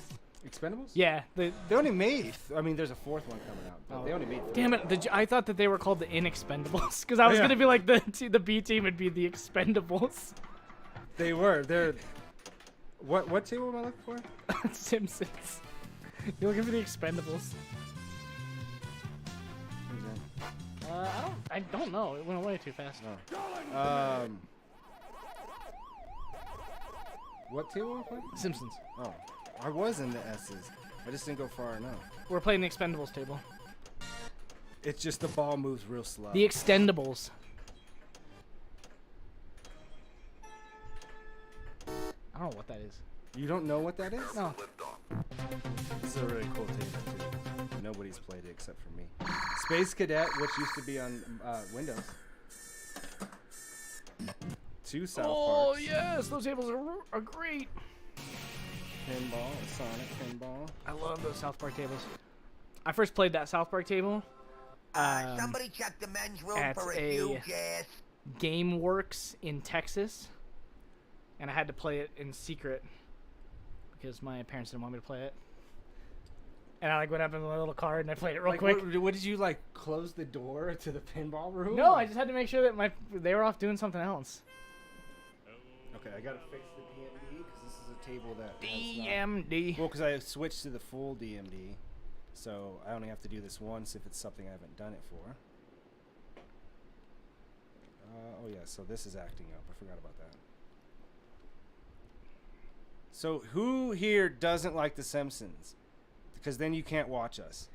B: Expendables?
H: Yeah.
B: They only made. I mean, there's a fourth one coming out. But they only made.
H: Damn it! I thought that they were called the Inexpendables because I was gonna be like the B team would be the Expendables.
B: They were. They're. What table am I looking for?
H: Simpsons. You're looking for the Expendables. I don't know. It went away too fast.
B: No. What table am I playing?
H: Simpsons.
B: Oh, I was in the S's. I just didn't go far enough.
H: We're playing the Expendables table.
B: It's just the ball moves real slow.
H: The Extendables. I don't know what that is.
B: You don't know what that is?
H: No.
B: This is a really cool table too. Nobody's played it except for me. Space Cadet, which used to be on Windows. 2 South
H: Oh
B: Parks.
H: yes, those tables are great.
B: Pinball, Sonic Pinball.
H: I love those South Park tables. I first played that South Park table.
F: Somebody check the men's room
H: at
F: for a
H: a-
F: few gas.
H: GameWorks in Texas, and I had to play it in secret because my parents didn't want me to play it. And I like went up in my little card and I played it real quick.
B: What did you like? Close the door to the pinball room?
H: No, I just had to make sure that they were off doing something else.
B: Okay, I gotta fix the DMD because this is a table that.
H: DMD.
B: Well, because I switched to the full DMD, so I only have to do this once if it's something I haven't done it for. Oh yeah, so this is acting up. I forgot about that. So who here doesn't like The Simpsons? Because then you can't watch us.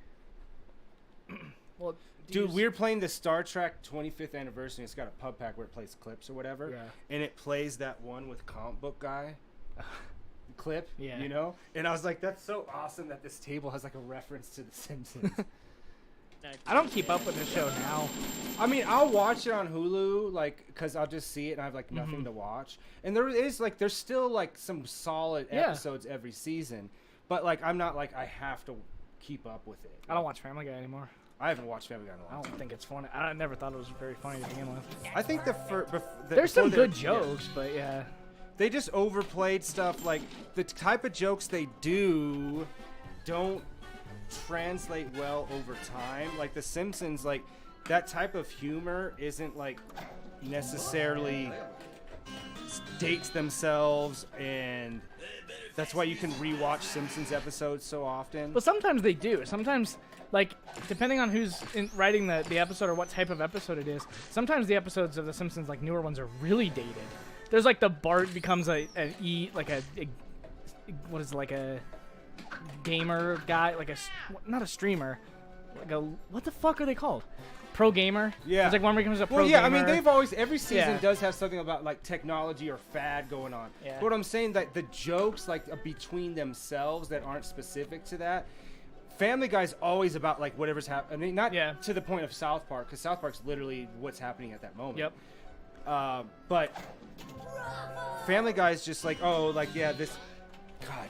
H: Well,
B: Dude, we're playing the Star Trek 25th anniversary. It's got a pub pack where it plays clips or whatever.
H: Yeah.
B: And it plays that one with comic book guy clip,
H: Yeah.
B: you know? And I was like, that's so awesome that this table has like a reference to The Simpsons.
H: I don't keep up with the show now.
B: I mean, I'll watch it on Hulu, like, because I'll just see it and I have like nothing to watch. And there is like, there's still like some solid episodes every season. But like, I'm not like, I have to keep up with it.
H: I don't watch Family Guy anymore.
B: I haven't watched Family Guy in a
H: I
B: long time.
H: don't think it's funny. I never thought it was very funny to begin with.
B: I think
H: There's some
B: before
H: good jokes, but yeah.
B: They just overplayed stuff. Like the type of jokes they do don't translate well over time. Like The Simpsons, like that type of humor isn't like necessarily dates themselves, and that's why you can rewatch Simpsons episodes so often.
H: But sometimes they do. Sometimes, like, depending on who's writing the episode or what type of episode it is, sometimes the episodes of The Simpsons, like newer ones, are really dated. There's like the Bart becomes a gamer guy, like not a streamer, like a, what the fuck are they called? Pro gamer?
B: Yeah.
H: There's like one where he becomes a pro
B: Well, yeah,
H: gamer.
B: I mean, they've always, every season
H: Yeah.
B: does have something about like technology or fad going on.
H: Yeah.
B: But I'm saying that the jokes like between themselves that aren't specific to that Family Guy's always about like whatever's happening. I mean, not
H: Yeah.
B: to the point of South Park, because South Park's literally what's happening at that moment.
H: Yep.
B: But Family Guy's just like, oh, like yeah, this. God,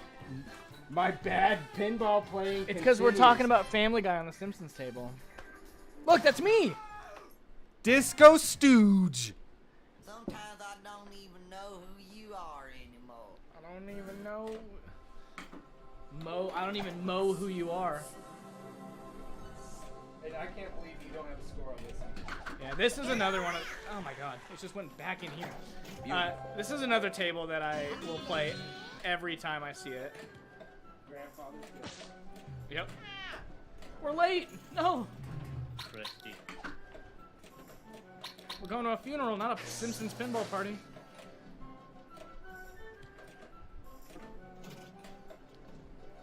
B: my bad pinball playing.
H: It's because we're talking about Family Guy on the Simpsons table. Look, that's me.
B: Disco Stooge.
F: Sometimes I don't even know who you are anymore.
H: I don't even know. I don't even know who you are.
B: And I can't believe you don't have a score on this.
H: Yeah, this is another one of. Oh my god, it just went back in here. This is another table that I will play every time I see it.
B: Grandfather's gift.
H: Yep. We're late. No.
A: Christy.
H: We're going to a funeral, not a Simpsons pinball party.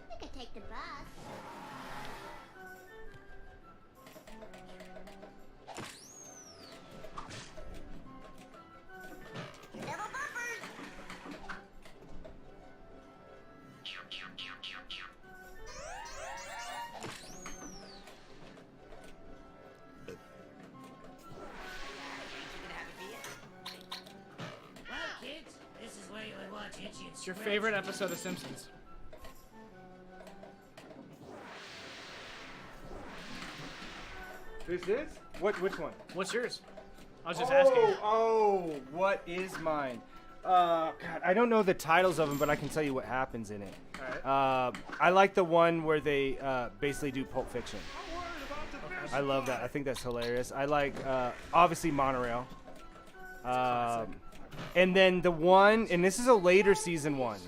E: We could take the bus.
F: Never bumpers!
I: Well, kids, this is where you would watch Itchy and
H: What's your favorite episode of Simpsons?
B: This is? Which one?
H: What's yours? I was just asking.
B: Oh, what is mine? God, I don't know the titles of them, but I can tell you what happens in it.
H: Alright.
B: I like the one where they basically do Pulp Fiction. I love that. I think that's hilarious. I like, obviously, Monorail. And then the one, and this is a later season one.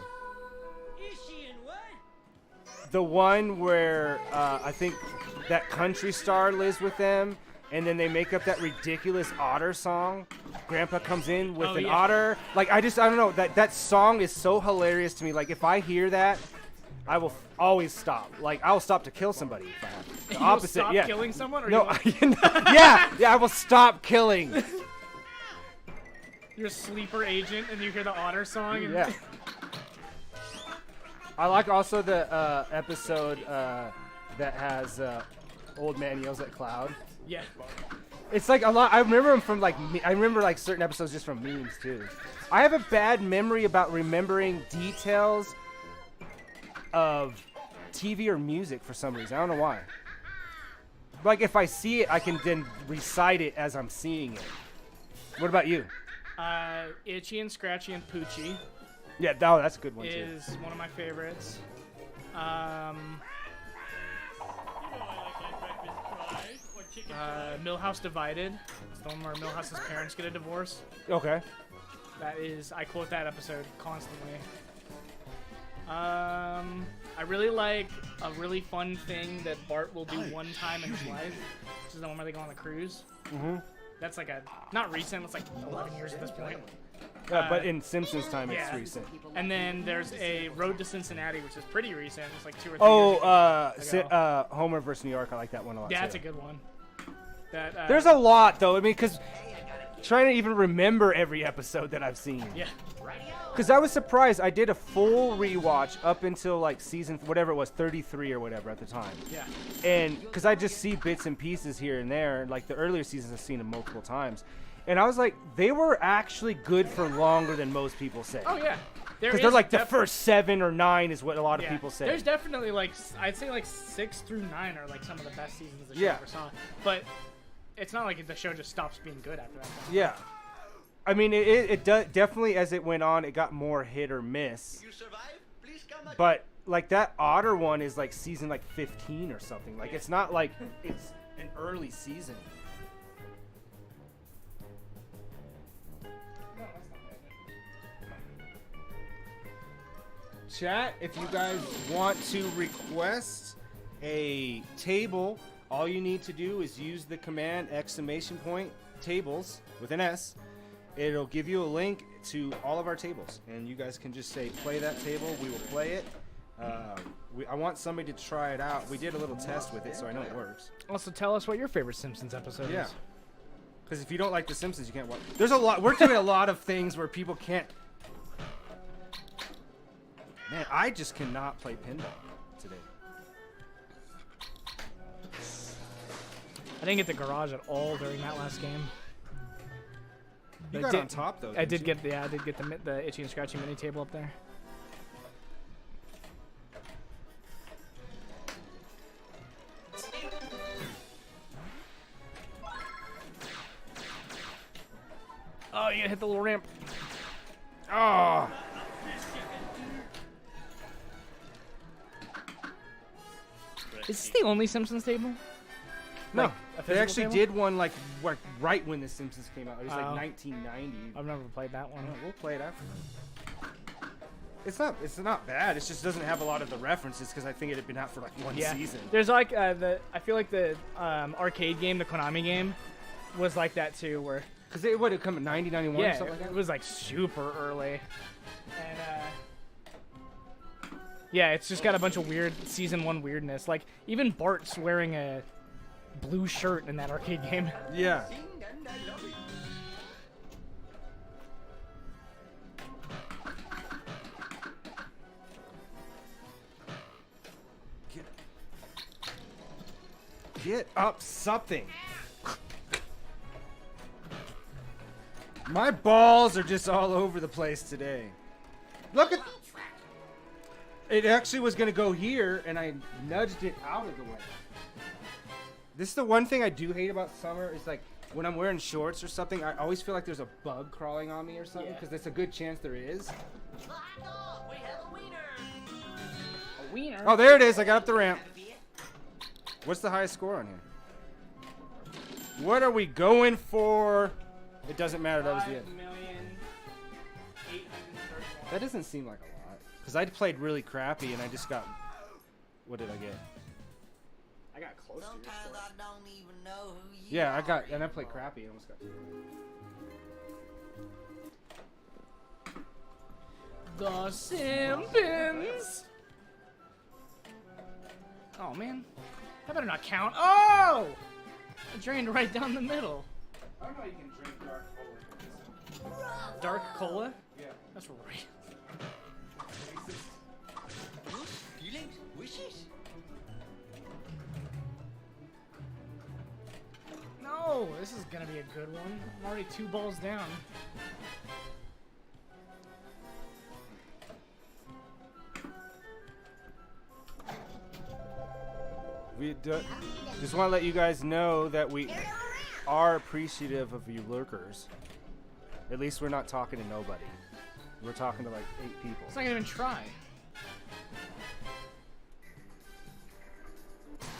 I: Itchy and what?
B: The one where I think that country star lives with them, and then they make up that ridiculous otter song. Grandpa comes in with an otter. Like, I don't know. That song is so hilarious to me. Like, if I hear that, I will always stop. Like, I will stop to kill somebody if I have to. The opposite,
H: stop
B: yeah.
H: killing someone? Or
B: No,
H: you
B: yeah, I will stop killing.
H: you're a sleeper agent and you hear the otter song? And
B: Yeah. I like also the episode that has Old Man Yells at Cloud.
H: Yeah.
B: It's like a lot. I remember them from like I remember like certain episodes just from memes too. I have a bad memory about remembering details of TV or music for some reason. I don't know why. Like if I see it, I can then recite it as I'm seeing it. What about you?
H: Itchy and Scratchy and Poochie
B: Yeah, that's a good one too.
H: is one of my favorites. Millhouse Divided. It's the one where Millhouse's parents get a divorce.
B: Okay.
H: That is, I quote that episode constantly. I really like a really fun thing that Bart will do one time in his life, which is the one where they go on the cruise.
B: Mm-hmm.
H: That's like not recent, it's like 11 years at this point.
B: But in Simpsons time, it's
H: yeah.
B: recent.
H: And then there's a Road to Cincinnati, which is pretty recent. It's like 2 or 3 years ago.
B: Homer versus New York. I like that one a lot.
H: Yeah,
B: too.
H: that's a good one. That,
B: There's a lot though. I mean, because trying to even remember every episode that I've seen.
H: Yeah.
B: Because I was surprised. I did a full rewatch up until like season whatever it was, 33 or whatever at the time.
H: Yeah.
B: And because I just see bits and pieces here and there, like the earlier seasons I've seen them multiple times, and I was like, they were actually good for longer than most people say.
H: Oh yeah.
B: Because they're like the first 7 or 9 is what a lot of people say.
H: There's definitely like I'd say like 6 through 9 are like some of the best seasons the show
B: Yeah.
H: ever saw. But it's not like the show just stops being good after that.
B: Yeah. I mean, it definitely, as it went on, it got more hit or miss.
F: You survive? Please come again.
B: But, like, that Otter one is, like, season, like, 15 or something. Like, it's not like it's an early season. Chat, if you guys want to request a table, all you need to do is use the command !tables with an S. It'll give you a link to all of our tables, and you guys can just say play that table. We will play it. I want somebody to try it out. We did a little test with it, so I know it works.
H: Also, tell us what your favorite Simpsons episode
B: Yeah,
H: is.
B: because if you don't like The Simpsons, you can't watch. There's a lot. We're doing a lot of things where people can't. Man, I just cannot play pinball today.
H: I didn't get the garage at all during that last game.
B: You
H: I
B: got
H: did-
B: on top though.
H: I
B: didn't
H: did
B: you?
H: get the itchy and scratchy mini table up there. Oh, you gotta hit the little ramp.
B: Oh.
H: Is this the only Simpsons table?
B: No,
H: Like, a
B: they
H: physical
B: actually
H: table?
B: did one like right when The Simpsons came out. It was like
H: Oh.
B: 1990.
H: I've never played that one.
B: We'll play it after. It's not bad. It just doesn't have a lot of the references because I think it had been out for like one season.
H: There's like I feel like the arcade game, the Konami game, was like that too, where
B: Because it would have come in 90, 91 or
H: yeah,
B: something like
H: it
B: that.
H: was like super early, and yeah, it's just got a bunch of weird season 1 weirdness. Like even Bart's wearing a blue shirt in that arcade game.
B: Yeah. Get up something. My balls are just all over the place today. Look at. It actually was going to go here, and I nudged it out of the way. This is the one thing I do hate about summer. Is like when I'm wearing shorts or something, I always feel like there's a bug crawling on me or something,
H: Yeah.
B: because there's a good chance there is.
I: We have a wiener.
H: A wiener.
B: Oh, there it is. I got up the ramp. What's the highest score on here? What are we going for? It doesn't matter. That was the end.
H: 5,831,000.
B: That doesn't seem like a lot. Because I played really crappy and I just got. What did I get?
H: I got close to your
F: Sometimes
H: score.
F: I don't even know who you
B: Yeah,
F: are
B: I got. And I
F: anymore.
B: played crappy and almost got.
H: The Simpsons. Oh man, that better not count. Oh, I drained right down the middle.
B: I don't know. You can drink dark cola.
H: Dark cola.
B: Yeah.
H: That's right.
F: Feelings? Wishes?
H: No, this is gonna be a good one. I'm already 2 balls down.
B: We just want to let you guys know that we are appreciative of you lurkers. At least we're not talking to nobody. We're talking to like 8 people.
H: It's not gonna even try.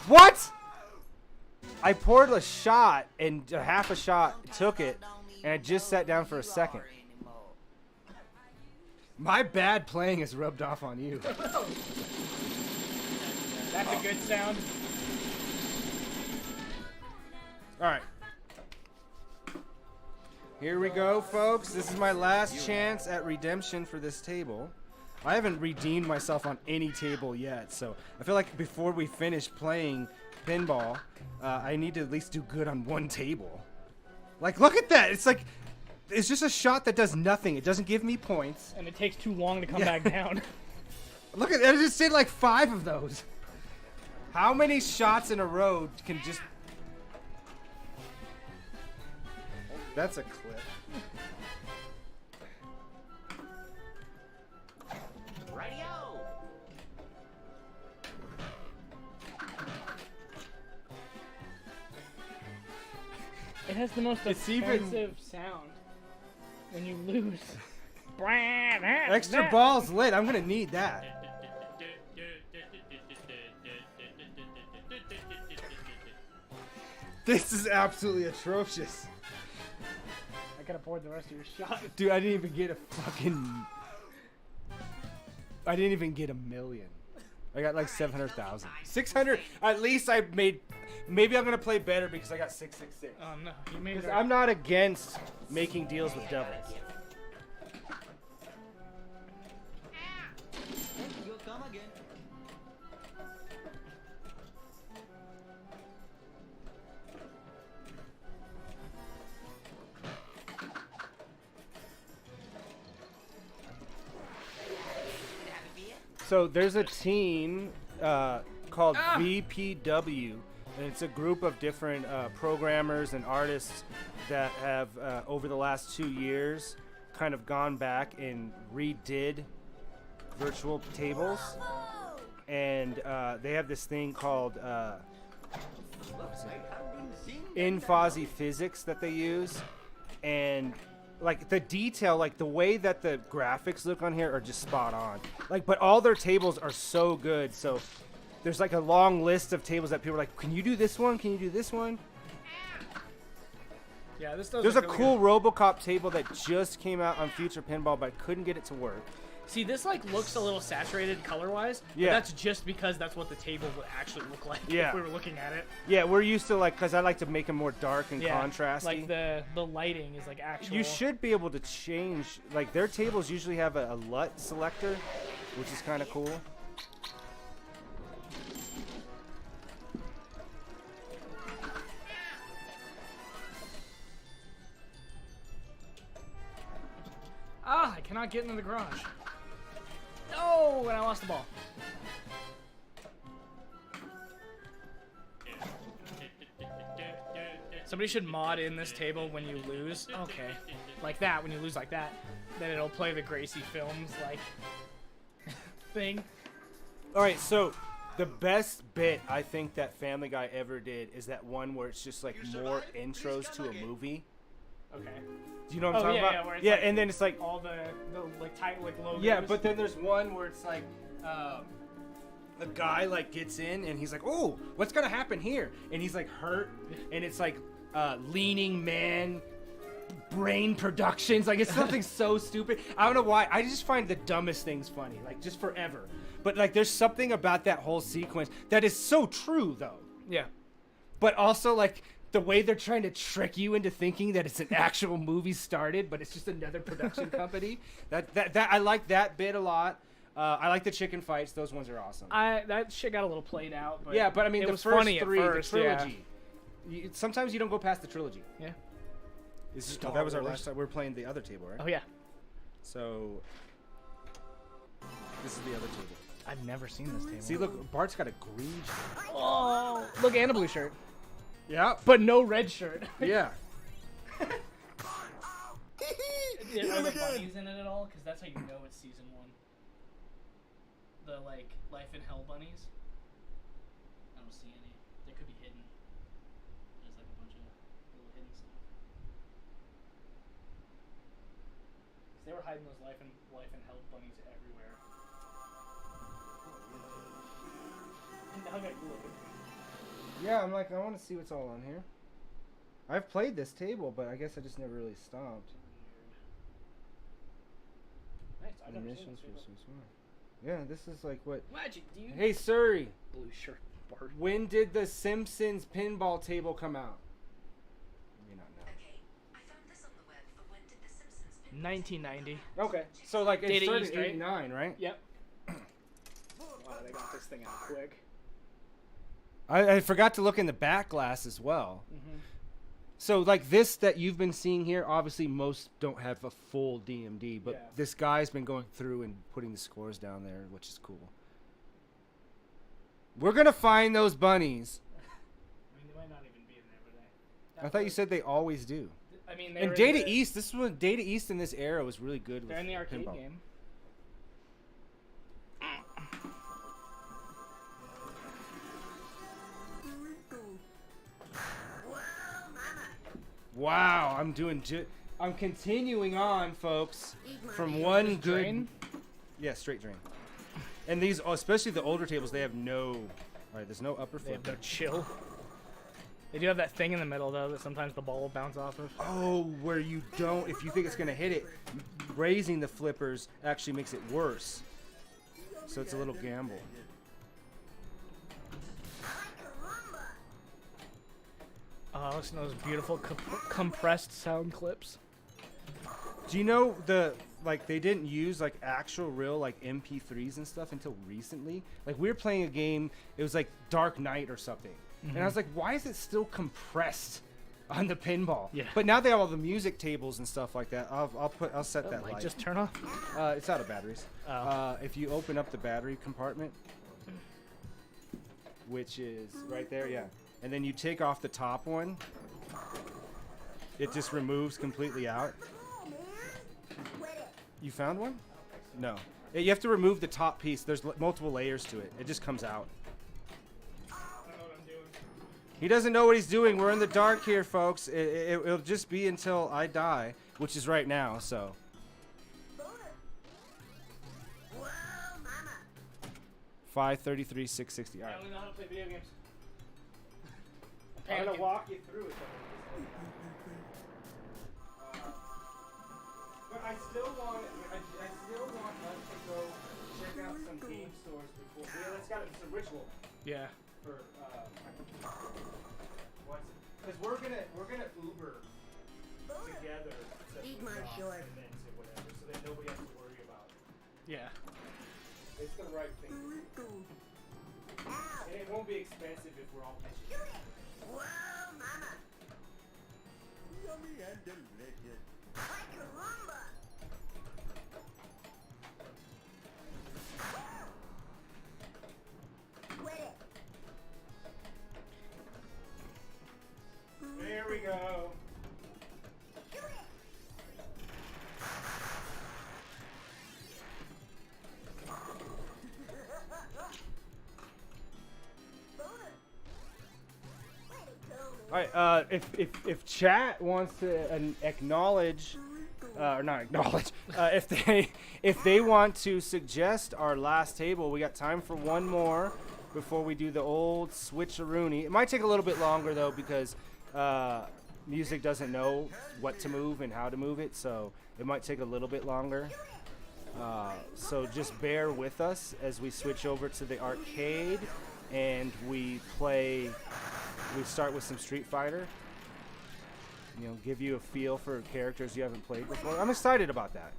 B: What? I poured a shot and half a shot took it, and I just sat down for a second. My bad playing has rubbed off on you.
H: That's a good sound.
B: All right. Here we go, folks. This is my last chance at redemption for this table. I haven't redeemed myself on any table yet, so I feel like before we finish playing pinball, I need to at least do good on one table. Like, look at that. It's like, it's just a shot that does nothing. It doesn't give me points.
H: And it takes too long to come
B: Yeah.
H: back down.
B: Look at that. I just did like 5 of those. How many shots in a row can just... That's a clip.
I: Radio.
H: It has the most
B: It's even-
H: offensive sound when you lose.
B: Extra balls lit. I'm going to need that. This is absolutely atrocious.
H: I could have poured the rest of your shot.
B: Dude, I didn't even get a fucking... I didn't even get a million. I got like 700,000. 600. At least I made... Maybe I'm going to play better because I got 666.
H: Oh no, you made
B: Because
H: it.
B: I'm not against making deals with devils.
F: You'll come again.
B: So there's a team called VPW And it's a group of different programmers and artists that have, over the last 2 years, kind of gone back and redid virtual tables. And they have this thing called in Fuzzy Physics that they use. And like the detail, like the way that the graphics look on here are just spot on. Like, but all their tables are so good. So there's like a long list of tables that people are like, can you do this one? Can you do this one?
H: Yeah, this does.
B: There's a
H: really
B: cool
H: good.
B: RoboCop table that just came out on Future Pinball, but I couldn't get it to work.
H: See, this like looks a little saturated color-wise.
B: Yeah.
H: But that's just because that's what the table would actually look like
B: Yeah.
H: if we were looking at it.
B: Yeah, we're used to like, because I like to make them more dark and
H: Yeah.
B: contrasty.
H: Like the lighting is like actual.
B: You should be able to change, like their tables usually have a LUT selector, which is kind of cool.
H: Ah, I cannot get into the garage. No, and I lost the ball. Somebody should mod in this table when you lose. Okay. Like that, when you lose like that. Then it'll play the Gracie Films, like, thing.
B: All right, so the best bit I think that Family Guy ever did is that one where it's just like more intros to a movie.
H: Okay.
B: Do you know what I'm talking
H: yeah,
B: about?
H: yeah, where it's
B: yeah,
H: like
B: and then it's like,
H: all the like tight like logos.
B: yeah, but then there's one where it's like, a guy like gets in and he's like, oh, what's gonna happen here? And he's like hurt, and it's like Leaning Man Brain Productions. Like it's something so stupid. I don't know why. I just find the dumbest things funny, like just forever. But like there's something about that whole sequence that is so true though.
H: Yeah.
B: But also like the way they're trying to trick you into thinking that it's an actual movie started, but it's just another production company. That I like that bit a lot. I like the chicken fights; those ones are awesome.
H: That shit got a little played out. But
B: yeah, but I mean
H: it
B: the
H: was
B: first
H: funny
B: three,
H: at first,
B: the trilogy. Sometimes you don't go past the trilogy.
H: Yeah.
B: That was our last time. We were playing the other table, right?
H: Oh yeah.
B: So this is the other table.
H: I've never seen this table.
B: See, look, Bart's got a green shirt.
H: Oh, look, and a blue shirt,
B: Yeah.
H: but no red shirt.
B: Yeah.
H: Are the bunnies in it at all? Because that's how you know it's season 1. The like Life in Hell bunnies. I don't see any. They could be hidden. There's like a bunch of little hidden stuff. 'Cause they were hiding those Life in Hell bunnies everywhere. And now they're looking.
B: Yeah, I'm like, I want to see what's all on here. I've played this table, but I guess I just never really stopped.
H: Nice. I've never seen
B: Initials
H: this
B: for
H: table.
B: Swiss Army. Yeah, this is like what.
H: Magic, dude.
B: Hey, Surrey,
H: Blue shirt, Bart.
B: when did the Simpsons pinball table come out? You not know.
J: Okay, I found this on the web for when did the Simpsons pinball
H: 1990.
B: Okay, so like it
H: Data
B: started
H: East,
B: in
H: right?
B: '89, right?
H: Yep. Wow, they got this thing out quick.
B: I forgot to look in the back glass as well.
H: Mm-hmm.
B: So like this that you've been seeing here, obviously most don't have a full DMD, but
H: Yeah.
B: this guy's been going through and putting the scores down there, which is cool. We're gonna find those bunnies.
H: I mean, they might not even be in there, but
B: I thought you said they always do.
H: I mean,
B: And Data East, this was Data East in this era was really good.
H: They're
B: with
H: in the arcade
B: pinball.
H: game.
B: Wow, I'm continuing on, folks, from one good.
H: Drain?
B: Yeah, straight drain. And these, especially the older tables, they have no. All right, there's no upper
H: They have
B: flip.
H: no chill. They do have that thing in the middle though that sometimes the ball will bounce off of.
B: Oh, where you don't, if you think it's gonna hit it, raising the flippers actually makes it worse. So it's a little gamble.
H: Oh, listen to those beautiful compressed sound clips.
B: Do you know like they didn't use like actual real like MP3s and stuff until recently? Like we were playing a game, it was like Dark Knight or something. And I was like, why is it still compressed on the pinball?
H: Yeah.
B: But now they have all the music tables and stuff like that. I'll set that
H: Like
B: light.
H: just turn off.
B: It's out of batteries.
H: Oh.
B: If you open up the battery compartment, which is right there, yeah. and then you take off the top one. It just removes completely out. You found one? No. You have to remove the top piece. There's multiple layers to it. It just comes out. He doesn't know what he's doing. We're in the dark here, folks. It'll just be until I die, which is right now, so. 533, 660. All right.
H: I only know how to play video games.
B: I'm gonna walk you through it. But I still want us to go check out some game stores before. Yeah, that's got it's a ritual
H: Yeah.
B: for because we're gonna Uber together to
E: Eat my
B: Ross
E: short.
B: and then to whatever, so that nobody has to worry about it.
H: Yeah.
B: It's the right thing. And it won't be expensive if we're all pitching.
E: Whoa, mama.
K: Yummy and delicious.
E: Like caramba. Quit it.
B: There we go. All right. If chat wants to acknowledge, or not acknowledge, if they want to suggest our last table, we got time for one more before we do the old switcheroony. It might take a little bit longer though because music doesn't know what to move and how to move it, so it might take a little bit longer. So just bear with us as we switch over to the arcade and we play. We start with some Street Fighter. You know, give you a feel for characters you haven't played before. I'm excited about that.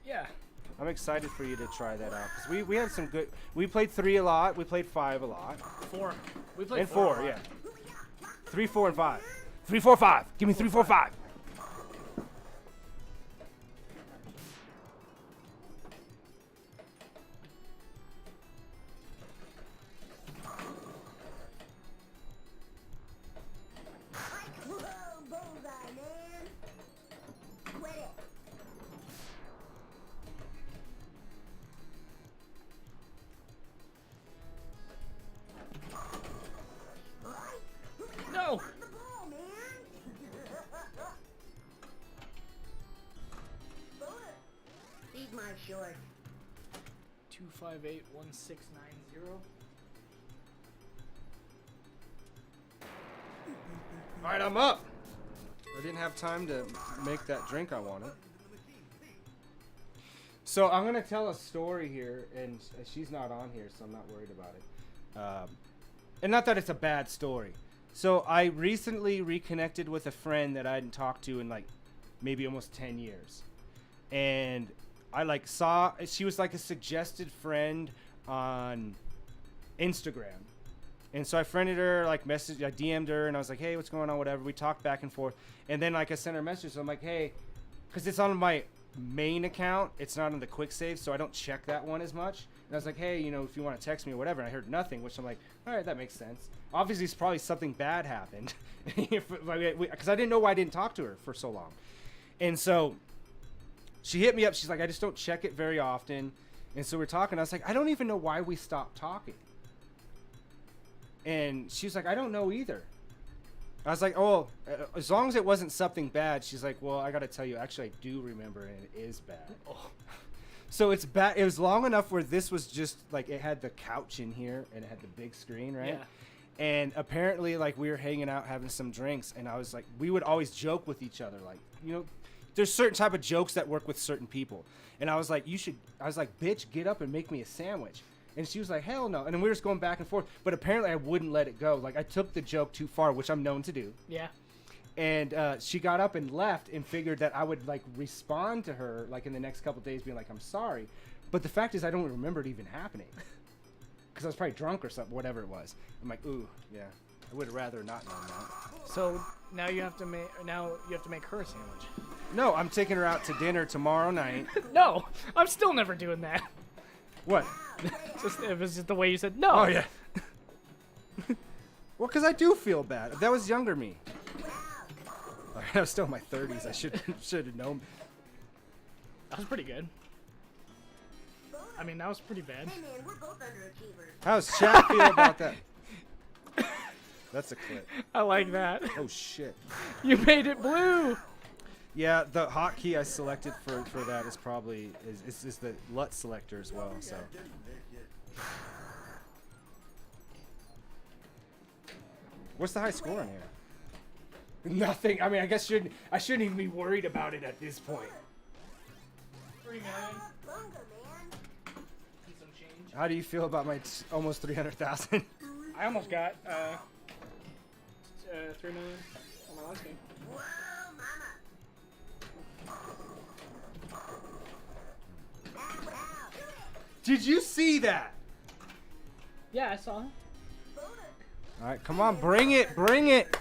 H: Yeah.
B: I'm excited for you to try that out. 'Cause we had some good. We played 3 a lot. We played 5 a lot.
H: 4. We played
B: And
H: 4.
B: 4, yeah. 3, 4, and 5. 3, 4, 5. Give me 3, 4, 5.
E: Whoa, bullseye, man. Quit it.
H: No.
E: The ball, man. Feed my short.
H: 2581690.
B: All right, I'm up. I didn't have time to make that drink I wanted. So I'm gonna tell a story here, and she's not on here, so I'm not worried about it. And not that it's a bad story. So I recently reconnected with a friend that I hadn't talked to in like maybe almost 10 years, and I like saw she was like a suggested friend on Instagram. And so I friended her, like I DM'd her, and I was like, hey, what's going on, whatever. We talked back and forth. And then like I sent her a message, so I'm like, hey, because it's on my main account, it's not on the Quicksave, so I don't check that one as much. And I was like, hey, you know, if you want to text me or whatever. And I heard nothing, which I'm like, all right, that makes sense. Obviously, it's probably something bad happened, because I didn't know why I didn't talk to her for so long. And so she hit me up. She's like, I just don't check it very often. And so we're talking. I was like, I don't even know why we stopped talking. And she's like, I don't know either. I was like, oh, as long as it wasn't something bad. She's like, well, I got to tell you, actually, I do remember, and it is bad. Oh. So it's bad. It was long enough where this was just like, it had the couch in here, and it had the big screen, right? Yeah. And apparently, like, we were hanging out having some drinks, and I was like, we would always joke with each other. Like, you know, there's certain type of jokes that work with certain people. And I was like, bitch, get up and make me a sandwich. And she was like, hell no. And then we were just going back and forth. But apparently I wouldn't let it go. Like, I took the joke too far, which I'm known to do.
H: Yeah.
B: And she got up and left and figured that I would, like, respond to her, like, in the next couple of days being like, I'm sorry. But the fact is I don't remember it even happening. Because I was probably drunk or something, whatever it was. I'm like, ooh, yeah. I would have rather not known that.
H: So now you have to make her a sandwich.
B: No, I'm taking her out to dinner tomorrow night.
H: No, I'm still never doing that.
B: What?
H: It was just the way you said no.
B: Oh, yeah. Well, because I do feel bad. That was younger me. I was still in my 30s. I should have known.
H: That was pretty good. I mean, that was pretty bad.
E: Hey man, we're both underachievers.
B: How's chat feel about that? That's a clip.
H: I like that.
B: Oh shit.
H: You made it blue.
B: Yeah, the hotkey I selected for that is probably is the LUT selector as well. So. What's the high score in here? Nothing. I mean, I shouldn't even be worried about it at this point.
H: 3 million.
E: Bunga, man.
H: And some change.
B: How do you feel about my almost 300,000?
H: I almost got 3 million on my last game.
E: Whoa, mama.
B: Did you see that?
H: Yeah, I saw him.
B: All right, come on, bring it, bring it.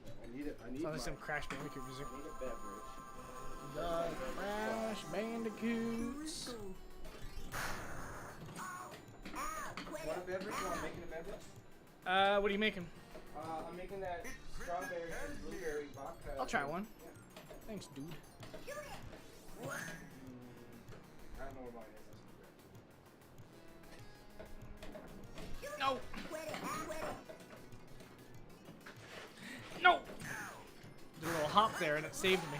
B: I need it. I need
H: Sounds like some Crash Bandicoot music.
B: a beverage.
H: The Crash Bandicoots.
B: Want a beverage? You want making a beverage?
H: What are you making?
B: I'm making that strawberry and blueberry vodka.
H: I'll try one. Thanks, dude.
B: I don't know what mine is.
H: No. No. Did a little hop there and it saved me.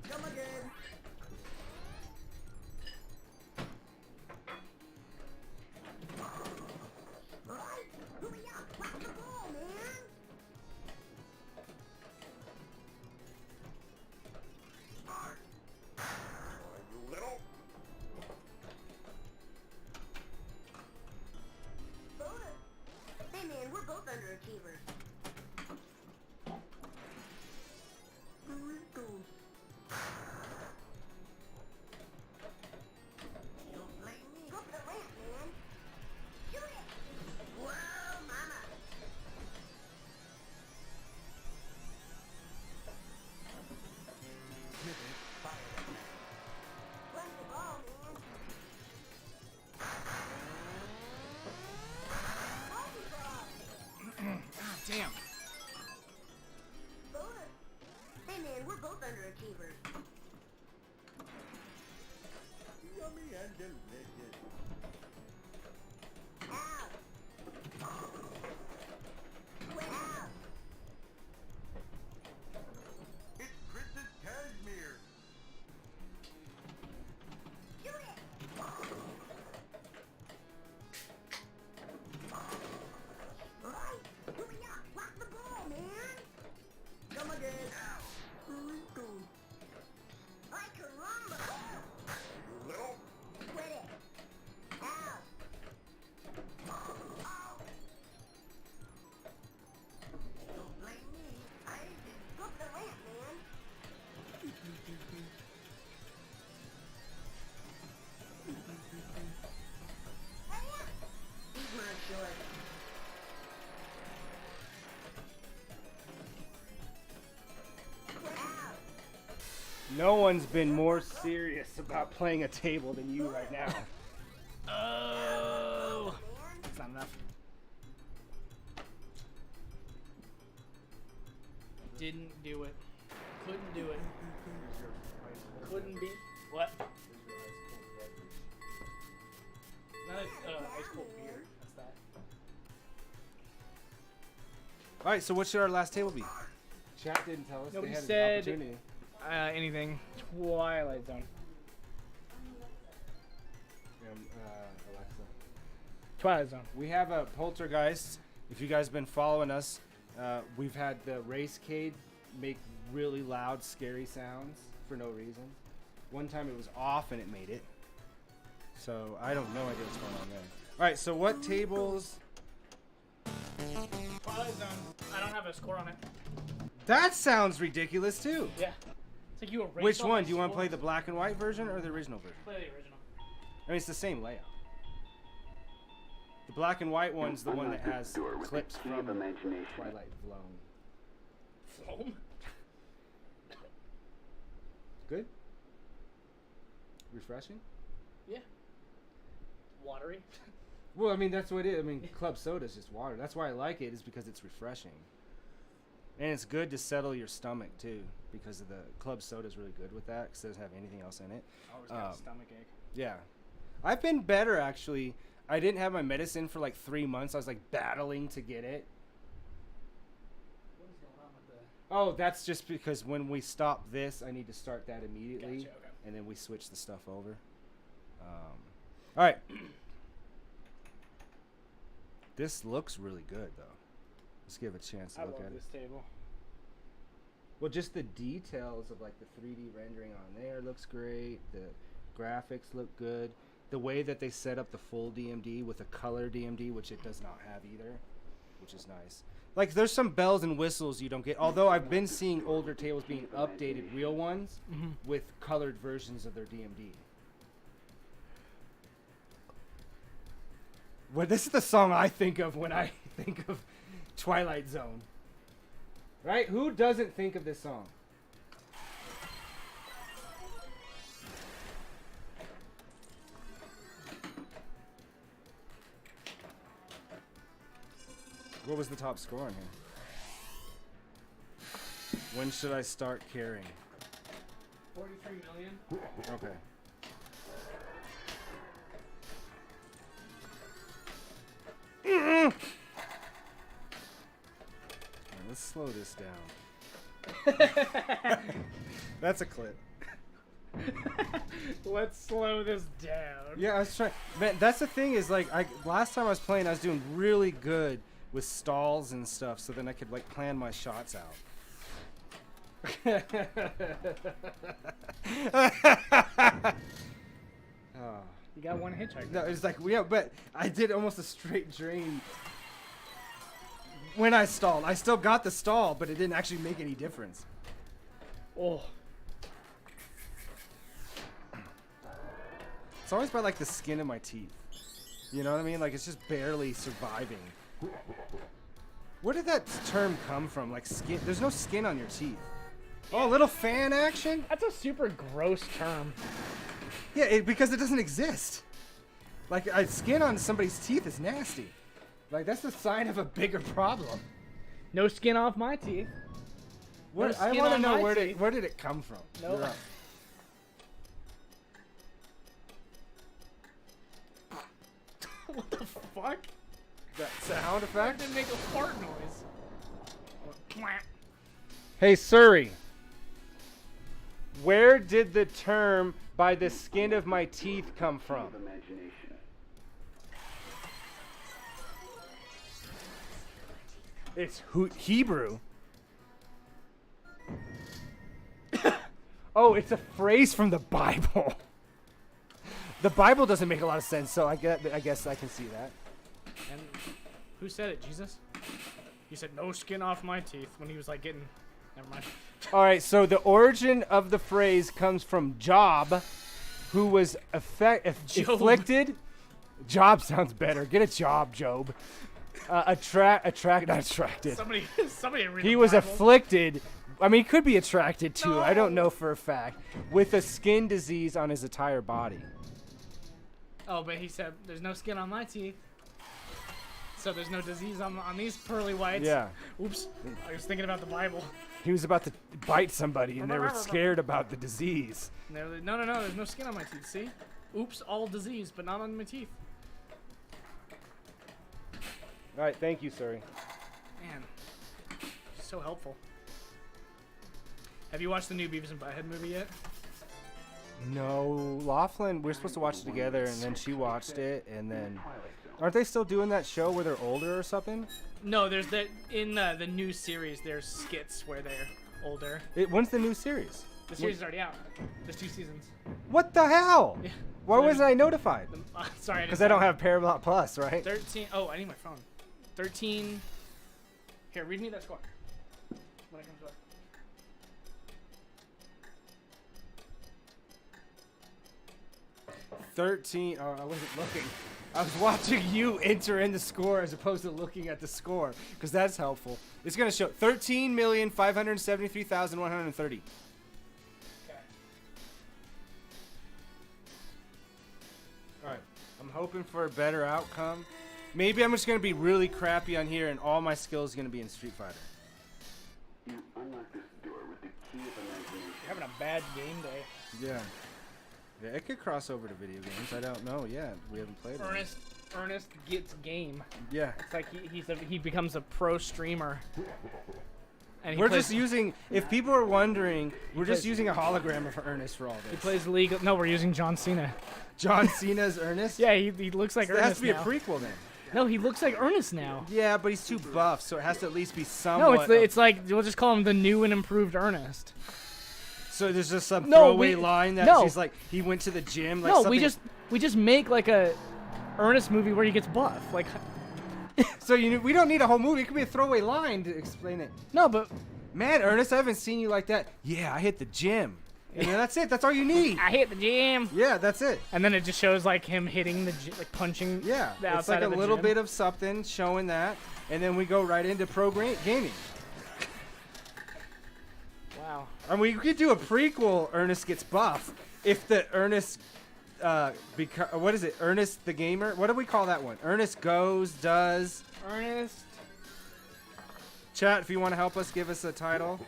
E: Come again. Hurry up, whack the ball, man.
K: You little.
E: Hey man, we're both underachievers. Don't blame me. Go for the lamp, man. Shoot it. Whoa, mama. Run the ball, man.
H: God damn.
E: Hey man, we're both underachievers.
K: Yummy and delicious.
E: Out. Out.
K: It's Chris's cashmere.
E: Shoot it. Alright, hurry up, whack the ball, man. Come again. Ay, caramba.
K: You little.
E: Quit it. Out. Don't blame me. I didn't go for the lamp, man. Hurry up. He's my short. Out.
B: No one's been more serious about playing a table than you right now.
H: Oh. That's not enough. Didn't do it. Couldn't do it. Couldn't be. What? Not ice cold beer. That's that.
B: All right, so what should our last table be? Chat didn't tell us.
H: Nobody
B: they had
H: said-
B: an opportunity.
H: Anything. Twilight Zone.
B: Alexa.
H: Twilight Zone.
B: We have a poltergeist. If you guys been following us, we've had the racecade make really loud, scary sounds for no reason. One time it was off and it made it. So I don't know idea what's going on there. All right, so what tables?
H: Twilight Zone. I don't have a score on it.
B: That sounds ridiculous too.
H: Yeah. It's like you erased
B: Which
H: all
B: one?
H: my
B: Do you want to play the
H: scores.
B: black and white version or the original version?
H: Play the original.
B: I mean, it's the same layout. The black and white one's the one that has clips from Twilight Zone.
H: Foam?
B: Good? refreshing?
H: Yeah. Watery.
B: Well, I mean, that's what it is. I mean, club soda is just water. That's why I like it, is because it's refreshing. And it's good to settle your stomach, too, because of the club soda is really good with that, because it doesn't have anything else in it.
H: Always got a stomach ache.
B: Yeah. I've been better, actually. I didn't have my medicine for like 3 months. I was like battling to get it.
H: What is going on with the...
B: Oh, that's just because when we stop this, I need to start that immediately.
H: Gotcha, okay.
B: And then we switch the stuff over. All right. This looks really good, though. Let's give it a chance to
H: I
B: look
H: love
B: at
H: this
B: it.
H: table.
B: Well, just the details of like the 3D rendering on there looks great. The graphics look good. The way that they set up the full DMD with a color DMD, which it does not have either, which is nice. Like, there's some bells and whistles you don't get. Although I've been seeing older tables being updated, real ones, with colored versions of their DMD. Well, this is the song I think of when I think of Twilight Zone. Right? Who doesn't think of this song? What was the top score on here? When should I start caring?
H: 43 million.
B: Okay. Alright, let's slow this down. That's a clip.
H: Let's slow this down.
B: Yeah, I was trying. Man, that's the thing is, like, last time I was playing, I was doing really good with stalls and stuff, so then I could like plan my shots out. Oh.
H: You got one hitchhiker.
B: No, it's like, yeah, but I did almost a straight drain when I stalled. I still got the stall, but it didn't actually make any difference.
H: Oh.
B: It's always by like the skin of my teeth. You know what I mean? Like, it's just barely surviving. Where did that term come from? Like, skin? There's no skin on your teeth. Oh, a little fan action?
H: That's a super gross term.
B: Yeah, because it doesn't exist. Like, skin on somebody's teeth is nasty. Like, that's the sign of a bigger problem.
H: No skin off my teeth.
B: Where,
H: No
B: I
H: skin
B: want to
H: on
B: know
H: my
B: where
H: teeth.
B: did it come from?
H: No.
B: You're up.
H: What the fuck?
B: That sound effect?
H: Didn't make a fart noise.
B: Hey, Surrey. Where did the term "by the skin of my teeth" come from? It's Hebrew. Oh, it's a phrase from the Bible. The Bible doesn't make a lot of sense, so I guess I can see that.
H: And who said it? Jesus? He said no skin off my teeth when he was like getting. Never mind.
B: All right, so the origin of the phrase comes from Job, who was afflicted. Job sounds better. Get a job, Job. Not attracted.
H: Somebody read
B: He
H: the
B: was
H: Bible.
B: afflicted. I mean, he could be attracted too.
H: No.
B: I don't know for a fact. With a skin disease on his entire body.
H: Oh, but he said there's no skin on my teeth. So there's no disease on these pearly whites.
B: Yeah.
H: Oops. I was thinking about the Bible.
B: He was about to bite somebody, and they were scared about the disease.
H: And they were like, no, there's no skin on my teeth. See? Oops, all disease, but not on my teeth.
B: All right, thank you, Surrey.
H: Man, so helpful. Have you watched the new Beavis and Butthead movie yet?
B: No, Laughlin, we're supposed to watch it together, and then she watched it, and then... Aren't they still doing that show where they're older or something?
H: No, there's in the new series. There's skits where they're older.
B: When's the new series?
H: The series is already out. There's 2 seasons.
B: What the hell?
H: Yeah.
B: Why
H: So
B: wasn't I notified?
H: Sorry,
B: Because I don't have Paramount Plus, right?
H: 13. Oh, I need my phone. 13. Here, read me that score. When it comes up.
B: Oh, I wasn't looking. I was watching you enter in the score as opposed to looking at the score, because that's helpful. It's going to show 13,573,130.
H: Okay.
B: All right. I'm hoping for a better outcome. Maybe I'm just gonna be really crappy on here, and all my skills gonna be in Street Fighter.
K: You unlock this door with the key of imagination.
H: You're having a bad game day.
B: Yeah. Yeah, it could cross over to video games. I don't know. Yeah, we haven't played one.
H: Ernest gets game.
B: Yeah.
H: It's like he becomes a pro streamer. And he
B: We're
H: plays,
B: just using. If people are wondering, we're just
H: plays-
B: using a hologram of Ernest for all
H: he
B: this.
H: plays League. No, we're using John Cena.
B: John Cena's Ernest.
H: Yeah, he looks like
B: So that
H: Ernest
B: has to be
H: now.
B: a prequel then.
H: No, he looks like Ernest now.
B: Yeah, but he's too buff, so it has to at least be
H: No,
B: somewhat.
H: it's like we'll just call him the new and improved Ernest.
B: So there's just some
H: No,
B: throwaway
H: we-
B: line that
H: no.
B: he's like he went to the gym. Like
H: No,
B: something.
H: we just make like a Ernest movie where he gets buff. Like
B: So we don't need a whole movie. It could be a throwaway line to explain it.
H: no, but
B: Man, Ernest, I haven't seen you like that. Yeah, I hit the gym. And then that's it. That's all you need.
H: I hit the gym.
B: Yeah, that's it.
H: And then it just shows like him hitting the like punching.
B: Yeah,
H: the
B: it's
H: outside
B: like a
H: of the
B: little
H: gym.
B: bit of something showing that, and then we go right into gaming.
H: Wow.
B: And we could do a prequel. Ernest gets buff. If the Ernest, what is it? Ernest the gamer. What do we call that one? Ernest does.
H: Ernest.
B: Chat, if you want to help us, give us a title.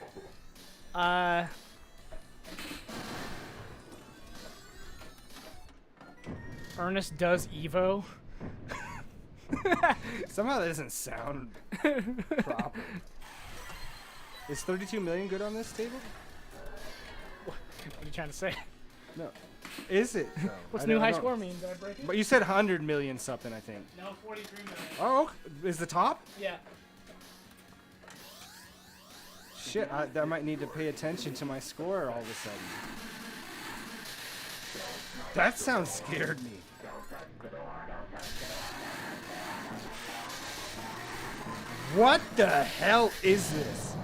H: Ernest does Evo.
B: Somehow that doesn't sound proper. Is 32 million good on this table?
H: What are you trying to say?
B: No. Is it? No,
H: What's
B: I
H: new
B: don't
H: high
B: know.
H: score mean? Did I break it?
B: But you said 100 million something, I think.
H: No, 43 million.
B: Oh, is the top?
H: Yeah.
B: Shit, I might need to pay attention to my score all of a sudden. That sound scared me. What the hell is this?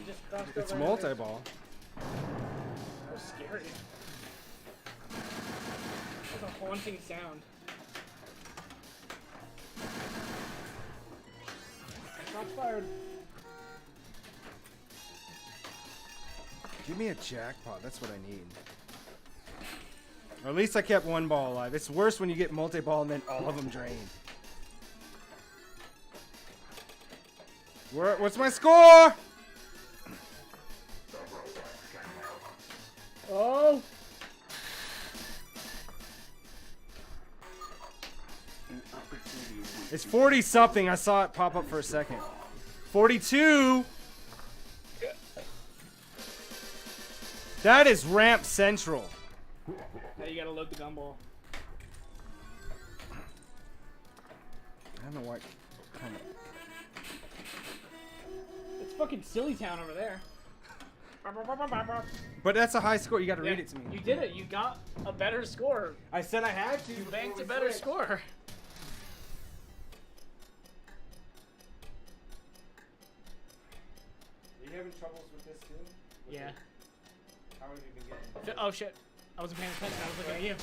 H: Just crossed
B: It's
H: over
B: multi-ball.
H: That was scary. That's a haunting sound. Shots fired.
B: Give me a jackpot. That's what I need. Or at least I kept one ball alive. It's worse when you get multi-ball and then all of them drain. What's my score?
H: Oh!
B: It's 40 something. I saw it pop up for a second. 42. That is ramp central.
H: Now you gotta load the gumball.
B: I don't know why. Kind of.
H: It's fucking Silly Town over there.
B: But that's a high score. You got to
H: Yeah,
B: read it to me.
H: You did it. You got a better score.
B: I said I had to.
H: You banked a better score.
B: Are you having troubles with this too?
H: Yeah.
B: How have you been getting?
H: Oh shit. I wasn't paying attention. I was looking at you.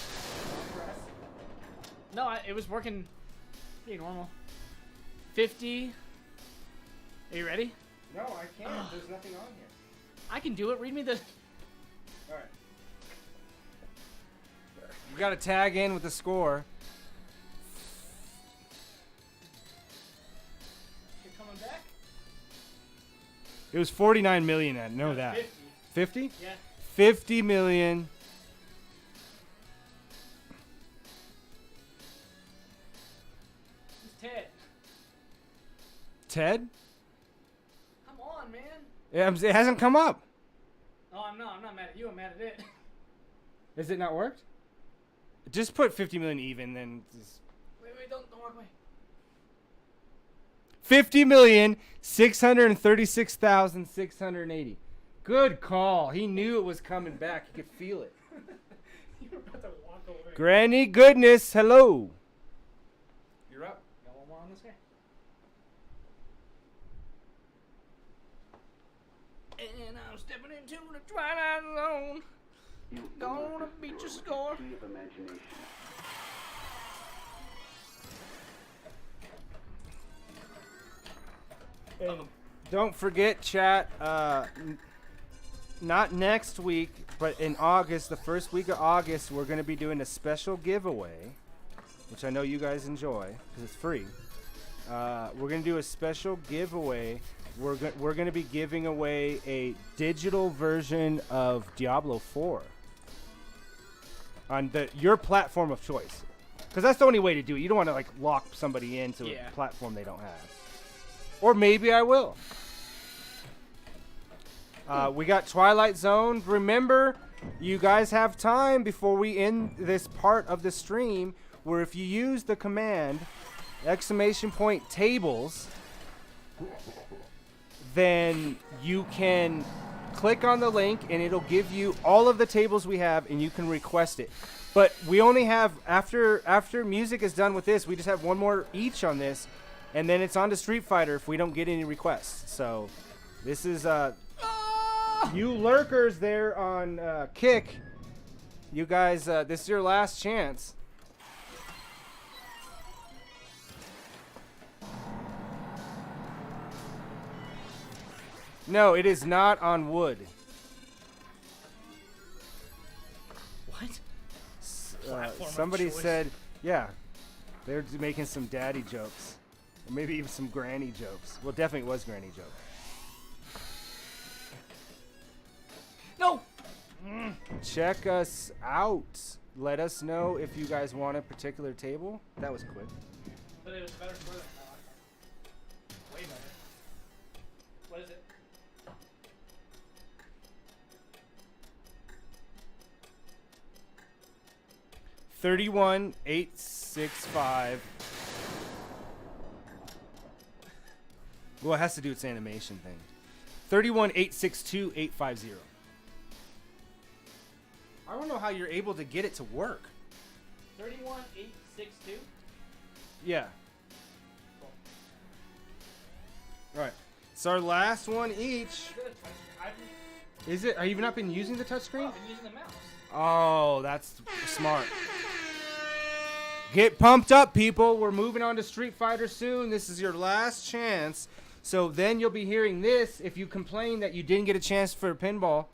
H: No, it was working pretty normal. 50. Are you ready?
B: No, I can't. There's nothing on here.
H: I can do it. Read me the.
B: All right. You got to tag in with the score.
H: You're coming back?
B: It was 49 million. I know that.
H: 50.
B: 50?
H: Yeah.
B: 50 million.
H: Who's Ted?
B: Ted?
H: Come on, man.
B: Yeah, it hasn't come up.
H: Oh, I'm not mad at you. I'm mad at it.
B: Has it not worked? Just put 50 million even, then. Just
H: Wait, don't walk away.
B: 50,636,680. Good call. He knew it was coming back. He could feel it.
H: You were about to walk away.
B: Granny goodness, hello. You're up.
H: Got one more on this guy? And I'm stepping into the Twilight Zone. Gonna beat your score.
B: And don't forget, chat, not next week, But in August, the first week of August, we're going to be doing a special giveaway, which I know you guys enjoy because it's free. We're going to do a special giveaway. We're going to be giving away a digital version of Diablo 4 on your platform of choice. Because that's the only way to do it. You don't want to like lock somebody into a platform they don't have. Or maybe I will. We got Twilight Zone. Remember, you guys have time before we end this part of the stream where if you use the command !tables, then you can click on the link and it'll give you all of the tables we have and you can request it. But we only have, after music is done with this, we just have one more each on this, and then it's on to Street Fighter if we don't get any requests. So this is you lurkers there on Kick, you guys, this is your last chance. No, it is not on wood.
H: What?
B: Somebody said, yeah, they're making some daddy jokes. Or maybe even some granny jokes. Well, definitely was granny joke.
H: No!
B: Check us out. Let us know if you guys want a particular table. That was quick.
H: But it was better score than my last time. Way better. What is it?
B: $31,865. Well, it has to do with its animation thing. 31,862,850. I don't know how you're able to get it to work.
H: 31,862.
B: Yeah. All right. It's our last one each. Is it? Are you not been using the touchscreen?
H: I've been using the mouse.
B: Oh, that's smart. Get pumped up, people. We're moving on to Street Fighter soon. This is your last chance. So then you'll be hearing this if you complain that you didn't get a chance for pinball.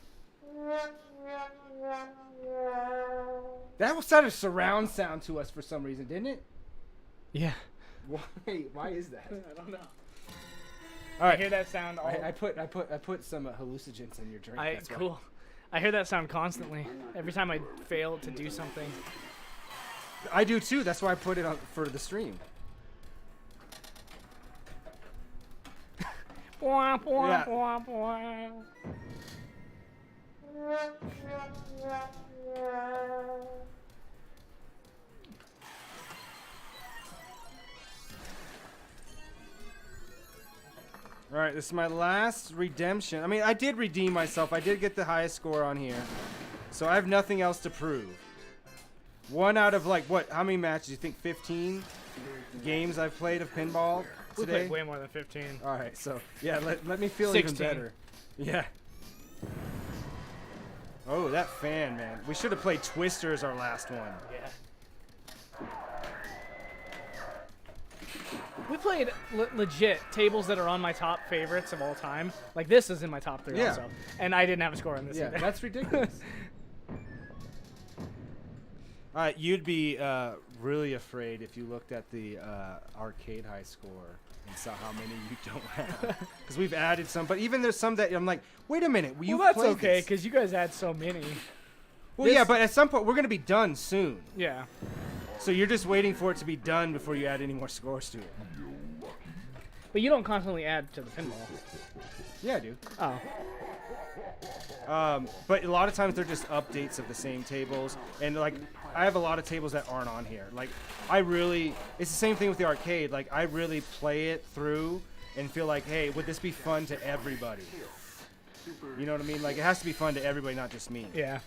B: That was such a surround sound to us for some reason, didn't it?
H: Yeah.
B: Why? Why is that?
H: I don't know.
B: All right.
H: I hear that sound all.
B: I put some hallucinogens in your drink. That's
H: cool.
B: Why.
H: I hear that sound constantly. Every time I fail to do something.
B: I do too. That's why I put it on for the stream.
H: Wah, wah,
B: Yeah.
H: wah, wah.
B: All right, this is my last redemption. I mean, I did redeem myself. I did get the highest score on here. So I have nothing else to prove. One out of like what? How many matches? You think 15 games I've played of pinball
H: We
B: today?
H: played way more than 15.
B: All right, so yeah, let me feel
H: 16.
B: even better. Yeah. Oh, that fan, man. We should have played Twister as our last one.
H: Yeah. We played legit tables that are on my top favorites of all time. Like this is in my top 3
B: Yeah.
H: also. And I didn't have a score on this
B: Yeah,
H: either.
B: that's ridiculous. You'd be really afraid if you looked at the arcade high score and saw how many you don't have. Because we've added some, but even there's some that I'm like, wait a minute, you
H: well, that's
B: played
H: okay,
B: this.
H: because you guys had so many.
B: Well, yeah, but at some point we're gonna be done soon.
H: Yeah.
B: So you're just waiting for it to be done before you add any more scores to it.
H: But you don't constantly add to the pinball.
B: Yeah, I do.
H: Oh.
B: But a lot of times they're just updates of the same tables, and like I have a lot of tables that aren't on here. Like it's the same thing with the arcade. Like I really play it through and feel like, hey, would this be fun to everybody? You know what I mean? Like it has to be fun to everybody, not just me.
H: Yeah.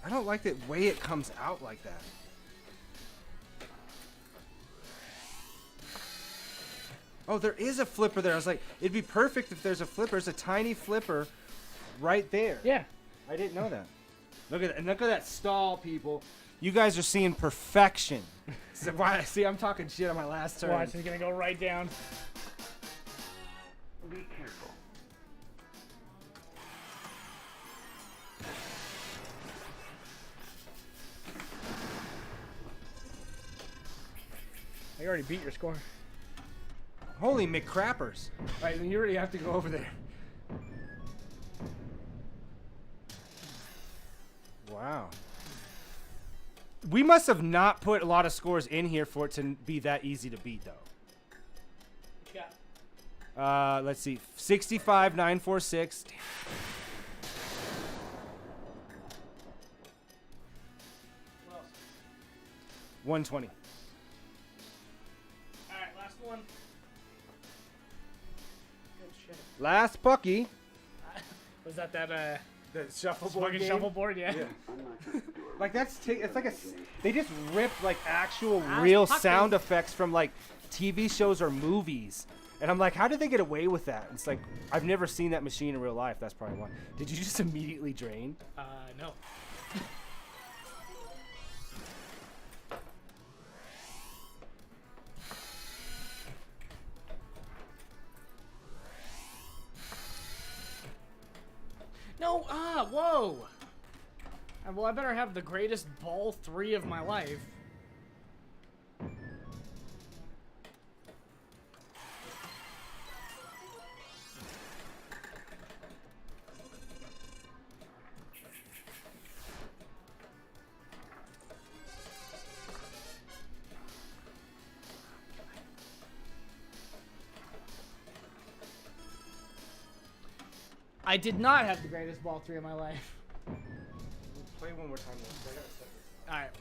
B: I don't like the way it comes out like that. Oh, there is a flipper there. I was like, it'd be perfect if there's a flipper. There's a tiny flipper right there.
H: Yeah.
B: I didn't know that. Look at that. And look at that stall, people. You guys are seeing perfection. See, I'm talking shit on my last turn.
H: Watch, he's going to go right down. You already beat your score.
B: Holy McCrappers.
H: Right, then you already have to go over there.
B: Wow. We must have not put a lot of scores in here for it to be that easy to beat, though.
H: Yeah.
B: Let's see. 65, 946. Damn.
H: What else?
B: 120.
H: Alright, last one. Oh, shit.
B: Last pucky.
H: Was that
B: The shuffleboard
H: fucking
B: game?
H: shuffleboard? Yeah.
B: Like it's like they just ripped like actual
H: Last
B: real
H: pucky.
B: sound effects from like TV shows or movies. And I'm like, how did they get away with that? It's like, I've never seen that machine in real life. That's probably why. Did you just immediately drain?
H: No. No, whoa! Well, I better have the greatest ball 3 of my life. I did not have the greatest ball 3 of my life.
B: Play one more time.
H: Alright.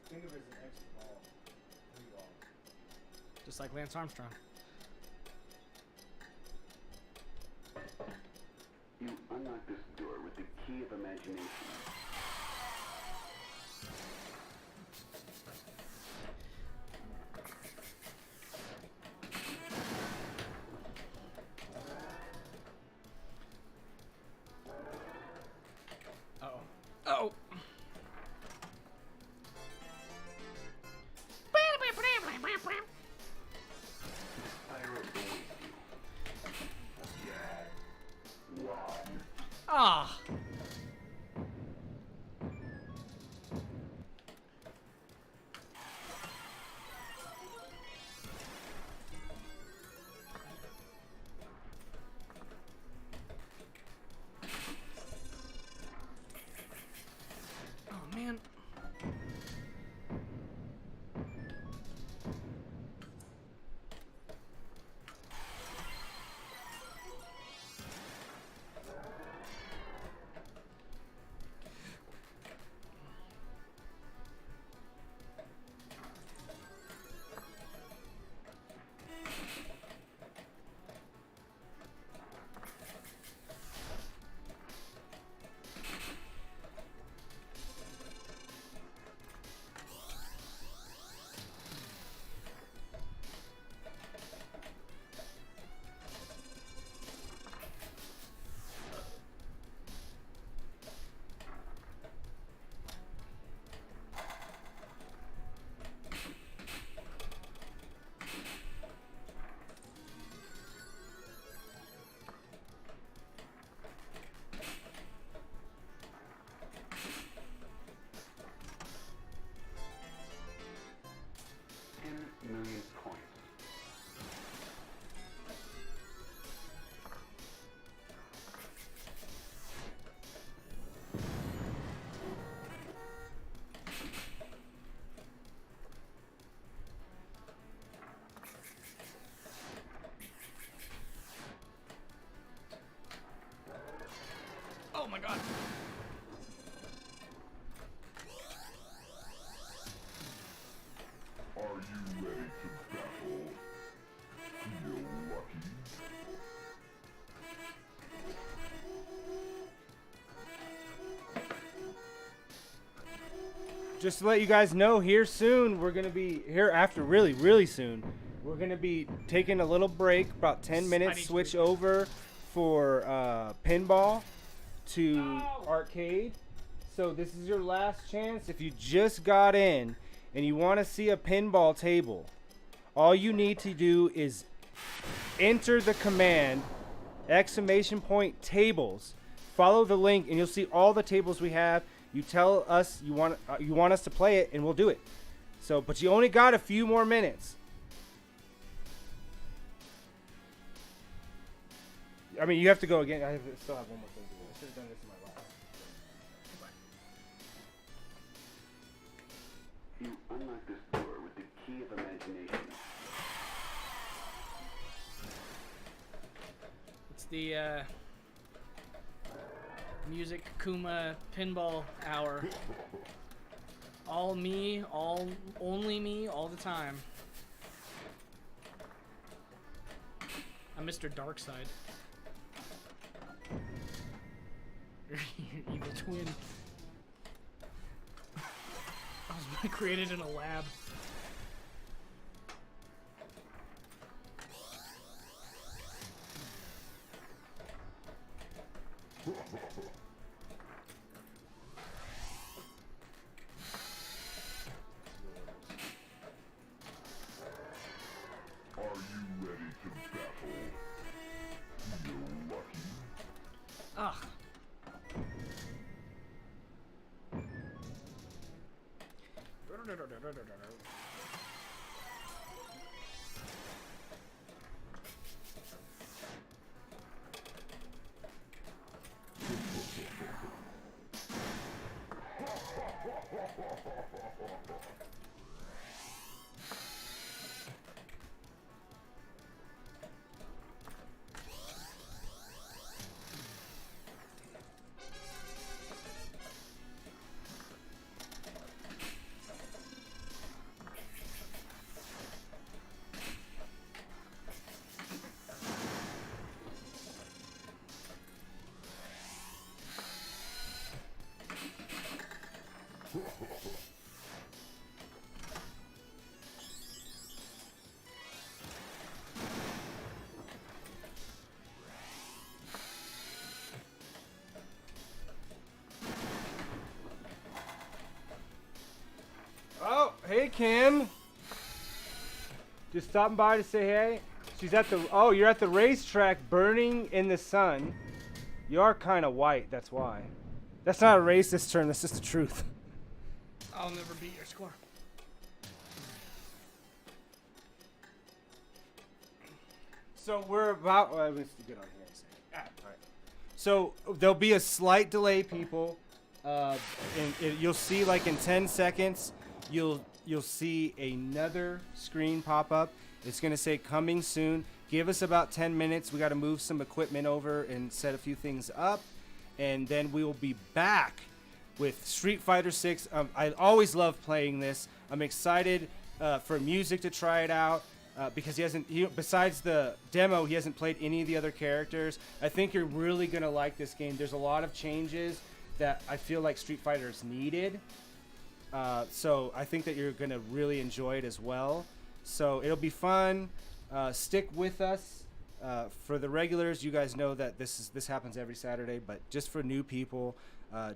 B: Think of it as an extra ball. 3 balls.
H: Just like Lance Armstrong.
K: You unlock this door with the key of imagination.
H: Oh. Ah. Oh man.
K: Million coins.
H: Oh my god.
C: Are you ready to battle? Feel lucky?
B: Just to let you guys know, here soon, we're going to be, here after really, really soon, we're going to be taking a little break, about 10 minutes, switch over for pinball to arcade. So this is your last chance. If you just got in and you want to see a pinball table, all you need to do is enter the command !tables. Follow the link and you'll see all the tables we have. You tell us you want us to play it and we'll do it. So, but you only got a few more minutes. I mean, you have to go again. Still have one more thing to do. I should have done this in my last.
K: You unlock this door with the key of imagination.
H: It's the MUZIK Kuma Pinball Hour. All me, only me, all the time. I'm Mr. Darkside. Your evil twin. I was created in a lab.
C: Are you ready to battle? Feel lucky?
H: Ugh.
B: Oh, hey Kim. Just stopping by to say hey. She's at the. Oh, you're at the racetrack, burning in the sun. You are kind of white. That's why. That's not a racist term. That's just the truth.
H: I'll never beat your score.
B: So we're about. Let's get on here. All right. So there'll be a slight delay, people. You'll see, like in 10 seconds, you'll see another screen pop up. It's gonna say coming soon. Give us about 10 minutes. We got to move some equipment over and set a few things up, and then we will be back with Street Fighter 6. I always love playing this. I'm excited for MUZIK to try it out. Because besides the demo, he hasn't played any of the other characters. I think you're really gonna like this game. There's a lot of changes that I feel like Street Fighter's needed. So I think that you're gonna really enjoy it as well. So it'll be fun. Stick with us. For the regulars, you guys know that this happens every Saturday, but just for new people,